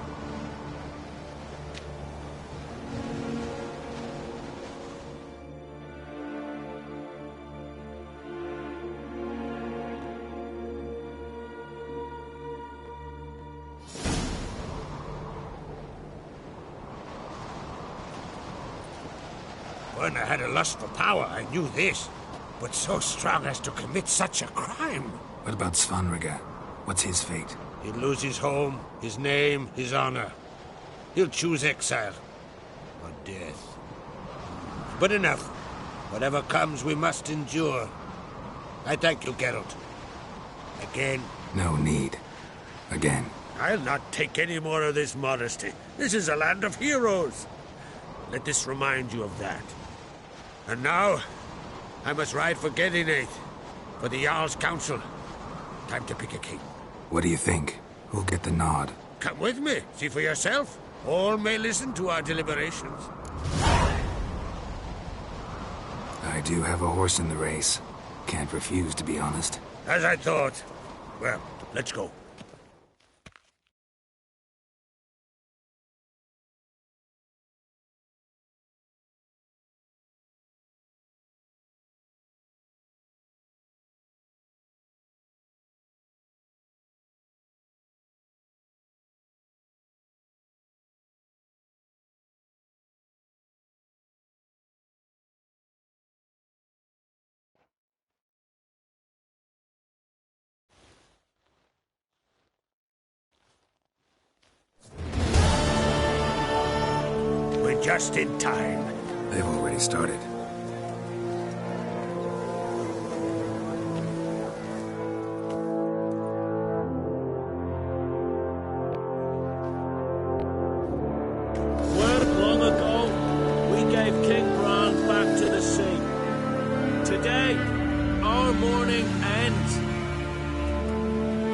When I had a lust for power, I knew this. But so strong as to commit such a crime. What about Svanrige? What's his fate? He'll lose his home, his name, his honor. He'll choose exile. Or death. But enough. Whatever comes, we must endure. I thank you, Geralt. Again. No need. Again. I'll not take any more of this modesty. This is a land of heroes. Let this remind you of that. And now, I must ride for Gedinath, for the Jarl's Council. Time to pick a king. What do you think? Who'll get the nod? Come with me, see for yourself. All may listen to our deliberations. I do have a horse in the race. Can't refuse, to be honest. As I thought. Well, let's go. Just in time. They've already started. Word long ago, we gave King Bran back to the sea. Today, our mourning ends.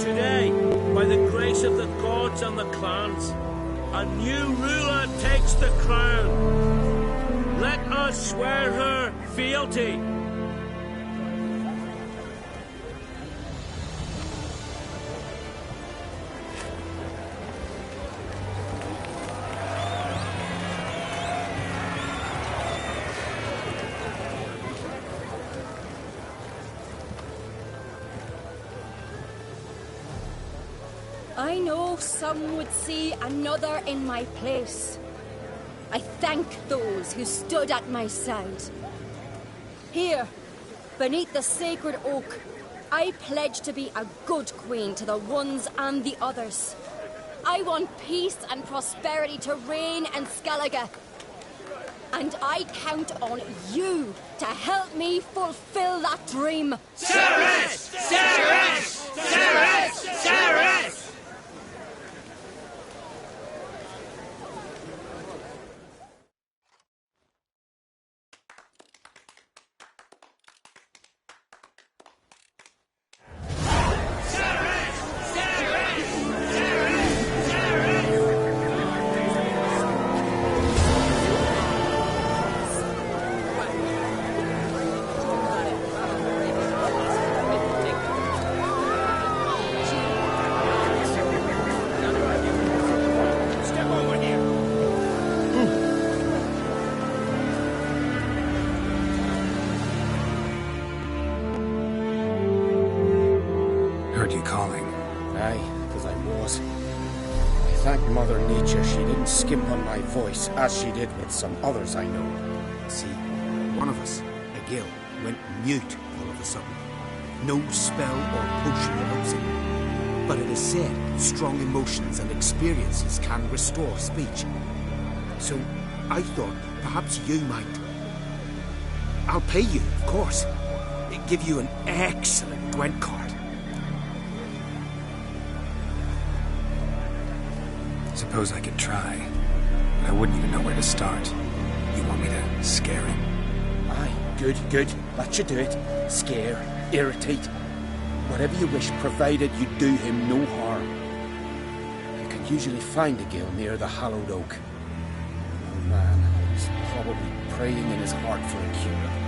Today, by the grace of the gods and the clans, a new ruler takes the crown. Let us swear her fealty. I know some would see another in my place. I thank those who stood at my side. Here, beneath the sacred oak, I pledge to be a good queen to the ones and the others. I want peace and prosperity to reign in Skellige. And I count on you to help me fulfill that dream. Ceres! Ceres! Ceres! Ceres! heard you calling. Aye, because I was. I thank Mother Nature she didn't skimp on my voice, as she did with some others I know. See, one of us, a gill, went mute all of a sudden. No spell or potion helps it. But it is said strong emotions and experiences can restore speech. So I thought perhaps you might. I'll pay you, of course. Give you an excellent Gwent card. Suppose I could try, but I wouldn't even know where to start. You want me to scare him? Aye, good, good. That should do it. Scare, irritate. Whatever you wish, provided you do him no harm. You can usually find a gill near the hallowed oak. Oh man, he's probably praying in his heart for a cure.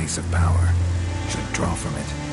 place of power should draw from it.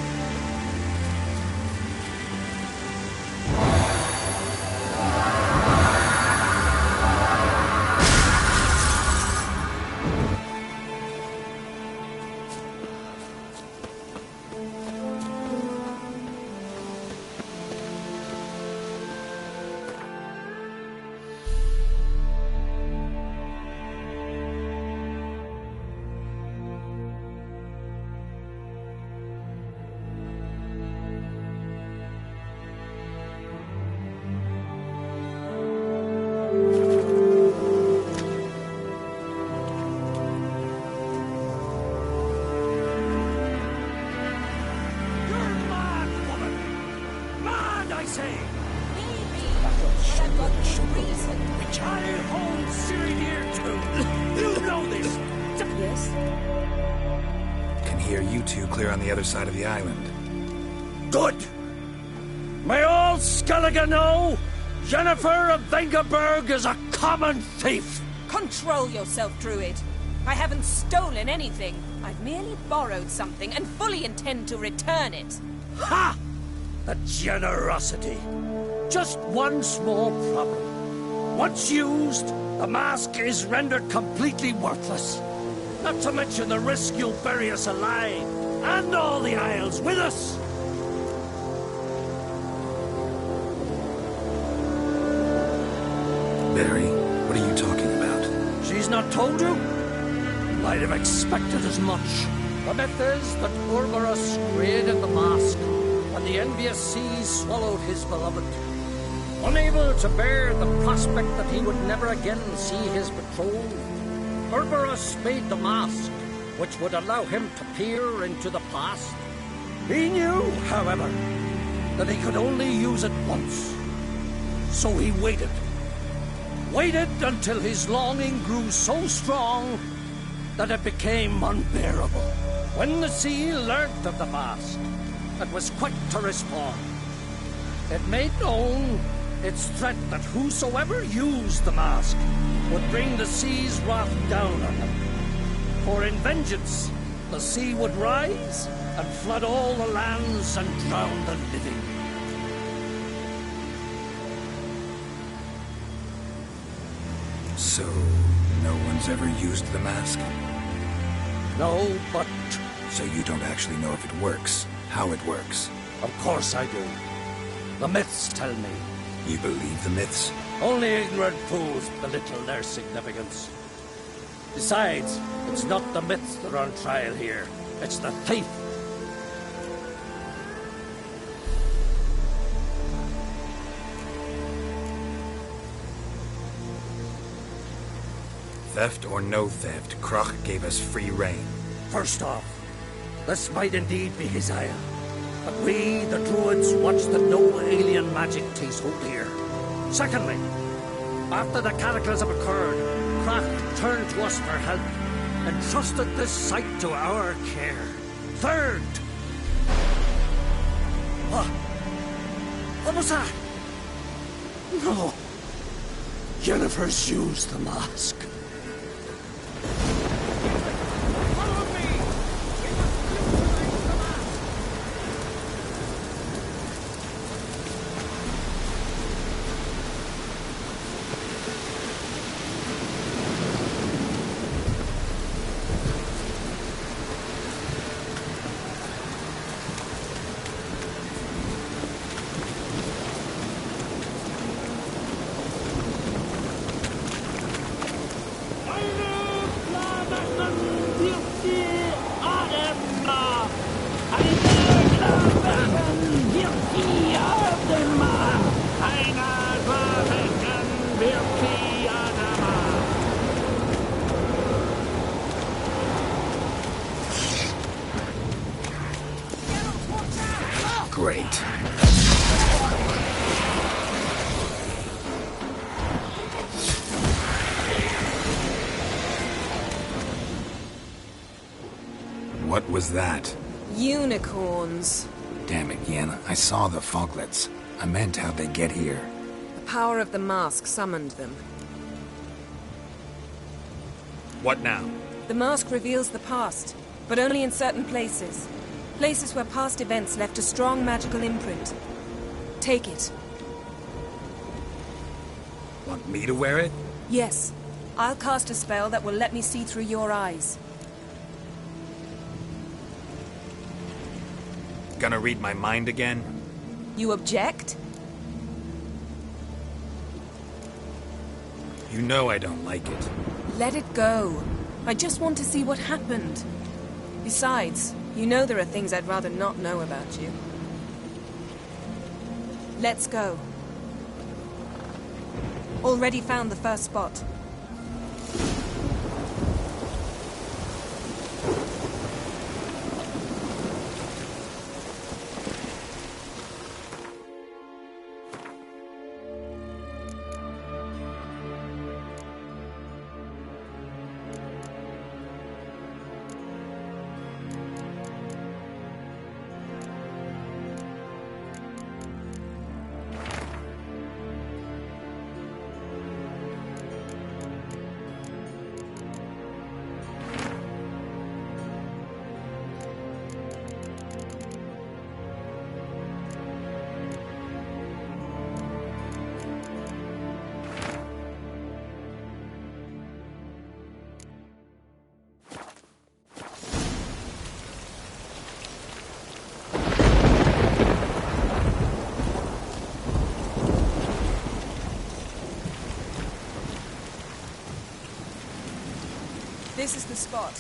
Side of the island. Good! May all Skellige know Jennifer of Vengerberg is a common thief! Control yourself, Druid. I haven't stolen anything. I've merely borrowed something and fully intend to return it. Ha! The generosity. Just one small problem. Once used, the mask is rendered completely worthless. Not to mention the risk you'll bury us alive. And all the Isles with us! Barry, what are you talking about? She's not told you? I'd have expected as much. The myth is that Ouroboros created the mask when the envious seas swallowed his beloved. Unable to bear the prospect that he would never again see his betrothed, Ouroboros made the mask, which would allow him to peer into the past. He knew, however, that he could only use it once. So he waited. Waited until his longing grew so strong that it became unbearable. When the sea learnt of the mask, it was quick to respond. It made known its threat that whosoever used the mask would bring the sea's wrath down on them. For in vengeance, the sea would rise and flood all the lands and drown the living. So, no one's ever used the mask? No, but... So you don't actually know if it works, how it works? Of course I do. The myths tell me. You believe the myths? Only ignorant fools belittle their significance. Besides, it's not the myths that are on trial here. It's the thief. Theft or no theft, Krach gave us free rein. First off, this might indeed be his isle. But we, the Druids, watch that no alien magic takes hold here. Secondly, after the cataclysm occurred, Krach turned to us for help, entrusted this site to our care. Third... What was that? No. Jennifer's used the mask. Great. What was that? Unicorns. Damn it, Yen. I saw the foglets. I meant how'd they get here. The power of the mask summoned them. What now? The mask reveals the past. but only in certain places. Places where past events left a strong magical imprint. Take it. Want me to wear it? Yes. I'll cast a spell that will let me see through your eyes. Gonna read my mind again? You object? You know I don't like it. Let it go. I just want to see what happened. Besides, you know there are things I'd rather not know about you. Let's go. Already found the first spot. This is the spot.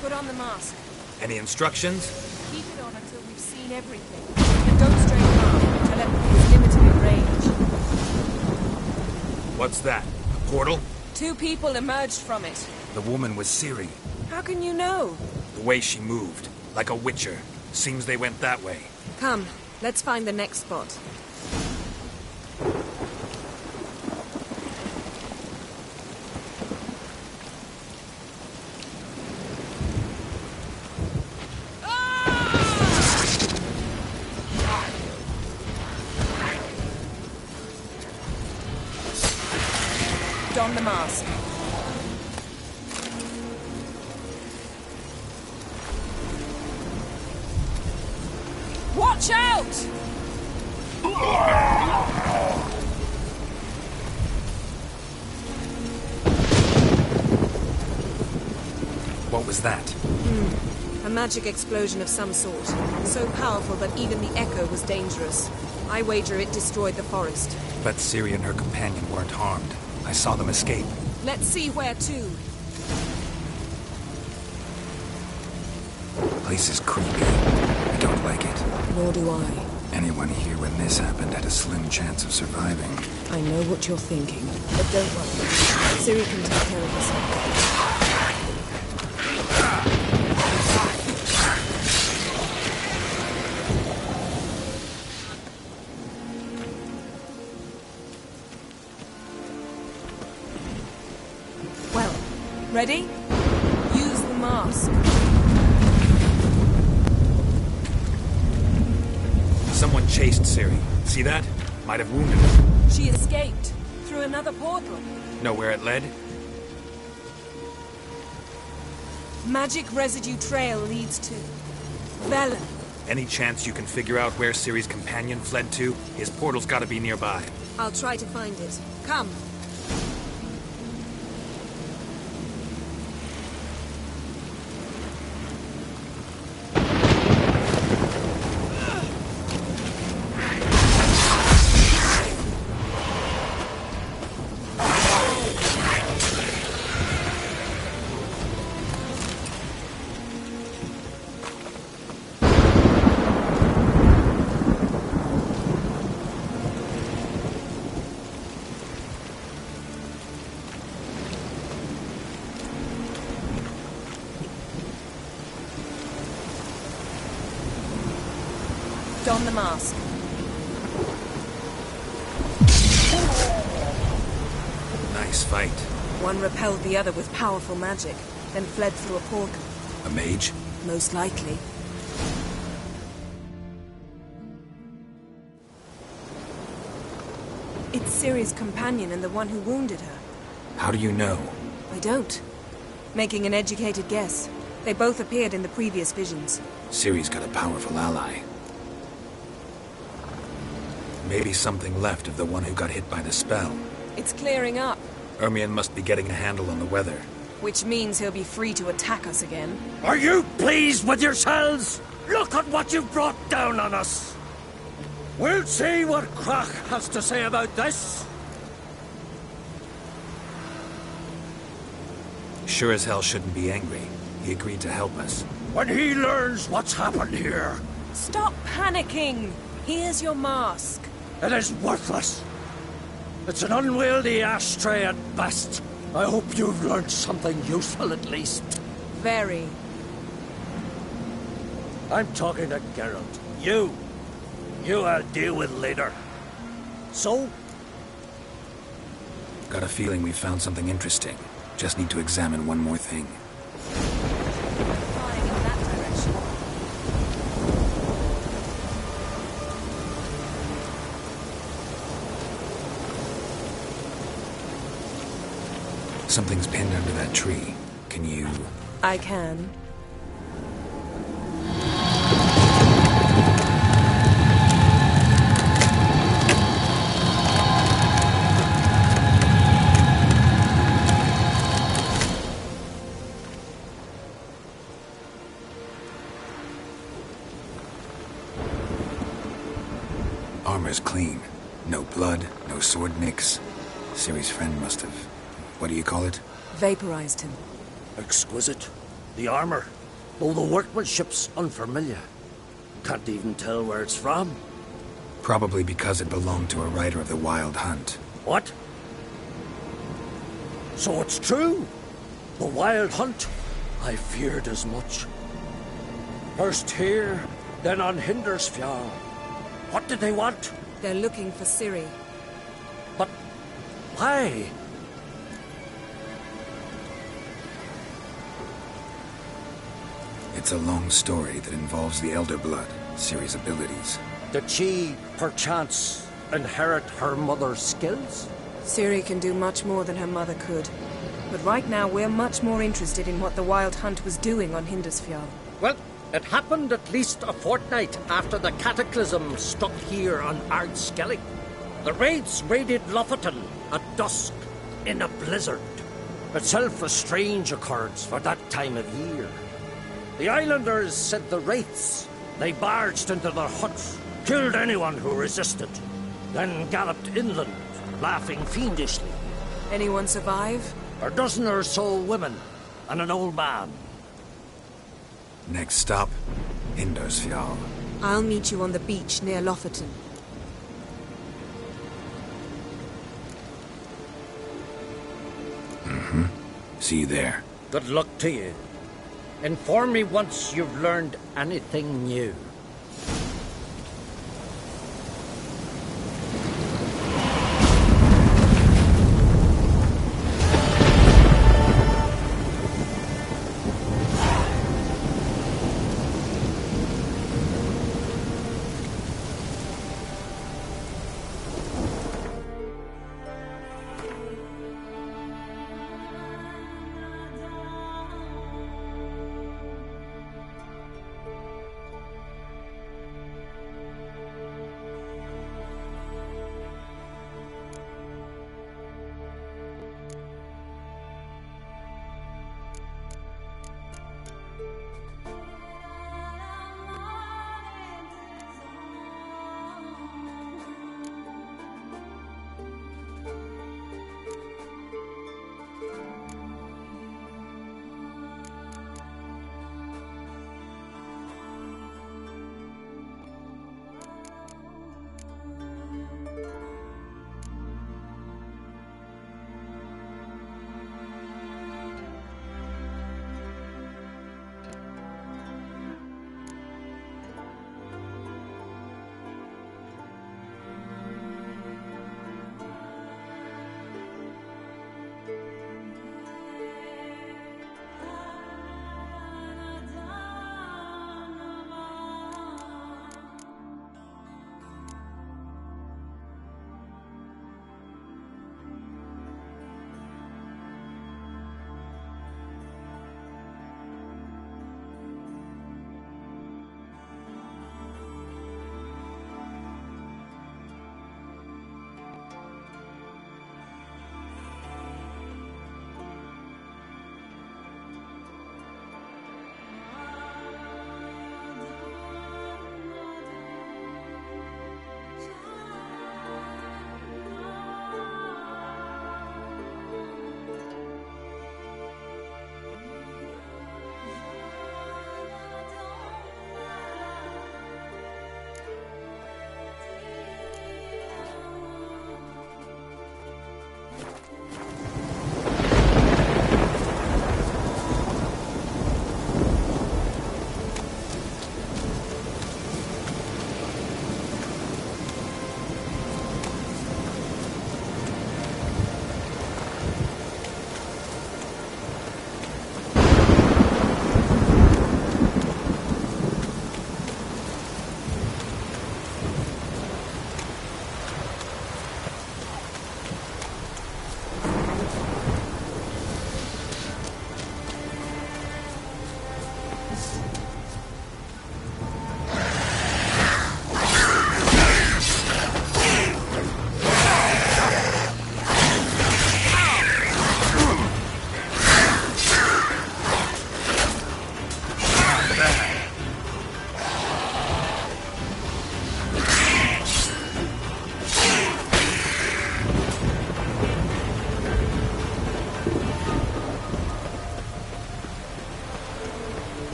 Put on the mask. Any instructions? Keep it on until we've seen everything. And don't stray far. Telepathy is limited in range. What's that? A portal? 2 people emerged from it. The woman was Ciri. How can you know? The way she moved. Like a witcher. Seems they went that way. Come, let's find the next spot. Don the mask. Watch out! What was that? A magic explosion of some sort. So powerful that even the echo was dangerous. I wager it destroyed the forest. But Ciri and her companion weren't harmed. I saw them escape. Let's see where to. Place is creepy. I don't like it. Nor do I. Anyone here when this happened had a slim chance of surviving. I know what you're thinking, but don't worry. Ciri can take care of herself. Well, ready? Use the mask. Someone chased Ciri. See that? Might have wounded her. She escaped through another portal. Know where it led? Magic residue trail leads to Velen. Any chance you can figure out where Ciri's companion fled to? His portal's gotta be nearby. I'll try to find it. Come. Don the mask. Nice fight. One repelled the other with powerful magic, then fled through a portal. A mage? Most likely. It's Ciri's companion and the one who wounded her. How do you know? I don't. Making an educated guess. They both appeared in the previous visions. Ciri's got a powerful ally. Maybe something left of the one who got hit by the spell. It's clearing up. Ermion must be getting a handle on the weather. Which means he'll be free to attack us again. Are you pleased with yourselves? Look at what you've brought down on us. We'll see what Crach has to say about this. Sure as hell shouldn't be angry. He agreed to help us. When he learns what's happened here... Stop panicking! Here's your mask. It is worthless. It's an unwieldy ashtray at best. I hope you've learned something useful at least. Very. I'm talking to Geralt. You I'll deal with later. So? Got a feeling we found something interesting. Just need to examine one more thing. Flying in that direction. Something's pinned under that tree. Can you... I can. Armor's clean. No blood, no sword nicks. Ciri's friend must have... What do you call it? Vaporized him. Exquisite. The armor, though the workmanship's unfamiliar. Can't even tell where it's from. Probably because it belonged to a rider of the Wild Hunt. What? So it's true? The Wild Hunt? I feared as much. First here, then on Hindersfjall. What did they want? They're looking for Ciri. But why? It's a long story that involves the Elder Blood, Ciri's abilities. Did she, perchance, inherit her mother's skills? Ciri can do much more than her mother could. But right now we're much more interested in what the Wild Hunt was doing on Hindersfjall. Well, it happened at least a fortnight after the cataclysm struck here on Ardskellig. The raids raided Lofoten at dusk in a blizzard. Itself a strange occurrence for that time of year. The islanders said the wraiths. They barged into their huts, killed anyone who resisted, then galloped inland, laughing fiendishly. Anyone survive? A dozen or so women, and an old man. Next stop, Hindersfjall. I'll meet you on the beach near Lofoten. Mm-hmm. See you there. Good luck to you. Inform me once you've learned anything new.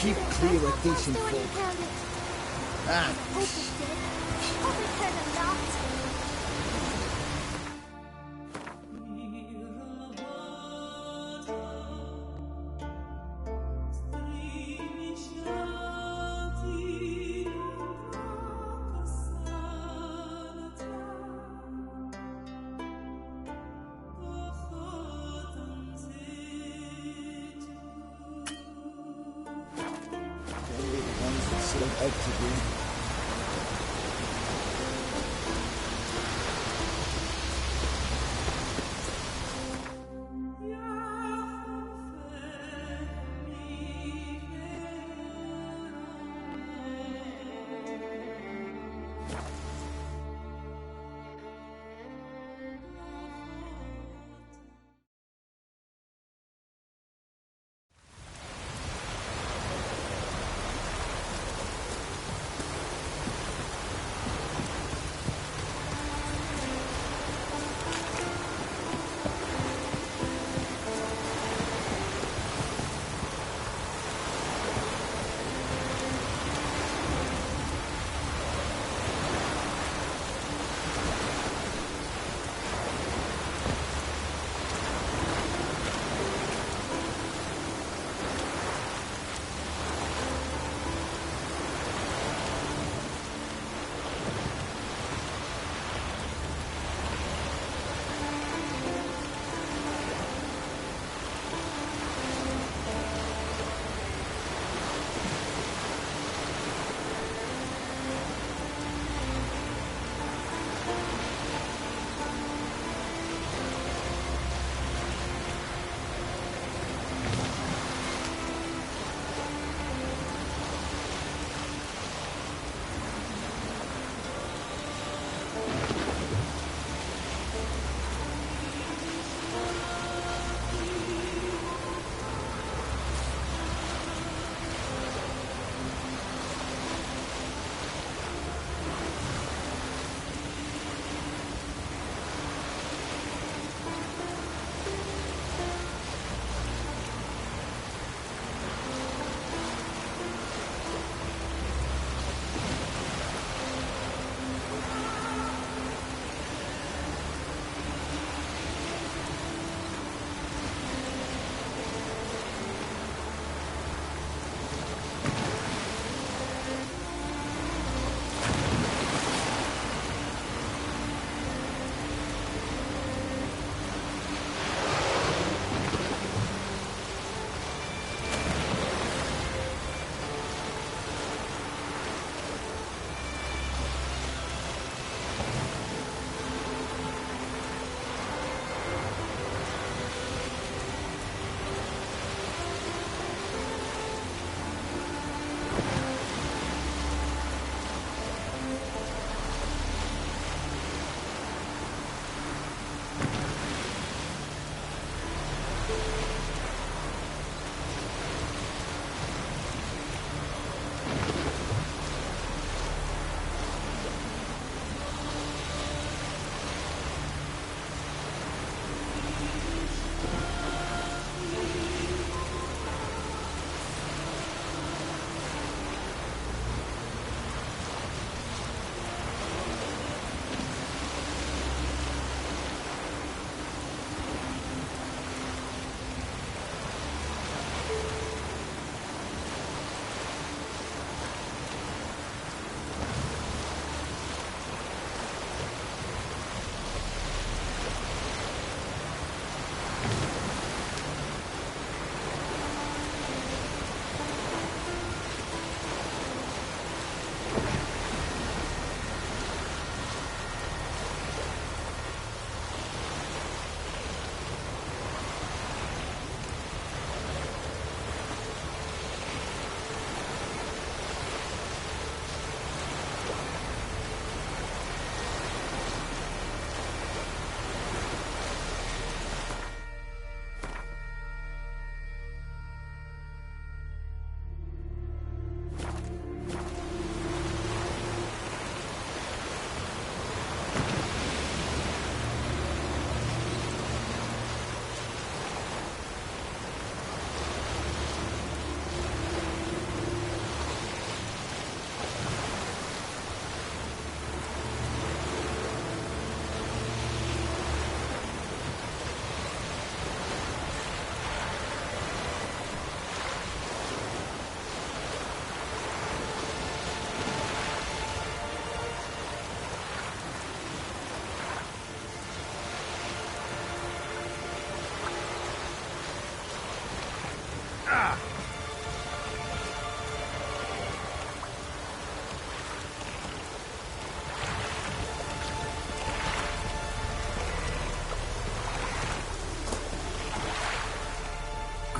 keep clear of decent folk. Ah.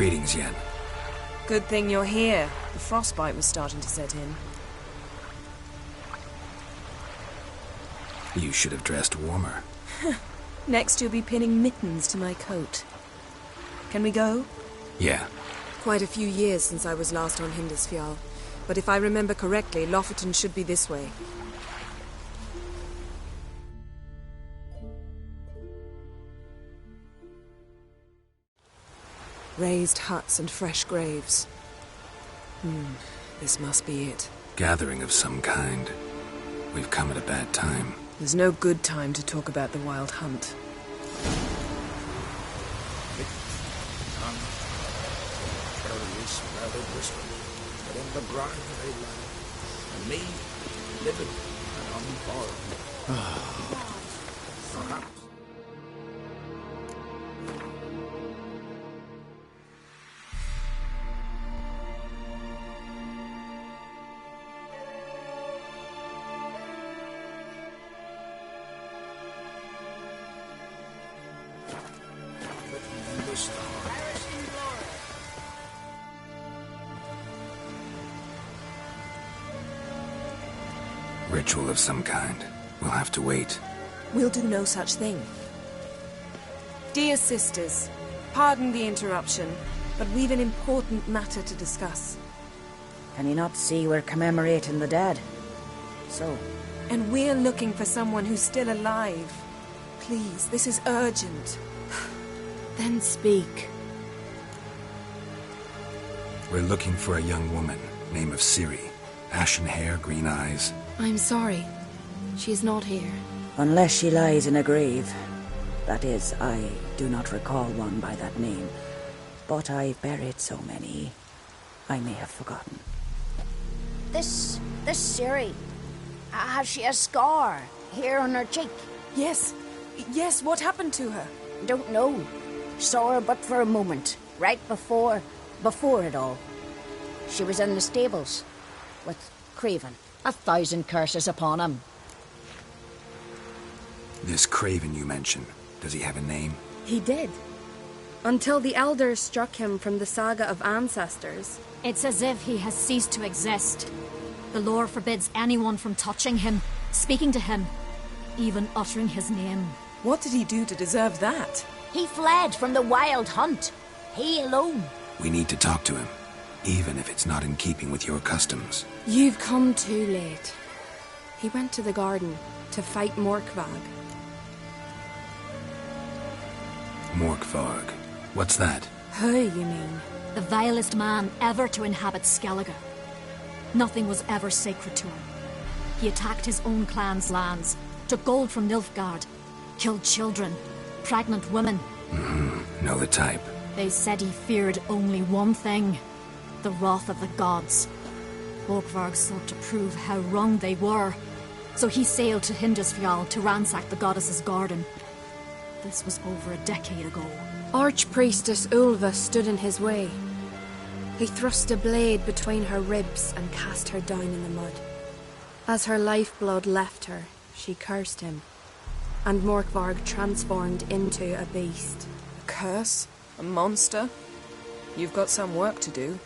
Greetings, Yen. Good thing you're here. The frostbite was starting to set in. You should have dressed warmer. Next you'll be pinning mittens to my coat. Can we go? Yeah. Quite a few years since I was last on Hindisfjall, but if I remember correctly, Lofoten should be this way. Raised huts and fresh graves. This must be it. Gathering of some kind. We've come at a bad time. There's no good time to talk about the wild hunt. But in the ground they lie, and me living and unborn. Perhaps. Ritual of some kind. We'll have to wait. We'll do no such thing. Dear sisters, pardon the interruption, but we've an important matter to discuss. Can you not see we're commemorating the dead? So? And we're looking for someone who's still alive. Please, this is urgent. Then speak. We're looking for a young woman, name of Ciri. Ashen hair, green eyes. I'm sorry. She's not here. Unless she lies in a grave. That is, I do not recall one by that name. But I've buried so many, I may have forgotten. This Ciri, has she a scar here on her cheek? Yes, what happened to her? Don't know. Saw her but for a moment, right before it all. She was in the stables with Craven. 1,000 curses upon him. This Craven you mentioned, does he have a name? He did. Until the elders struck him from the saga of ancestors. It's as if he has ceased to exist. The lore forbids anyone from touching him, speaking to him, even uttering his name. What did he do to deserve that? He fled from the wild hunt. He alone. We need to talk to him, even if it's not in keeping with your customs. You've come too late. He went to the garden to fight Morkvarg. Morkvarg? What's that? Who, you mean? The vilest man ever to inhabit Skellige. Nothing was ever sacred to him. He attacked his own clan's lands, took gold from Nilfgaard, killed children, pregnant women. Know the type. They said he feared only one thing, the wrath of the gods. Morkvarg sought to prove how wrong they were, so he sailed to Hindisfjall to ransack the goddess's garden. This was over a decade ago. Archpriestess Ulva stood in his way. He thrust a blade between her ribs and cast her down in the mud. As her lifeblood left her, she cursed him, and Morkvarg transformed into a beast. A curse? A monster? You've got some work to do.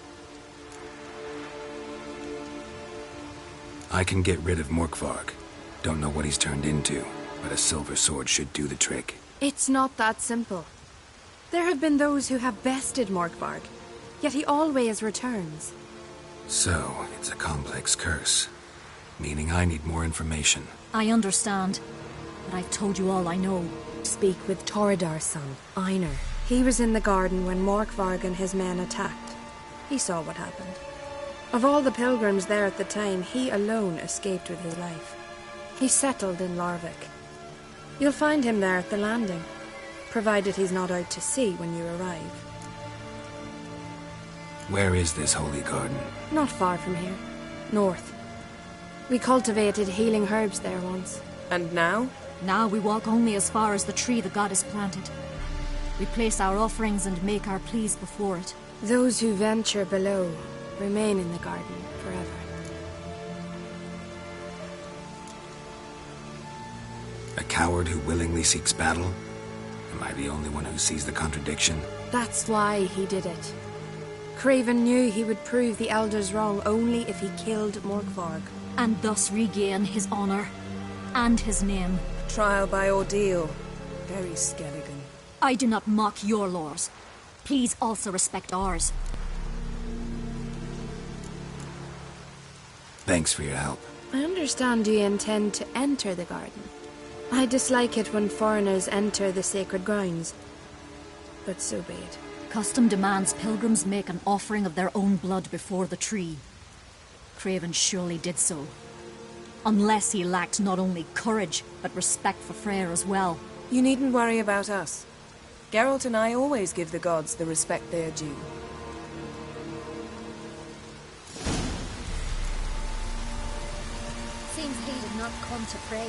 I can get rid of Morkvarg. Don't know what he's turned into, but a silver sword should do the trick. It's not that simple. There have been those who have bested Morkvarg, yet he always returns. So, it's a complex curse, meaning I need more information. I understand, but I've told you all I know. Speak with Torridar's son, Einar. He was in the garden when Morkvarg and his men attacked. He saw what happened. Of all the pilgrims there at the time, he alone escaped with his life. He settled in Larvik. You'll find him there at the landing, provided he's not out to sea when you arrive. Where is this holy garden? Not far from here. North. We cultivated healing herbs there once. And now? Now we walk only as far as the tree the goddess planted. We place our offerings and make our pleas before it. Those who venture below remain in the garden forever. A coward who willingly seeks battle? Am I the only one who sees the contradiction? That's why he did it. Craven knew he would prove the elders wrong only if he killed Morgvarg. And thus regain his honor and his name. Trial by ordeal. Very Skelligan. I do not mock your laws. Please also respect ours. Thanks for your help. I understand you intend to enter the garden. I dislike it when foreigners enter the sacred grounds. But so be it. Custom demands pilgrims make an offering of their own blood before the tree. Craven surely did so. Unless he lacked not only courage, but respect for Freyr as well. You needn't worry about us. Geralt and I always give the gods the respect they are due. Seems he did not come to pray.